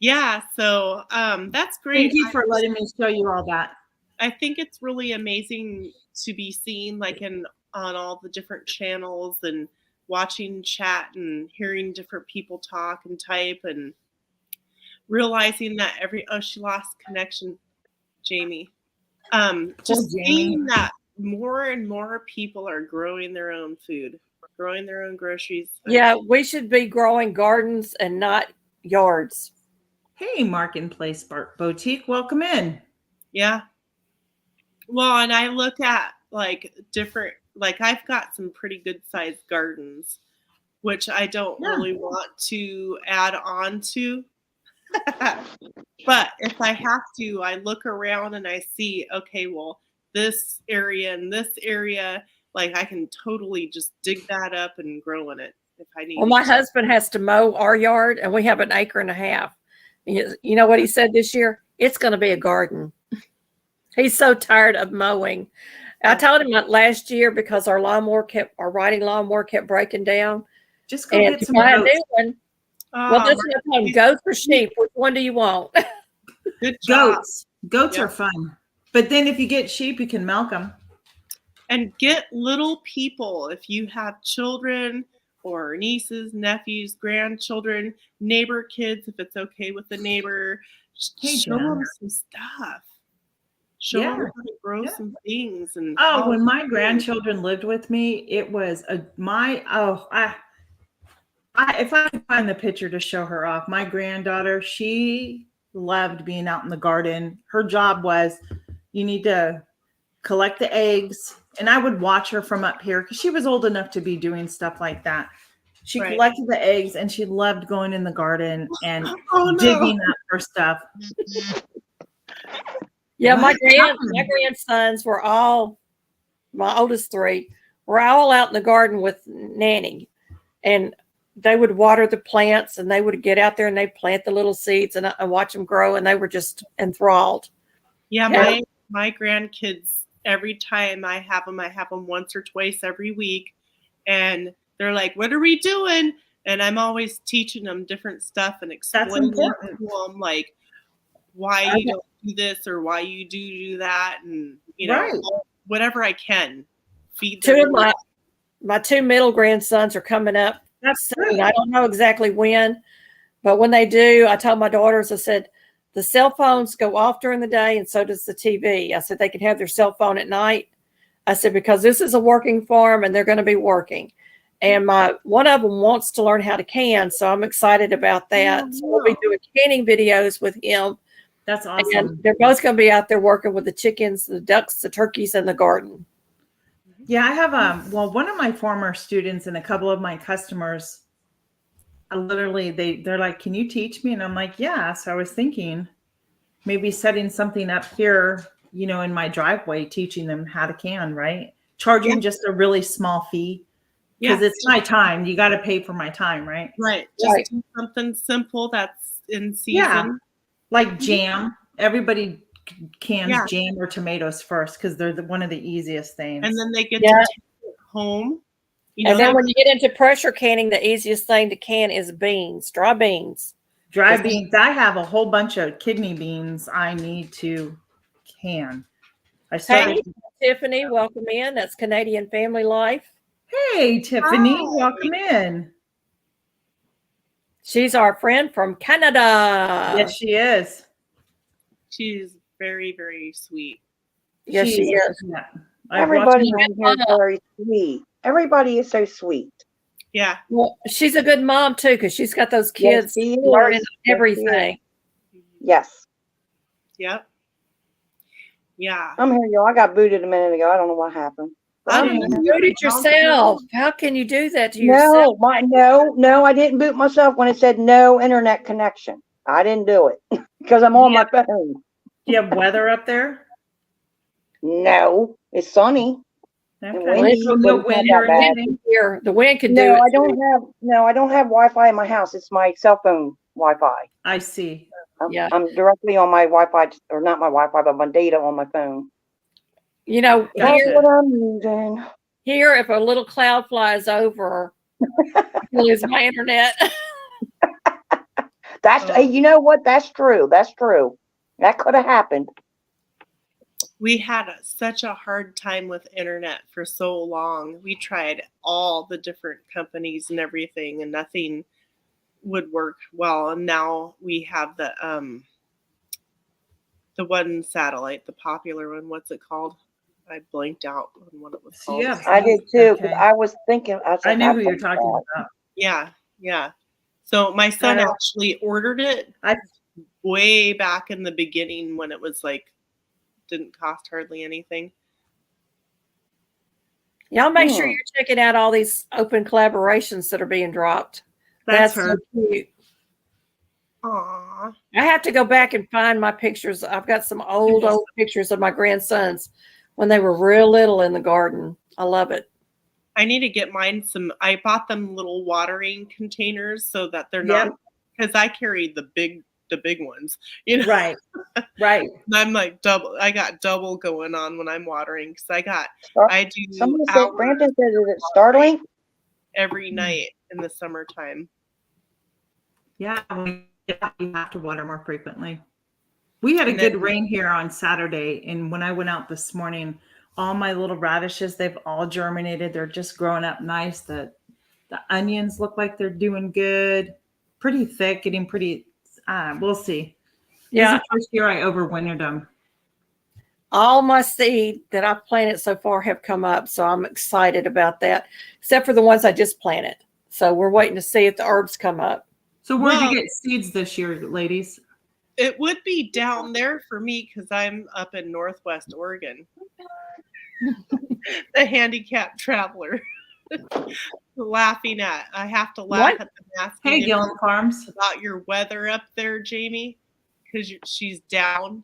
Yeah. So that's great. Thank you for letting me show you all that. I think it's really amazing to be seen like on all the different channels and watching chat and hearing different people talk and type and realizing that she lost connection, Jamie. Just Jamie. seeing that more and more people are growing their own food, growing their own groceries. Yeah, we should be growing gardens and not yards. Hey, Marketplace Boutique, welcome in. Yeah. Well, and I look at like different, like I've got some pretty good sized gardens, which I don't really want to add on to. But if I have to, I look around and I see, okay, well, this area and this area, like I can totally just dig that up and grow in it if I need. Well, my husband has to mow our yard, and we have an acre and a half. You know what he said this year? It's going to be a garden. He's so tired of mowing. I told him that last year because our riding lawnmower kept breaking down. Just go And get to some buy a goats. new one. Well, this is what I told him, goats or sheep. Which one do you want? Good job. Goats Yeah. are fun. But then if you get sheep, you can milk them. And get little people. If you have children or nieces, nephews, grandchildren, neighbor kids, if it's okay with the neighbor, Hey, show Jen. them some stuff. Show them how to grow some things. And Oh, when my grandchildren lived with me, it was if I could find the picture to show her off, my granddaughter, she loved being out in the garden. Her job was, you need to collect the eggs. And I would watch her from up here because she was old enough to be doing stuff like that. She collected the eggs and she loved going in the garden and digging up her stuff. Yeah, my grandsons were all, my oldest three, were all out in the garden with Nanny. And they would water the plants and they would get out there and they'd plant the little seeds and I watch them grow and they were just enthralled. Yeah, my grandkids, every time I have them once or twice every week. And they're like, what are we doing? And I'm always teaching them different stuff and explaining to them like why you don't do this or why you do that. And, you know, whatever I can. Feed them. Two of my two middle grandsons are coming up. Soon. I don't know exactly when, but when they do, I told my daughters, I said, the cell phones go off during the day and so does the TV. I said, they can have their cell phone at night. I said, because this is a working farm and they're going to be working. And one of them wants to learn how to can. So I'm excited about that. So we'll be doing canning videos with him. That's awesome. And they're both going to be out there working with the chickens, the ducks, the turkeys, and the garden. Yeah, I have one of my former students and a couple of my customers, literally they're like, can you teach me? And I'm like, yeah. So I was thinking maybe setting something up here, you know, in my driveway, teaching them how to can, right? Charging just a really small fee because it's my time. You got to pay for my time, right? Right. Just do something simple that's in season. Yeah. Like jam. Everybody cans jam or tomatoes first because they're one of the easiest things. And then they get to take it home. You know, and then when you get into pressure canning, the easiest thing to can is beans, dry beans. Dry beans. I have a whole bunch of kidney beans I need to can. Hey, Tiffany, welcome in. That's Canadian Family Life. Hey, Tiffany, welcome in. She's our friend from Canada. Yes, she is. She's very, very sweet. Yes, she is. Yeah. I've watched Everybody her. on here is very sweet. Everybody is so sweet. Yeah. Well, she's a good mom too, because she's got those Yes, kids she is. learning Yes, she is. everything. Yes. Yep. Yeah. I'm here, y'all. I got booted a minute ago. I don't know what happened. But I I'm didn't here. You did it yourself. How can you do that to yourself? No, I didn't boot myself when it said no internet connection. I didn't do it because I'm on my phone. Do you have weather up there? No, it's sunny. Okay. windy, So but no it's not wind that or bad. anything. Here, the wind can do No, it. I don't have Wi-Fi in my house. It's my cell phone Wi-Fi. I see. Yeah. I'm directly on my Wi-Fi, or not my Wi-Fi, but my data on my phone. You know, Gotcha. That's what I'm using. here, if a little cloud flies over, I lose my internet. That's Oh. hey, you know what? That's true. That's true. That could have happened. We had such a hard time with internet for so long. We tried all the different companies and everything, and nothing would work well. And now we have the one satellite, the popular one. What's it called? I blanked out on what it was So called. you have I did too, because Okay. I was thinking. I was I like, knew who you're thought talking that. about. Yeah, yeah. So my son know. actually ordered it I- way back in the beginning when it was like didn't cost hardly anything. Y'all make sure Hmm. you're checking out all these open collaborations that are being dropped. That's so her. cute. Aww. I have to go back and find my pictures. I've got some old pictures of my grandsons when they were real little in the garden. I love it. I need to get mine some. I bought them little watering containers so that they're Yep. not, because I carry the big ones. You know, Right. Right. I'm like double. I got double going on when I'm watering because I do Somebody said, hours Brandon said, is it Starlink? every night in the summertime. Yeah, you have to water more frequently. We had a And good then- rain here on Saturday, and when I went out this morning, all my little radishes, they've all germinated. They're just growing up nice. The onions look like they're doing good. Pretty thick, getting pretty. We'll see. Yeah. This is the first year I overwintered them. All my seed that I've planted so far have come up, so I'm excited about that, except for the ones I just planted. So we're waiting to see if the herbs come up. So where'd Well- you get seeds this year, ladies? It would be down there for me because I'm up in Northwest Oregon. The handicapped traveler. Laughing at. I have to laugh What? at them asking Hey, if Gillen Farms. about your weather up there, Jamie, because she's down.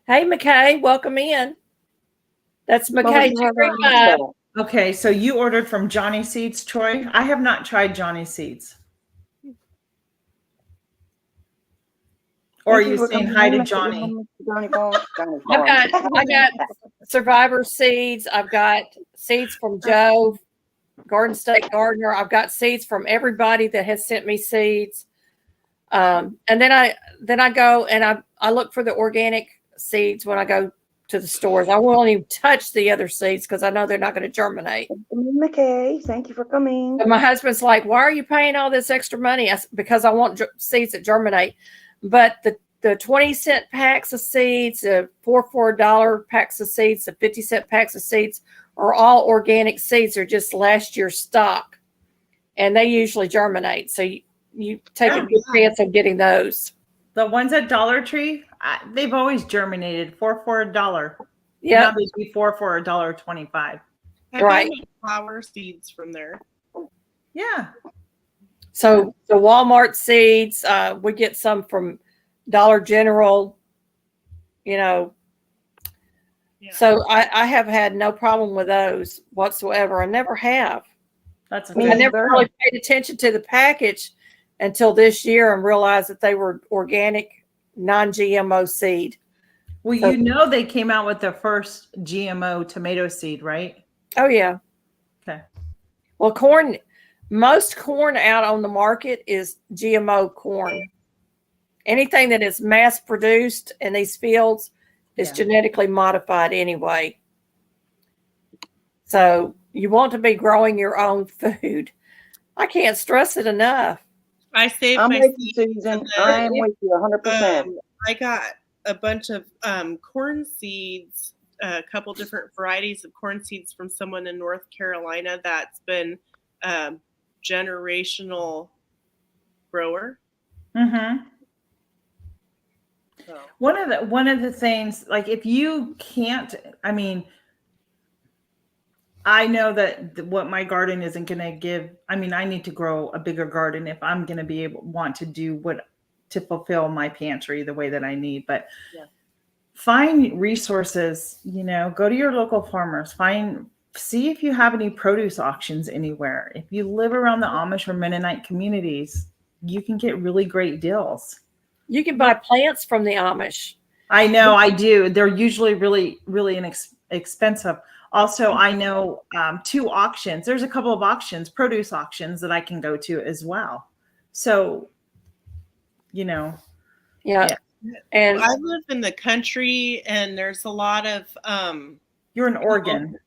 Hey, McKay, welcome in. That's McKay. Okay, so you ordered from Johnny Seeds, Troy. I have not tried Johnny Seeds. Or are you saying hi to Johnny? I got Survivor seeds. I've got seeds from Joe, Garden State Gardener. I've got seeds from everybody that has sent me seeds. And then I go and I look for the organic seeds when I go to the stores. I won't even touch the other seeds because I know they're not going to germinate. McKay, thank you for coming. And my husband's like, "Why are you paying all this extra money?" Because I want seeds that germinate. But the 20-cent packs of seeds, the $4 for $1 packs of seeds, the 50-cent packs of seeds are all organic seeds. They're just last year's stock, and they usually germinate. So you take a good chance of getting those. The ones at Dollar Tree, they've always germinated. $4 for $1. Yeah, Now they'd be $4 for $1.25. I buy Right. my flower seeds from there. Yeah. so the Walmart seeds, we get some from Dollar General, Yeah. So I have had no problem with those whatsoever. I never have. That's Me I okay. never either. really paid attention to the package until this year and realized that they were organic, non-GMO seed. Well, you know they came out with the first GMO tomato seed, right? Oh yeah. Okay. Well, most corn out on the market is GMO corn. Anything that is mass produced in these fields is Yeah. genetically modified anyway. So you want to be growing your own food. I can't stress it enough. I saved I'm my with you, seeds. Susan. and then, I am with you 100%. I got a bunch of corn seeds a couple different varieties of corn seeds from someone in North Carolina that's been a generational grower. Mm-hmm. So. One of the things, like if you can't, I mean, I know that what my garden isn't going to give. I mean, I need to grow a bigger garden if I'm going to be want to do to fulfill my pantry the way that I need. But Yeah. Find resources, go to your local farmers, see if you have any produce auctions anywhere. If you live around the Amish or Mennonite communities, you can get really great deals. You can buy plants from the Amish. I know, I do. They're usually really, really inexpensive. Also, I know 2 auctions. There's a couple of auctions, produce auctions that I can go to as well. So, Yeah. And I live in the country, and there's a lot of you're in Oregon,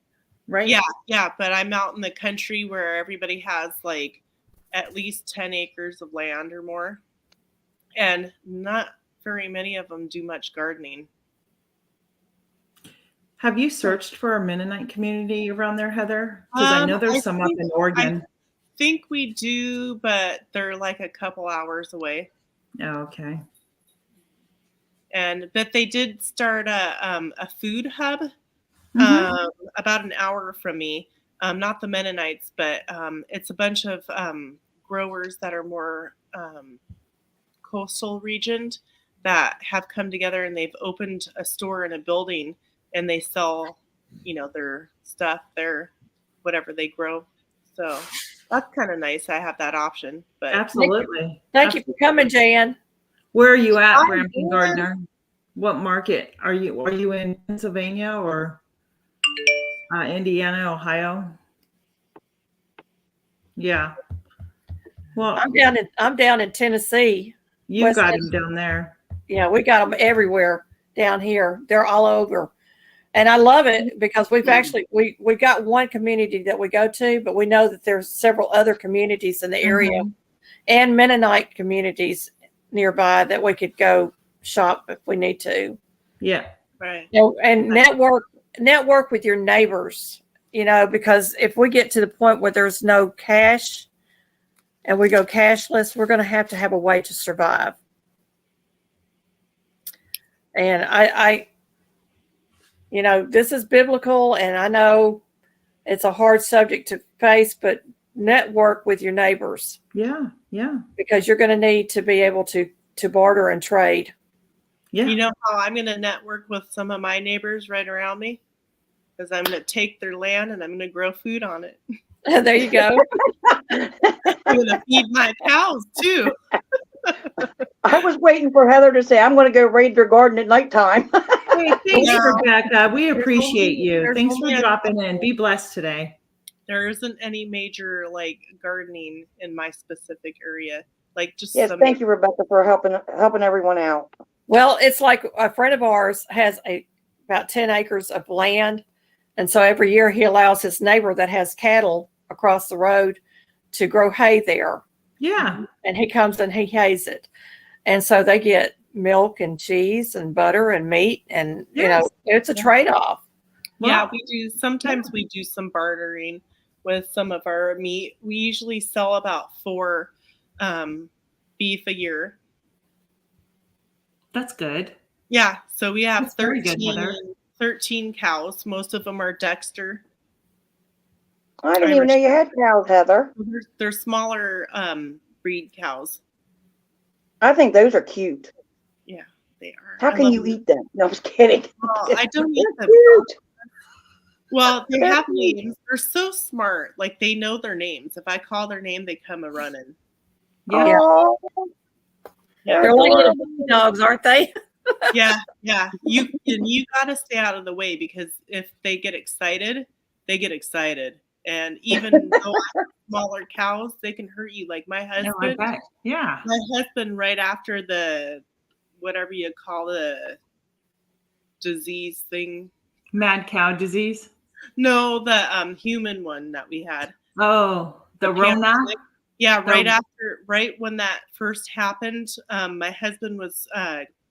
right? Yeah, but I'm out in the country where everybody has like at least 10 acres of land or more, and not very many of them do much gardening. Have you searched for a Mennonite community around there, Heather? Because I know there's some up in Oregon. I think we do, but they're like a couple hours away. Oh, okay. But they did start a food hub about an hour from me. Not the Mennonites, but it's a bunch of growers that are more coastal region that have come together, and they've opened a store in a building, and they sell, their stuff, their whatever they grow. So that's kind of nice. I have that option. But Absolutely. Thank you for coming, Jan. Where are you at, Brampton Gardner? What market are you? Are you in Pennsylvania or Indiana, Ohio? Yeah. Well, I'm down in Tennessee. You've got them down there. Yeah, we got them everywhere down here. They're all over. And I love it because we've actually, we got one community that we go to, but we know that there's several other communities in the area and Mennonite communities nearby that we could go shop if we need to. Yeah. Right. And network with your neighbors, because if we get to the point where there's no cash and we go cashless, we're going to have a way to survive. And I this is biblical, and I know it's a hard subject to face, but network with your neighbors. Yeah. Yeah. Because you're going to need to be able to barter and trade. Yeah. You know how I'm going to network with some of my neighbors right around me? Because I'm going to take their land and I'm going to grow food on it. There you go. I'm going to feed my cows too. I was waiting for Heather to say, I'm going to go raid your garden at nighttime. Hey, thanks, Yeah. Rebecca. We appreciate you. there's Thanks for only a- dropping in. Be blessed today. There isn't any major gardening in my specific area. Just Yes, some. thank you, Rebecca, for helping everyone out. Well, it's like a friend of ours has about 10 acres of land. And so every year he allows his neighbor that has cattle across the road to grow hay there. Yeah. And he comes and he hays it. And so they get milk and cheese and butter and meat. And, Yes. it's a trade-off. Yeah, Wow. we do. Sometimes we do some bartering with some of our meat. We usually sell about 4 beef a year. That's good. Yeah, so we have That's very good, Heather. 13 cows. Most of them are Dexter. I didn't even know you had cows, Heather. They're smaller breed cows. I think those are cute. Yeah, they are. How I can love you them. eat them? No, I was kidding. Well, I don't eat They're them. cute. Well, they They're have cute. names. They're so smart. They know their names. If I call their name, they come a running. Yeah. Oh, Yeah. They're like little adorable. dogs, aren't they? Yeah. You got to stay out of the way, because if they get excited, they get excited. And even though I have smaller cows, they can hurt you. Like my No, I husband, bet. Yeah. right after the whatever you call the disease thing. Mad cow disease. No, the human one that we had. Oh, the Rona. pandemic. Yeah, The- right when that first happened, my husband was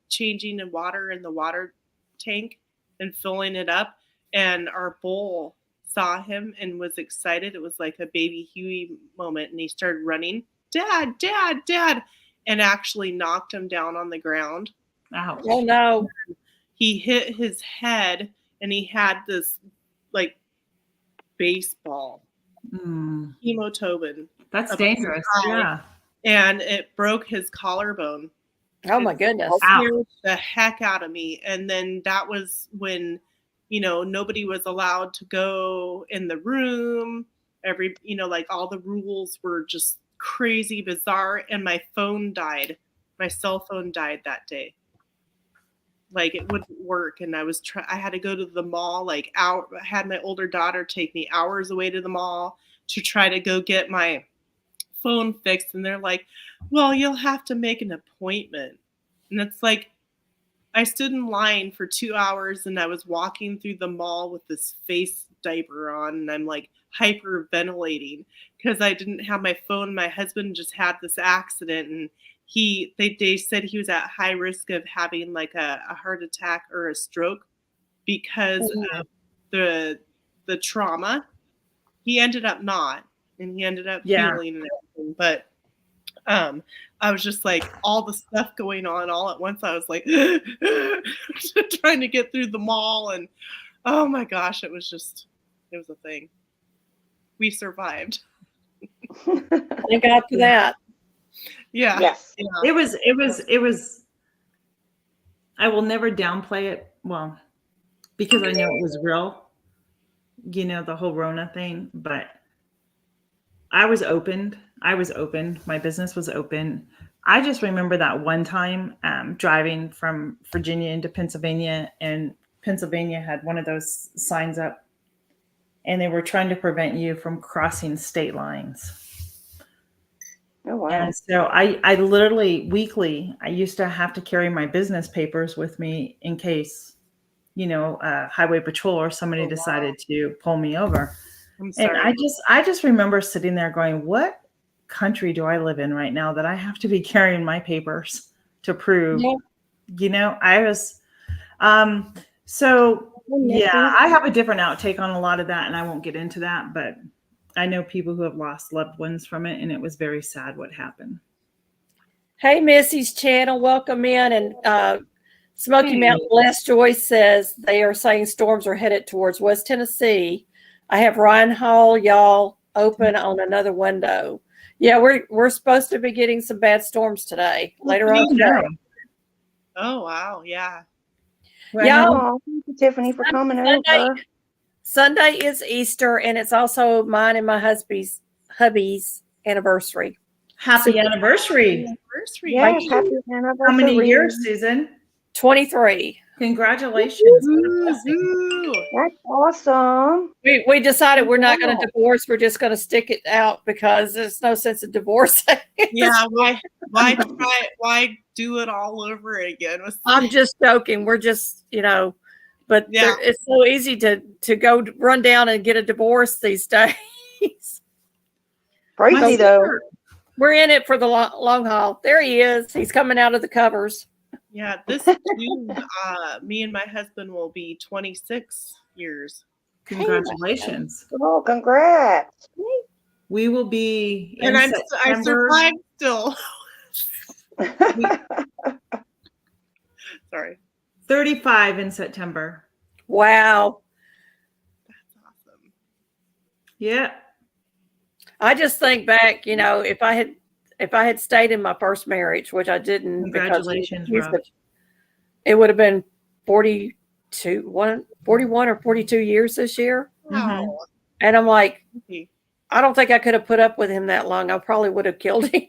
changing the water in the water tank, and filling it up. And our bull saw him and was excited. It was like a baby Huey moment. And he started running, Dad, Dad, Dad, and actually knocked him down on the ground. Ouch. Oh no. He hit his head and he had this like baseball Mm, hematoma, that's Of dangerous. eye. Yeah. and it broke his collarbone. Oh my goodness. Ouch. Scared the heck out of me. And then that was when, nobody was allowed to go in the room. Like all the rules were just crazy bizarre. And my phone died. My cell phone died that day. Like it wouldn't work. And I had to go to the mall, I had my older daughter take me hours away to the mall to try to go get my phone fixed. And they're like, well, you'll have to make an appointment. And it's like, I stood in line for 2 hours and I was walking through the mall with this face diaper on and I'm like hyperventilating because I didn't have my phone. My husband just had this accident and they said he was at high risk of having like a heart attack or a stroke because of the trauma. He ended up not, and he ended up healing and everything. But I was just like all the stuff going on all at once. I was like trying to get through the mall, and oh my gosh, it was a thing. We survived. Thank God for that. Yeah. Yes. Yeah. It was, I will never downplay it. Well, because I know it was real, the whole Rona thing, but I was opened. My business was open. I just remember that one time driving from Virginia into Pennsylvania, and Pennsylvania had one of those signs up and they were trying to prevent you from crossing state lines. Oh, wow. And so I literally weekly, I used to have to carry my business papers with me in case, highway patrol or somebody decided to pull me over. I'm sorry. And I just remember sitting there going, what country do I live in right now that I have to be carrying my papers to prove, I was, so yeah, I have a different outtake on a lot of that and I won't get into that, but I know people who have lost loved ones from it, and it was very sad what happened. Hey, Missy's channel, welcome in. And Smoky Mountain Blessed Joyce says they are saying storms are headed towards West Tennessee. I have Ryan Hall, y'all, open on another window. Yeah, we're supposed to be getting some bad storms today, later on today. Oh, wow. Yeah. Well, Y'all, Thank you, Tiffany, for coming over. Sunday is Easter, and it's also mine and my hubby's anniversary. happy anniversary. Anniversary. Yes, happy anniversary. How many years, Susan? 23. Congratulations. Woo-hoo. That's awesome. We decided we're not going to divorce. We're just going to stick it out because there's no sense of divorcing. Yeah. Why do it all over again? I'm just joking. We're just, but Yeah. it's so easy to go run down and get a divorce these days. Crazy, though. We're in it for the long haul. There he is. He's coming out of the covers. Yeah, this June, me and my husband will be 26 years. Congratulations. Oh, congrats. We will be And in I September. survived still. Sorry. 35 in September. Wow. That's awesome. Yeah. I just think back, if I had stayed in my first marriage, which I didn't, Congratulations, Rob. it would have been 41 or 42 years this year. Wow. And I'm like, Okay. I don't think I could have put up with him that long. I probably would have killed him.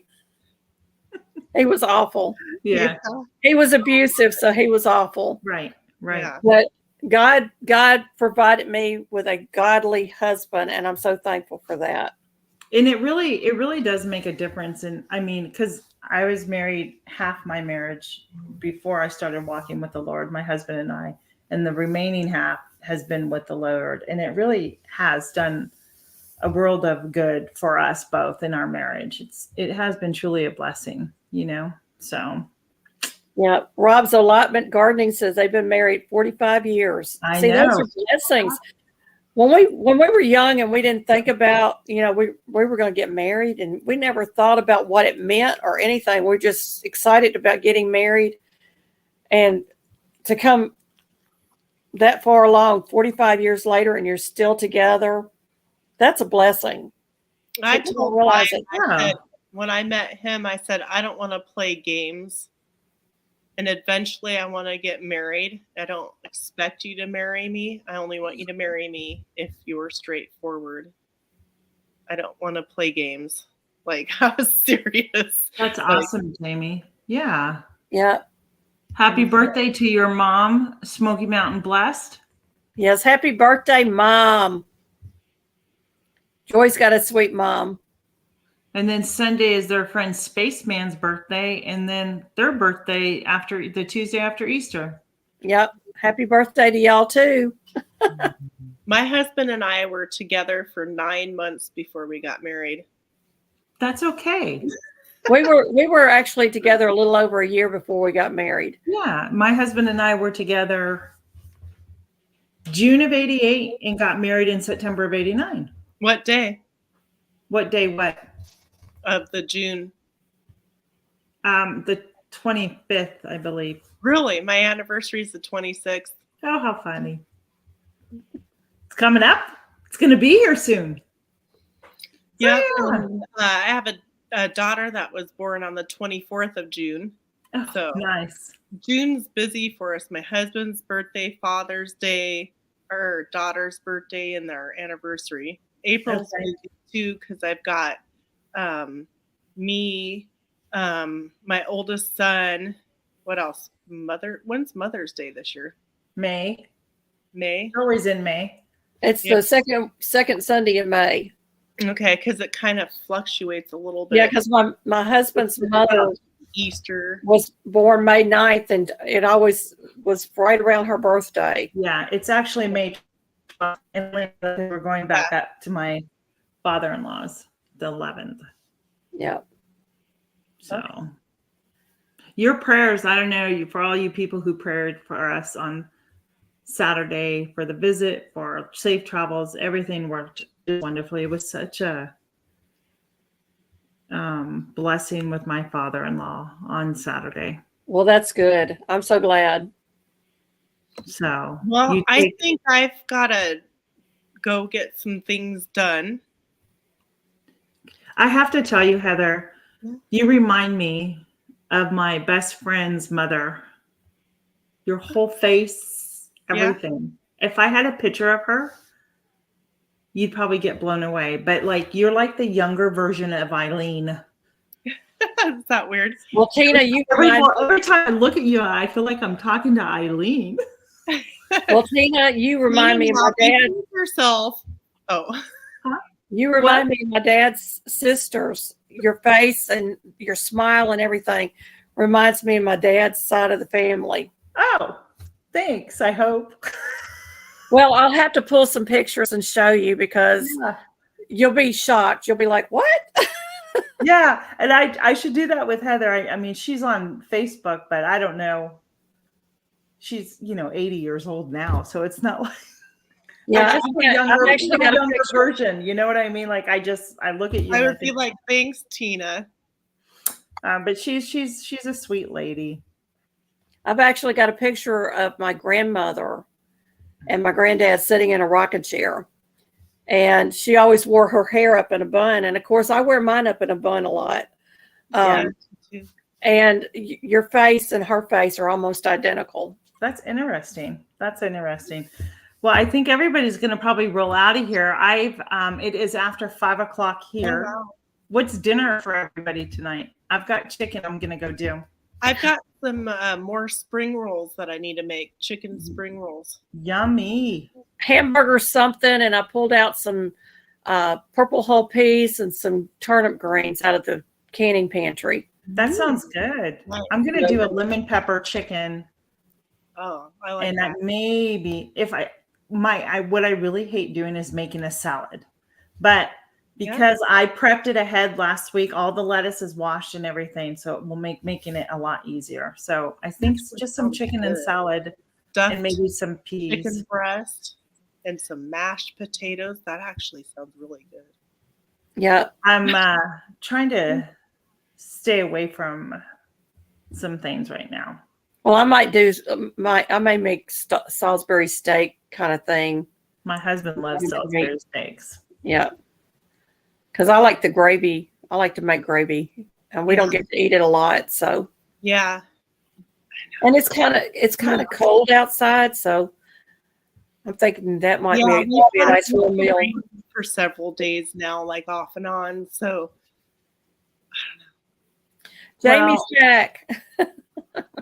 He was awful. Yeah. He was abusive, so he was awful. Right. Yeah. But God provided me with a godly husband, and I'm so thankful for that. And it really does make a difference. And I mean, because I was married half my marriage before I started walking with the Lord, my husband and I, and the remaining half has been with the Lord. And it really has done a world of good for us both in our marriage. It has been truly a blessing, So Yeah, Rob's Allotment Gardening says they've been married 45 years. I See, those know. are blessings. When we were young and we didn't think about, we were going to get married, and we never thought about what it meant or anything. We're just excited about getting married, and to come that far along 45 years later and you're still together, that's a blessing. I People told don't realize Ryan, it. I said, when I met him, I said, I don't want to play games. And eventually I want to get married. I don't expect you to marry me. I only want you to marry me if you're straightforward. I don't want to play games. Like, I was serious. That's Like, awesome, Jamie. Yeah. Yeah. Happy birthday to your mom, Smoky Mountain Blessed. Yes. Happy birthday, Mom. Joy's got a sweet mom. And then Sunday is their friend Spaceman's birthday, and then their birthday after the Tuesday after Easter. Yep. Happy birthday to y'all too. my husband and I were together for 9 months before we got married. That's okay. We were actually together a little over a year before we got married. Yeah, my husband and I were together June of '88 and got married in September of '89. What day What day? What? of the June? The 25th, I believe. Really? My anniversary is the 26th. Oh, how funny! It's coming up. It's going to be here soon. Yeah. Yeah. I have a daughter that was born on the 24th of June. Oh, So- nice. June's busy for us. My husband's birthday, Father's Day, our daughter's birthday, and their anniversary. April's Okay. busy too because I've got me, my oldest son. What else? When's Mother's Day this year? May. May. Always in May. It's Yeah. the second Sunday in May. Okay, because it kind of fluctuates a little bit. Yeah, because my husband's mother Easter. was born May 9th, and it always was right around her birthday. Yeah, it's actually May 12th, and we're going back up to my father-in-law's the 11th. Yeah. So your prayers, I don't know, you for all you people who prayed for us on Saturday for the visit, for safe travels, everything worked wonderfully. It was such a blessing with my father-in-law on Saturday. Well, that's good. I'm so glad. So Well, you I take- think I've got to go get some things done. I have to tell you, Heather, Yeah. you remind me of my best friend's mother. Your whole face, Yeah. everything. If I had a picture of her, you'd probably get blown away. But like you're like the younger version of Eileen. Is that weird? Well, Tina, you remind Every time I look at you, I feel like I'm talking to Eileen. you remind me of my Happy dad. to yourself. Oh, You remind me of my dad's sisters. Your face and your smile and everything reminds me of my dad's side of the family. Oh, thanks. I hope. Well, I'll have to pull some pictures and show you because Yeah. you'll be shocked. You'll be like, "What?" Yeah, and I should do that with Heather. I mean, she's on Facebook, but I don't know. She's 80 years old now, so it's not like Yeah, I've actually got a younger picture. version. You know what I mean? Like I look at you. I and would be think, like, thanks, Tina. but she's a sweet lady. I've actually got a picture of my grandmother and my granddad sitting in a rocking chair. And she always wore her hair up in a bun. And of course, I wear mine up in a bun a lot. Yeah. And your face and her face are almost identical. That's interesting. Well, I think everybody's going to probably roll out of here. It is after 5:00 here. Oh, wow. What's dinner for everybody tonight? I've got chicken. I'm going to go do. I've got some more spring rolls that I need to make. Chicken spring rolls. Yummy. Hamburger something. And I pulled out some purple whole peas and some turnip greens out of the canning pantry. That sounds good. Nice. I'm going to do a lemon pepper chicken. Oh, I like And that. maybe if what I really hate doing is making a salad, but because I prepped it ahead last week. All the lettuce is washed and everything, so it will making it a lot easier. So I think Actually just some sounds chicken and good. salad Stuffed and maybe some peas. chicken breast and some mashed potatoes. That actually sounds really good. Yeah. I'm trying to stay away from some things right now. Well, I might do I may make Salisbury steak kind of thing. My husband loves Salisbury steaks. Yeah. Because I like the gravy. I like to make gravy, and we don't get to eat it a lot. So, Yeah. and it's kind of cold outside, so I'm thinking that might Yeah, be a nice little meal. For several days now, like off and on. So Jamie's Well, Jack.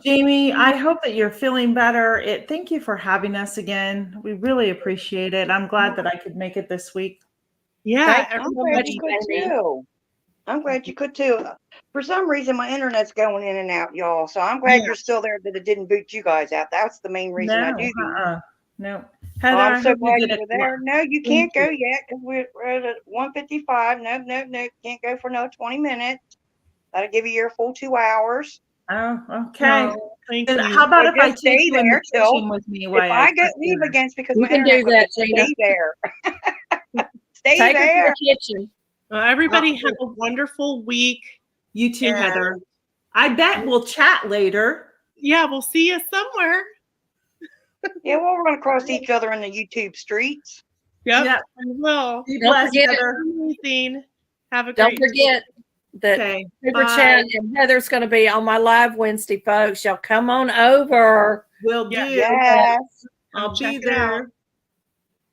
Jamie, I hope that you're feeling better. Thank you for having us again. We really appreciate it. I'm glad that I could make it this week. yeah, I'm glad everybody. you could too. I'm glad you could too. For some reason, my internet's going in and out, y'all. So I'm glad Yeah. you're still there, that it didn't boot you guys out. That's the main reason I do these. No. Oh, Heather, I I'm so hope you glad did you it were there. well. No, you can't go yet because we're at 1:55. No. Can't go for another 20 minutes. That'll give you your full 2 hours. Oh, okay. No, thank Then you. how about So if I just take stay you in the there till- kitchen with me? If while I go cook leave dinner? against because You my can do internet that, goes, Gina. stay there. Stay Take her there. to the kitchen. Well, everybody have a wonderful week. You too, And- Heather. I bet we'll chat later. Yeah, we'll see you somewhere. Yeah, we'll run across each other in the YouTube streets. Yep, Yep. we will. Be Don't blessed, forget- Heather. Amazing. Have a Don't great forget that Okay. Super bye. Chat and Heather's going to be on my live Wednesday, folks. Y'all come on over. Will Yeah. do. Yes. I'll Check be it there. out.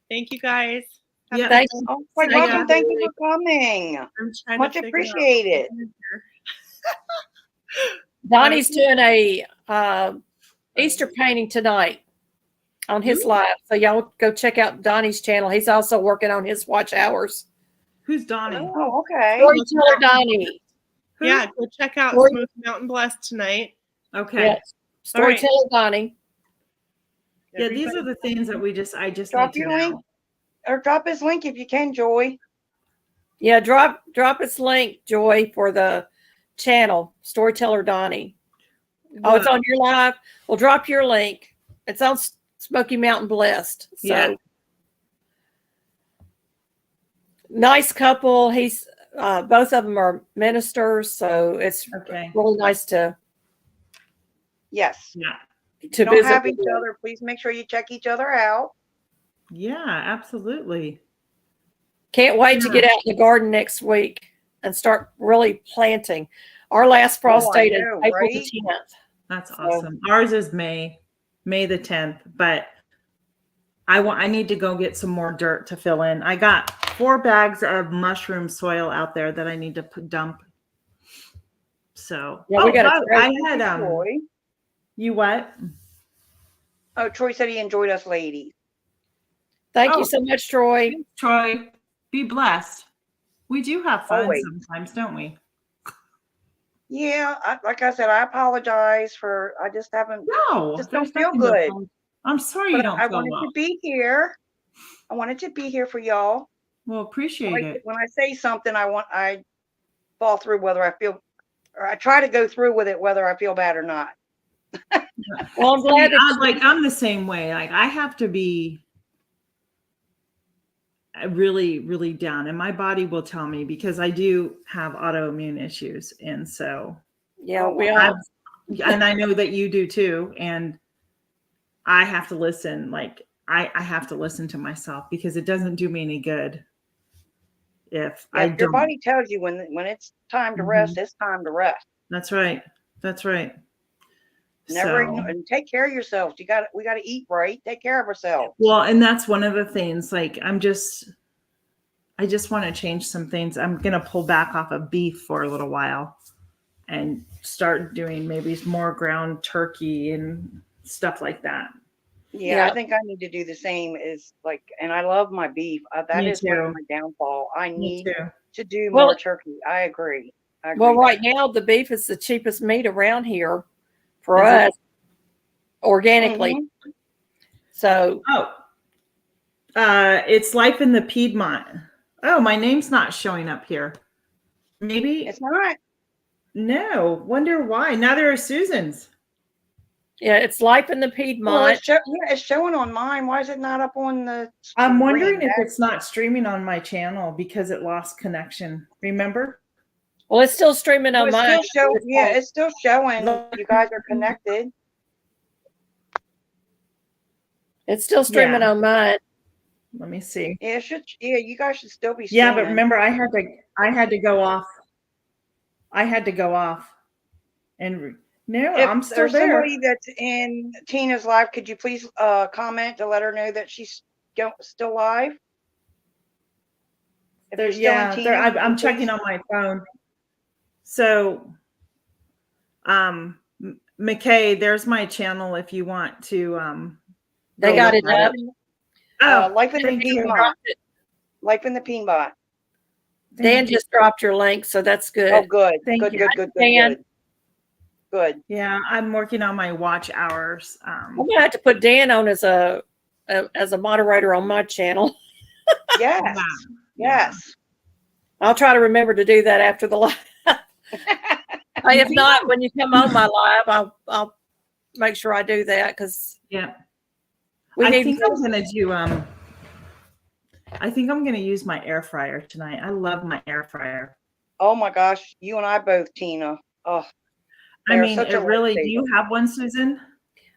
Thank you guys. Have Yeah. a Thank good you. Oh, quite See welcome. ya. Thank you for coming. one. I'm trying Much to figure out appreciated. Donnie's doing a Easter painting tonight on his live. So y'all go check out Donnie's channel. He's also working on his watch hours. Who's Donnie? Oh, okay. Storyteller Donnie. Who? Yeah, go check out Story- Smoky Mountain Blessed tonight. Okay. Yes. Storyteller Donnie. Yeah, these are the things that I just Drop need to your link. know. Or drop his link if you can, Joy. Yeah, drop its link, Joy, for the channel, Storyteller Donnie. Oh, it's on your live. Well, drop your link. It's on Smoky Mountain Blessed. So Yeah. nice couple. He's both of them are ministers, so it's Okay. really nice to Yes. Yeah. Don't visit have with each them. other. Please make sure you check each other out. Yeah, absolutely. Can't wait to get out in the garden next week and start really planting. Our last frost I date is know, April the right? 10th. That's So- awesome. Ours is May the 10th, but I need to go get some more dirt to fill in. I got 4 bags of mushroom soil out there that I need to dump. So, Yeah, we gotta I had Troy. you what? Oh, Troy said he enjoyed us ladies. Thank Oh. you so much, Troy. Troy, be blessed. We do have fun Always. sometimes, don't we? Yeah, like I said, I apologize for. I just haven't. No, Just don't there's feel nothing to good. apologize. I'm sorry you But don't I feel wanted well. to be here. I wanted to be here for y'all. Well, appreciate it. When I say something, I fall through whether I feel, or I try to go through with it whether I feel bad or not. Well, I'm glad that I'm the same way. Like I have to be really, really down, and my body will tell me because I do have autoimmune issues, and so yeah, we I- all and I know that you do too. And I have to listen. Like I have to listen to myself because it doesn't do me any good if Yeah, I if your don't. body tells you when it's time to rest, it's time to rest. That's right. That's right. Never So- ignore, and take care of yourselves. We got to eat right. Take care of ourselves. Well, and that's one of the things. Like I just want to change some things. I'm gonna pull back off of beef for a little while and start doing maybe more ground turkey and stuff like that. Yeah, Yeah. I think I need to do the same. Is like, and I love my beef. That Me is one too. of my downfall. I Me need too. to do Well- more turkey. I agree. well, right now the beef is the cheapest meat around here for Is it? us organically. Mhm. So Oh, it's Life in the Piedmont. Oh, my name's not showing up here. Maybe It's not. no. Wonder why. Neither are Susan's. Yeah, it's Life in the Well, Piedmont. it's showing on mine. Why is it not up on the I'm wondering screen? if it's not streaming on my channel because it lost connection. Remember? Well, it's still streaming Well, on it's mine. still it's still showing you guys are connected. It's still streaming Yeah. on mine. Let me see. Yeah, it should. Yeah, you guys should still be. Yeah, but streaming. remember, I had to go off. I had to go off, and no, If I'm still there's there. somebody that's in Tina's live, could you please comment to let her know that she's still live? If you're still in Yeah, Tina, I'm please- checking on my phone. So, McKay, there's my channel if you want to. They go got look it at up. Oh, Life in the thank you. Piedmont. Life in the Piedmont. Dan just dropped your link, so that's good. Oh, good. Thank Good, you. good, good, good, Dan. good. Good. Yeah, I'm working on my watch hours. I'm gonna have to put Dan on as a moderator on my channel. Yes. Yeah. Yes. I'll try to remember to do that after the live. If not, when you come on my live, I'll make sure I do that because Yeah. we I need. think I'm gonna do I think I'm gonna use my air fryer tonight. I love my air fryer. Oh my gosh, you and I both, Tina. Oh, I They're mean, such it a really. Do lifesaver. you have one, Susan?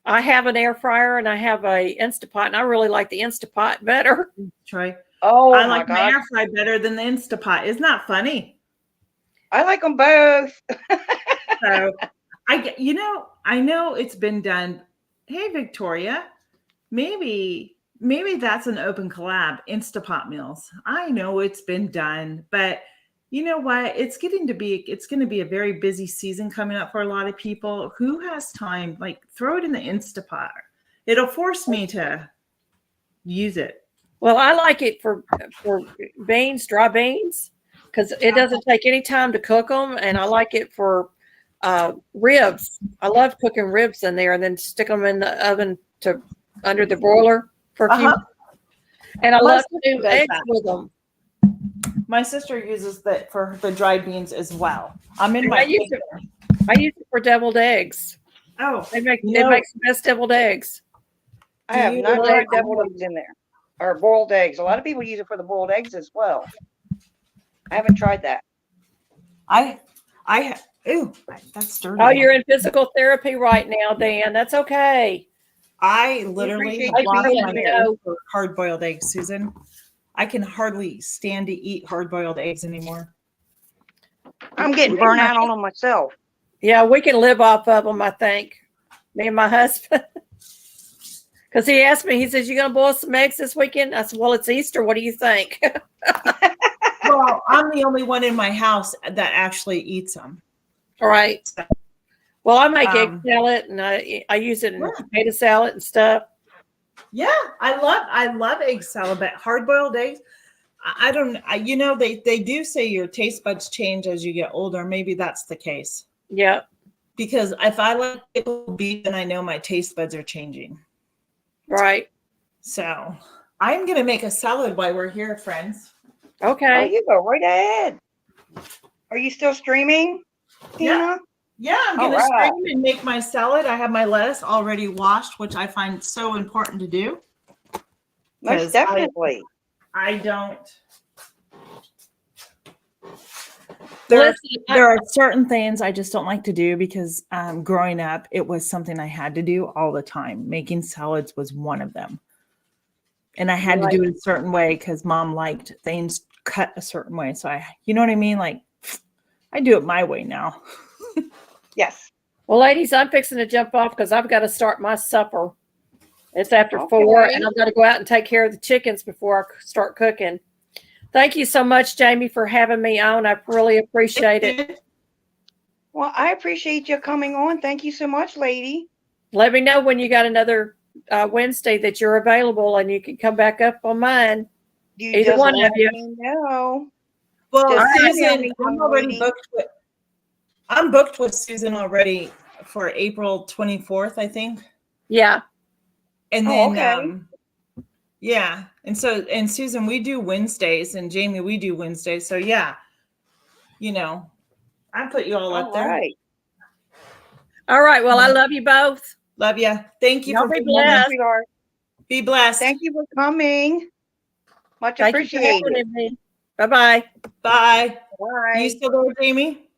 I have an air fryer and I have a Instapot, and I really like the Instapot better. Troy? oh I my like my gosh. air fry better than the Instapot. Isn't that funny? I like them both. So I know it's been done. Hey, Victoria, maybe that's an open collab, Instapot meals. I know it's been done, but you know what? It's going to be a very busy season coming up for a lot of people. Who has time? Like, throw it in the Instapot. It'll force me to use it. Well, I like it for beans, dry beans, because it doesn't take any time to cook them, and I like it for ribs. I love cooking ribs in there and then stick them in the oven to under the broiler for a few. Uh-huh. And I My love to sister do does eggs that. with them. My sister uses that for the dried beans as well. I'm in I my use it for deviled eggs. Oh, They make No. the best deviled eggs. I have you not like- tried deviled eggs in there or boiled eggs. A lot of people use it for the boiled eggs as well. I haven't tried that. ooh, that's dirty. Oh, you're in physical therapy right now, Dan. That's okay. I literally appreciate you lost letting my me nerve know. for hard-boiled eggs, Susan. I can hardly stand to eat hard-boiled eggs anymore. I'm getting burnt out on them myself. Yeah, we can live off of them, I think. Me and my husband. Because he asked me, he says, "You gonna boil some eggs this weekend?" I said, "Well, it's Easter. What do you think?" Well, I'm the only one in my house that actually eats them. All right. Well, I make egg Um, salad and I use it in Yeah. potato salad and stuff. Yeah, I love egg salad, but hard-boiled eggs, I don't. They do say your taste buds change as you get older. Maybe that's the case. Yeah. Because if I like pickled beef, then I know my taste buds are changing. Right. So I'm gonna make a salad while we're here, friends. Oh, Okay. you go right ahead. Are you still streaming, Tina? Yeah. Yeah, I'm All gonna right. stream and make my salad. I have my lettuce already washed, which I find so important to do. Most 'Cause definitely. I don't. There are certain things I just don't like to do because growing up, it was something I had to do all the time. Making salads was one of them. And I had to do it a certain way because mom liked things cut a certain way. So you know what I mean? Like, I do it my way now. Yes. Well, ladies, I'm fixing to jump off because I've got to start my supper. It's after Okay. 4, and I've got to go out and take care of the chickens before I start cooking. Thank you so much, Jamie, for having me on. I really appreciate it. Well, I appreciate you coming on. Thank you so much, lady. Let me know when you got another Wednesday that you're available and you can come back up on mine. You Either just one of let you. me know. Well, Just send me a Susan, link, I'm already lady. booked with. I'm booked with Susan already for April 24th, I think. Yeah. And Oh, then okay. Yeah. And so, and Susan, we do Wednesdays, and Jamie, we do Wednesdays. So yeah, I put you all up All there. right. All right. Well, I love you both. Love you. Thank you Y'all for be being on blessed. this. Sweetheart. Be blessed. Thank you for coming. Much Thank you for appreciated. having me. Bye-bye. Bye. Bye. You still there, Jamie?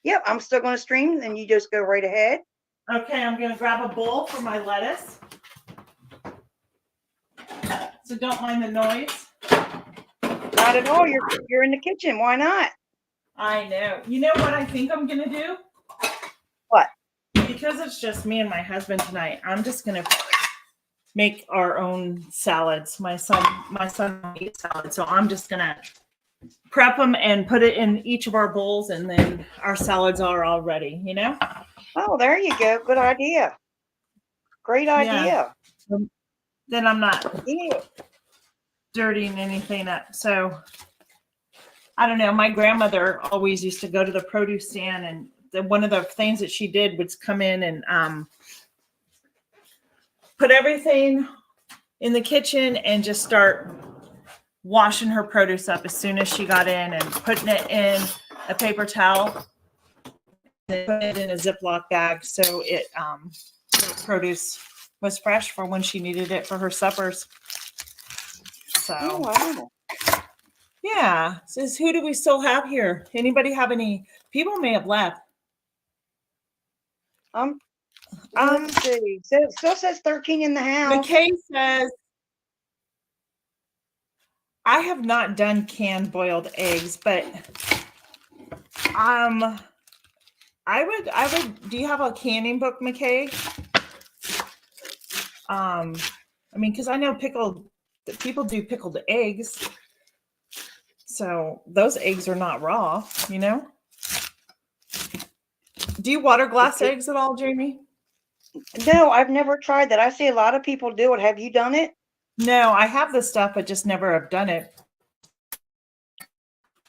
Yep, I'm still going to stream, and you just go right ahead. Okay, I'm going to grab a bowl for my lettuce. So don't mind the noise. Not at all. You're in the kitchen. Why not? I know. You know what I think I'm going to do? What? Because it's just me and my husband tonight, I'm just going to make our own salads. My son eats salad, so I'm just going to prep them and put it in each of our bowls, and then our salads are all ready, Oh, there you go. Good idea. Great idea. Then I'm not Yeah. dirtying anything up. So I don't know. My grandmother always used to go to the produce stand, and one of the things that she did was come in and put everything in the kitchen and just start washing her produce up as soon as she got in, and putting it in a paper towel, and put it in a Ziploc bag so it the produce was fresh for when she needed it for her suppers. So Oh, wow. yeah. Says, who do we still have here? Anybody have any? People may have left. Let's see. So it still says 13 in the house. McKay says, I have not done canned boiled eggs, but I would, do you have a canning book, McKay? Because I know people do pickled eggs. So those eggs are not raw, Do you water glass eggs at all, Jamie? No, I've never tried that. I see a lot of people do it. Have you done it? No, I have the stuff, but just never have done it.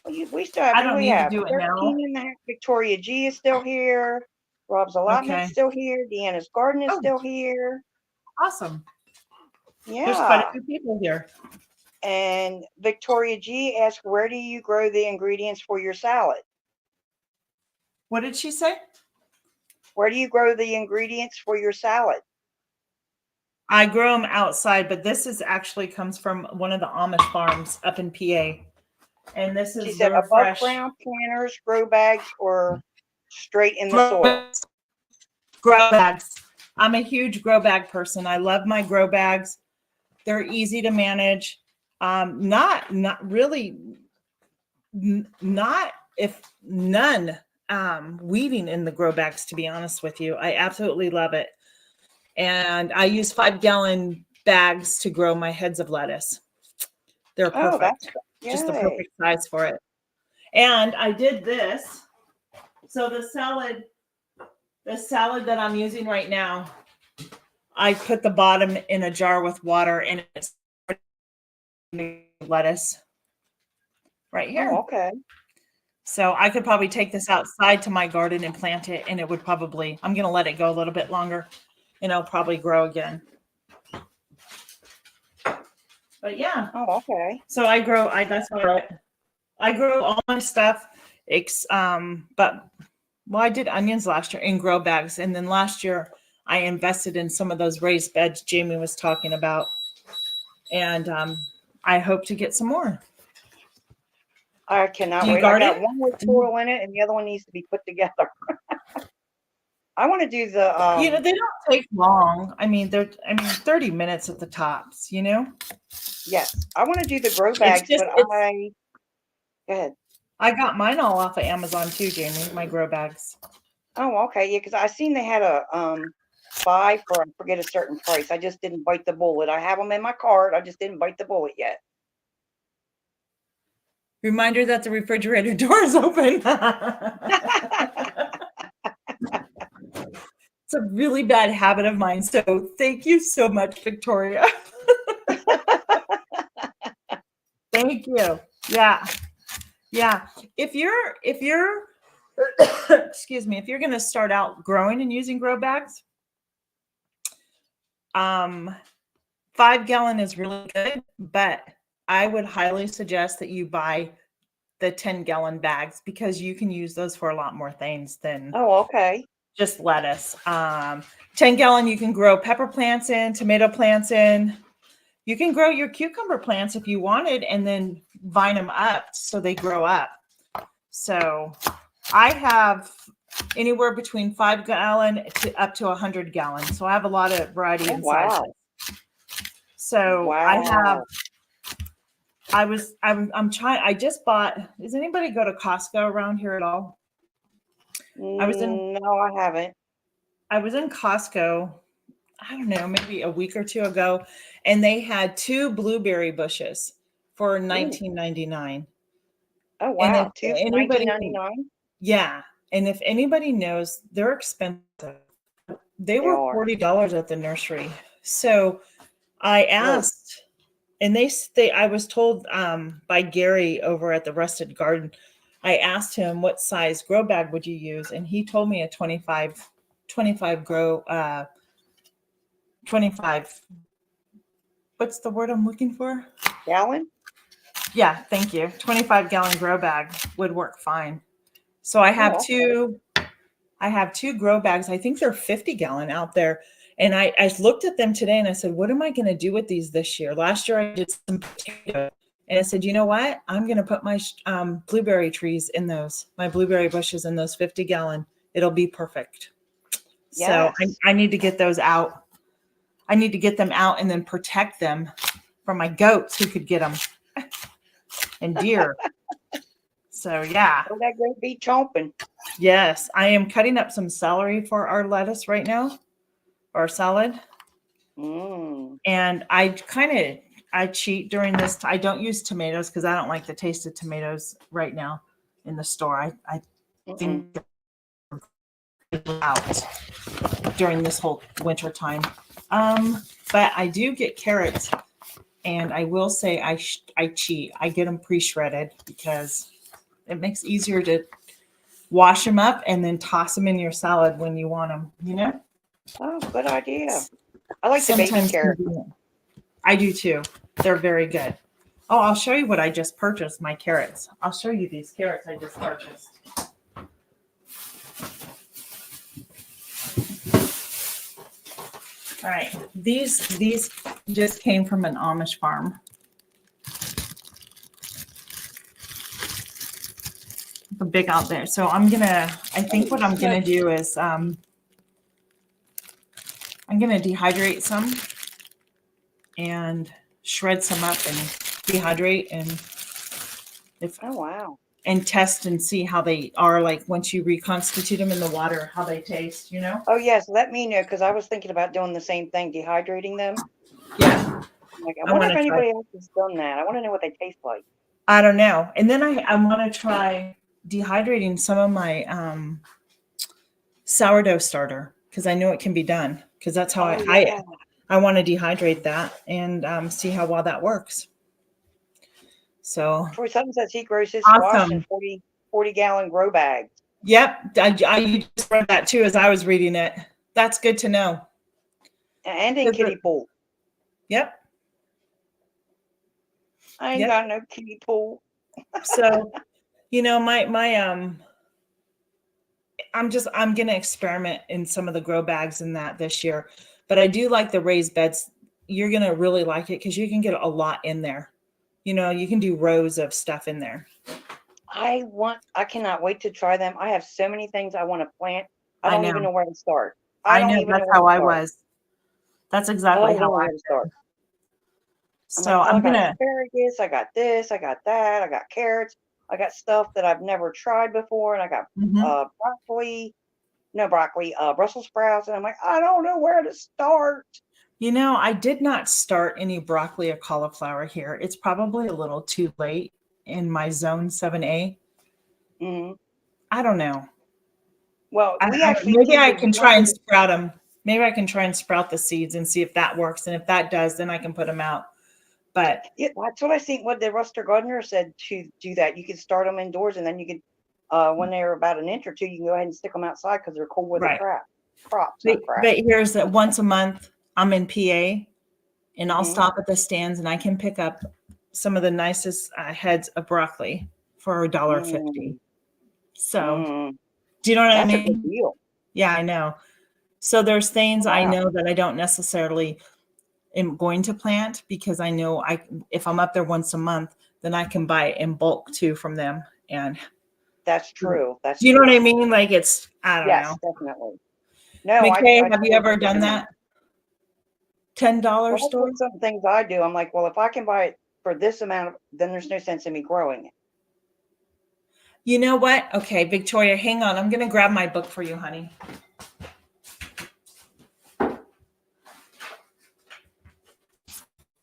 We still have. I don't we need to have do it now. 13 in the house. Victoria G is still here. Rob's allotment Okay. still here. Deanna's garden is Oh. still here. Awesome. There's quite Yeah. a few people here. And Victoria G asked, where do you grow the ingredients for your salad? What did she say? Where do you grow the ingredients for your salad? I grow them outside, but this is actually comes from one of the Amish farms up in PA. And this She is said their above fresh ground planters, grow bags, or straight in the soil. grow bags. I'm a huge grow bag person. I love my grow bags. They're easy to manage. Not really, not if none weeding in the grow bags, to be honest with you. I absolutely love it. And I use 5-gallon bags to grow my heads of lettuce. They're perfect. Oh, that's Just the yay. perfect size for it. And I did this. So the salad that I'm using right now, I put the bottom in a jar with water, and it's lettuce right here. Oh, okay. So I could probably take this outside to my garden and plant it, and it would probably, I'm going to let it go a little bit longer, and it'll probably grow again. But yeah. Oh, okay. So I grow all my stuff. I did onions last year in grow bags. And then last year I invested in some of those raised beds Jamie was talking about. And I hope to get some more. I cannot Do you wait. I got garden? one with soil in it, and the other one needs to be put together. I want to do the. They don't take long. 30 minutes at the tops, Yes, I want to do the grow bags, just- but go ahead. I got mine all off of Amazon too, Jamie, my grow bags. Oh, okay. Yeah, because I seen they had a buy for, I forget, a certain price. I just didn't bite the bullet. I have them in my cart. I just didn't bite the bullet yet. Reminder that the refrigerator door is open. It's a really bad habit of mine. So thank you so much, Victoria. Thank you. Yeah. Yeah. If you're excuse me, if you're going to start out growing and using grow bags, 5-gallon is really good, but I would highly suggest that you buy the 10-gallon bags because you can use those for a lot more things than Oh, okay. just lettuce. 10-gallon, you can grow pepper plants in, tomato plants in. You can grow your cucumber plants if you wanted and then vine them up so they grow up. So I have anywhere between 5-gallon to up to 100-gallon. So I have a lot of variety Oh, in wow. sizes. So I'm trying, I just bought, does anybody go to Costco around here at all? No, I haven't. I was in Costco, I don't know, maybe a week or two ago, and they had 2 blueberry bushes for $19.99. Oh, And wow. if Two for anybody, $19.99? yeah, and if anybody knows, they're expensive. They were are. $40 at the nursery. So I asked, and I was told by Gary over at the Rusted Garden, I asked him what size grow bag would you use, and he told me a 25 grow 25. What's the word I'm looking for? Gallon? Yeah, thank you. 25-gallon grow bag would work fine. So I have two grow bags. I think they're 50-gallon out there. And I looked at them today and I said, what am I going to do with these this year? Last year I did some potato. And I said, you know what? I'm going to put my blueberry trees in those, my blueberry bushes in those 50-gallon. It'll be perfect. Yes. So I need to get those out. I need to get them out and then protect them from my goats who could get them and deer. So yeah. Oh, that great be chomping. Yes, I am cutting up some celery for our lettuce right now, our salad. And I cheat during this. I don't use tomatoes because I don't like the taste of tomatoes right now in the store. I think out during this whole winter time. But I do get carrots, and I will say I cheat. I get them pre-shredded because it makes it easier to wash them up and then toss them in your salad when you want them, you know? Oh, good idea. I like the baby carrot. Convenient. I do too. They're very good. Oh, I'll show you what I just purchased, my carrots. I'll show you these carrots I just purchased. All right. These just came from an Amish farm. Big out there. So I think what I'm gonna do is I'm gonna dehydrate some and shred some up and dehydrate and test and see how they are like once you reconstitute them in the water, how they taste, you know? Oh, yes. Let me know because I was thinking about doing the same thing, dehydrating them. Yeah. Like, I wonder if anybody else has done that. I want to know what they taste like. I don't know. And then I want to try dehydrating some of my sourdough starter because I know it can be done because that's how I want to dehydrate that and see how well that works. So Troy Sutton says he grows his squash in 40-gallon grow bags. Yep, I just read that too as I was reading it. That's good to know. And in kiddie pool. Yep. I ain't got no kiddie pool. So, you know, I'm gonna experiment in some of the grow bags in that this year. But I do like the raised beds. You're gonna really like it because you can get a lot in there. You know, you can do rows of stuff in there. I cannot wait to try them. I have so many things I want to plant. I don't even know where to start. I know that's how I was. That's exactly how I start. So I got asparagus, I got this, I got that, I got carrots, I got stuff that I've never tried before, and I got Brussels sprouts, and I'm like, I don't know where to start. You know, I did not start any broccoli or cauliflower here. It's probably a little too late in my zone 7A. I don't know. Well, maybe I can try and sprout them. Maybe I can try and sprout the seeds and see if that works. And if that does, then I can put them out. But yeah, that's what I think. What the Rusted Gardener said to do that. You can start them indoors, and then you can, when they're about an inch or two, you can go ahead and stick them outside because they're cool with the crops. But here's that once a month. I'm in PA, and I'll Mhm. stop at the stands and I can pick up some of the nicest heads of broccoli for $1.50. So, Mm, do you know what I that's a good mean? deal. Yeah, I know. So there's things I Wow. know that I don't necessarily am going to plant because I know if I'm up there once a month, then I can buy in bulk too from them. And That's true. That's do you know true. what I mean? Like I don't Yes, know. definitely. No, McKay, I have you totally ever get what done you mean. that? $10 Well, that's store? what some things I do. I'm like, well, if I can buy it for this amount, then there's no sense in me growing it. You know what? Okay, Victoria, hang on. I'm going to grab my book for you, honey.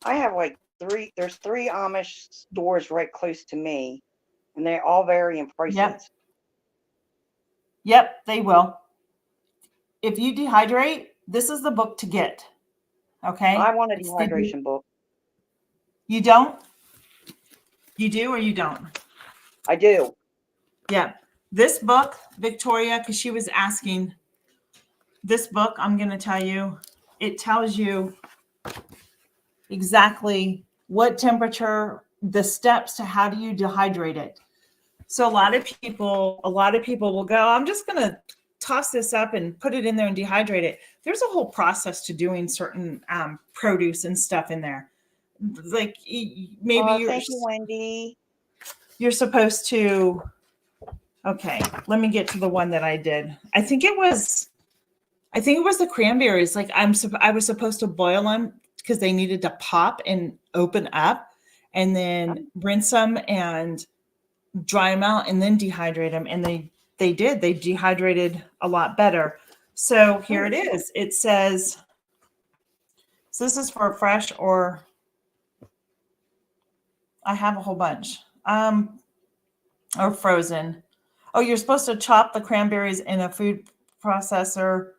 I have like there's 3 Amish stores right close to me, and they all vary in prices. Yep. Yep, they will. If you dehydrate, this is the book to get. Okay? I want a It's dehydration book. You don't? You do or you don't? I do. Yeah. This book, Victoria, because she was asking, this book, I'm going to tell you, it tells you exactly what temperature, the steps to how do you dehydrate it. So a lot of people will go, I'm just going to toss this up and put it in there and dehydrate it. There's a whole process to doing certain produce and stuff in there. Like maybe Thank you, Wendy. you're supposed to, okay, let me get to the one that I did. I think it was the cranberries. Like I was supposed to boil them because they needed to pop and open up, and then rinse them and dry them out and then dehydrate them. And they did. They dehydrated a lot better. So here it is. It says, so this is for fresh or I have a whole bunch. Or frozen. Oh, you're supposed to chop the cranberries in a food processor.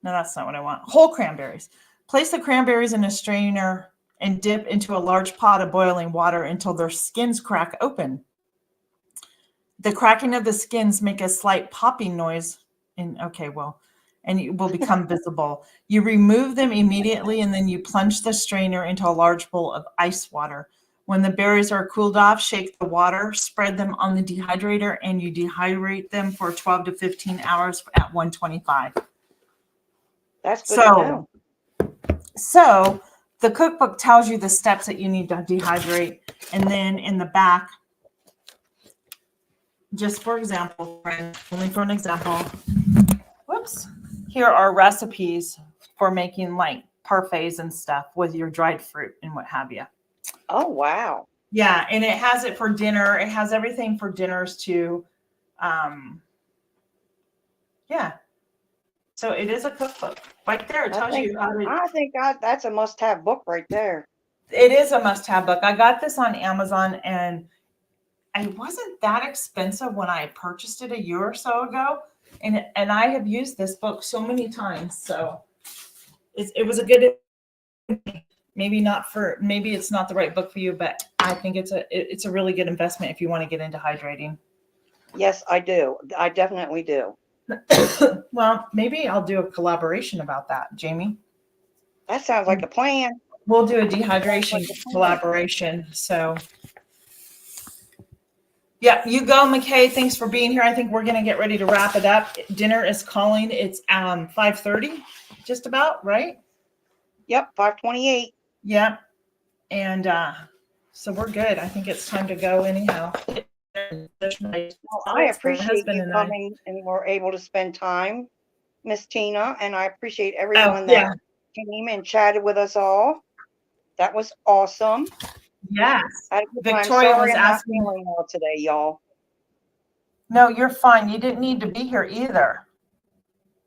No, that's not what I want. Whole cranberries. Place the cranberries in a strainer and dip into a large pot of boiling water until their skins crack open. The cracking of the skins make a slight popping noise. And it will become visible. You remove them immediately and then you plunge the strainer into a large bowl of ice water. When the berries are cooled off, shake the water, spread them on the dehydrator, and you dehydrate them for 12 to 15 hours at 125. That's good to know. So the cookbook tells you the steps that you need to dehydrate. And then in the back, just for example, only for an example, whoops, here are recipes for making like parfaits and stuff with your dried fruit and what have you. Oh, wow. Yeah, and it has it for dinner. It has everything for dinners too. Yeah. So it is a cookbook. Right there, it tells you how to. I think that's a must-have book right there. It is a must-have book. I got this on Amazon, and it wasn't that expensive when I purchased it a year or so ago. And I have used this book so many times. So it was a good. Maybe it's not the right book for you, but I think it's a really good investment if you want to get into hydrating. Yes, I do. I definitely do. Well, maybe I'll do a collaboration about that, Jamie. That sounds like a plan. We'll do a dehydration collaboration. So yeah, you go, McKay. Thanks for being here. I think we're going to get ready to wrap it up. Dinner is calling. It's 5:30, just about, right? Yep, 5:28. Yep. And so we're good. I think it's time to go anyhow. Well, I appreciate you coming and we're able to spend time, Miss Tina, and I appreciate everyone that came and chatted with us all. That was awesome. Yes. Victoria was asking. I'm not feeling well today, y'all. No, you're fine. You didn't need to be here either.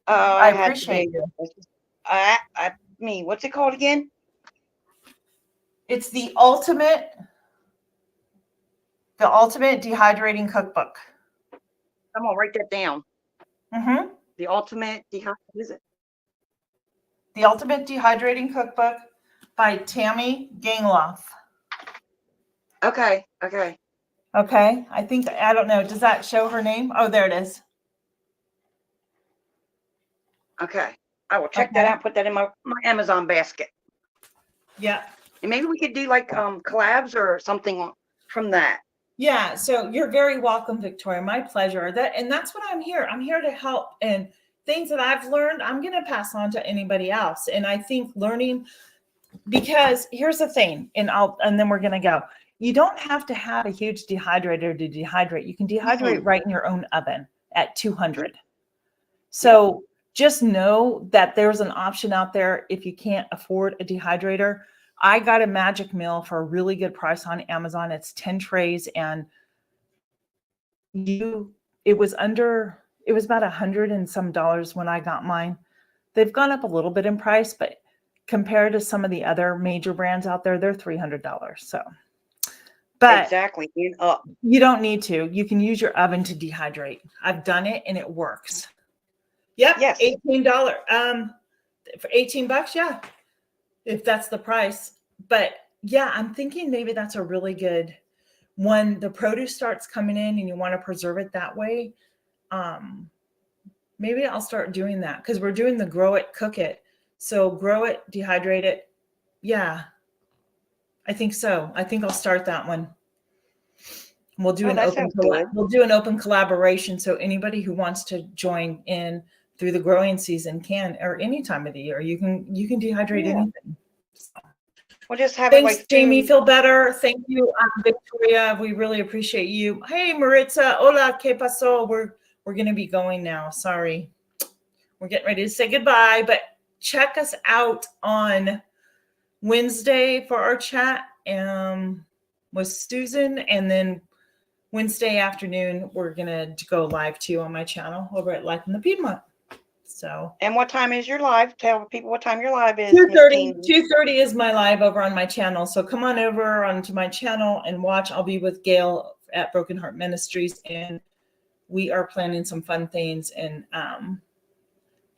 I appreciate you. What's it called again? It's the ultimate dehydrating cookbook. I'm gonna write that down. Mm-hmm. The ultimate is it? The Ultimate Dehydrating Cookbook by Tammy Gangloff. Okay. Okay. I don't know. Does that show her name? Oh, there it is. Okay. I will check that out, put that in my Amazon basket. Yeah. And maybe we could do like collabs or something from that. Yeah, so you're very welcome, Victoria. My pleasure. That's what I'm here. I'm here to help, and things that I've learned, I'm going to pass on to anybody else. And I think learning, because here's the thing, and then we're going to go. You don't have to have a huge dehydrator to dehydrate. You can dehydrate right in your own oven at 200. So just know that there's an option out there if you can't afford a dehydrator. I got a Magic Mill for a really good price on Amazon. It's 10 trays, and it was about $100 and some when I got mine. They've gone up a little bit in price, but compared to some of the other major brands out there, they're $300. So, but Exactly. And up. you don't need to. You can use your oven to dehydrate. I've done it and it works. Yep. Yes. $18. For $18, yeah. If that's the price. But yeah, I'm thinking maybe that's a really good, when the produce starts coming in and you want to preserve it that way. Maybe I'll start doing that, because we're doing the grow it, cook it. So grow it, dehydrate it. Yeah, I think so. I think I'll start that one. We'll do we'll do an open collaboration. So anybody who wants to join in through the growing season can, or any time of the year, you can dehydrate anything. We'll just have Thanks, it like Jamie. Feel better. Thank you, Victoria. We really appreciate you. Hey, Maritza. Hola, ¿qué pasó? We're going to be going now. Sorry. We're getting ready to say goodbye, but check us out on Wednesday for our chat with Susan, and then Wednesday afternoon we're gonna go live too on my channel over at Life in the Piedmont. So, and what time is your live? Tell people what time your live is. 2:30 is my live over on my channel. So come on over onto my channel and watch. I'll be with Gail at Broken Heart Ministries, and we are planning some fun things and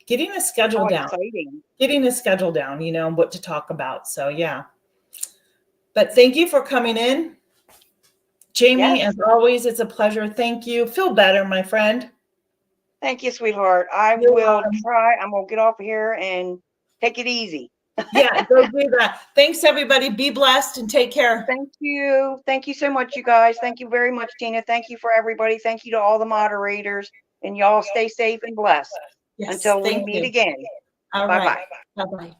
getting a schedule down. Exciting. Getting a schedule down, what to talk about. So yeah. But thank you for coming in. Jamie, as always, it's a pleasure. Thank you. Feel better, my friend. Thank you, sweetheart. You're welcome. Try. I'm going to get off here and take it easy. Yeah, go do that. Thanks, everybody. Be blessed and take care. Thank you. Thank you so much, you guys. Thank you very much, Tina. Thank you for everybody. Thank you to all the moderators. And y'all stay safe and blessed. Yes, until we meet again. All Bye-bye. Bye-bye.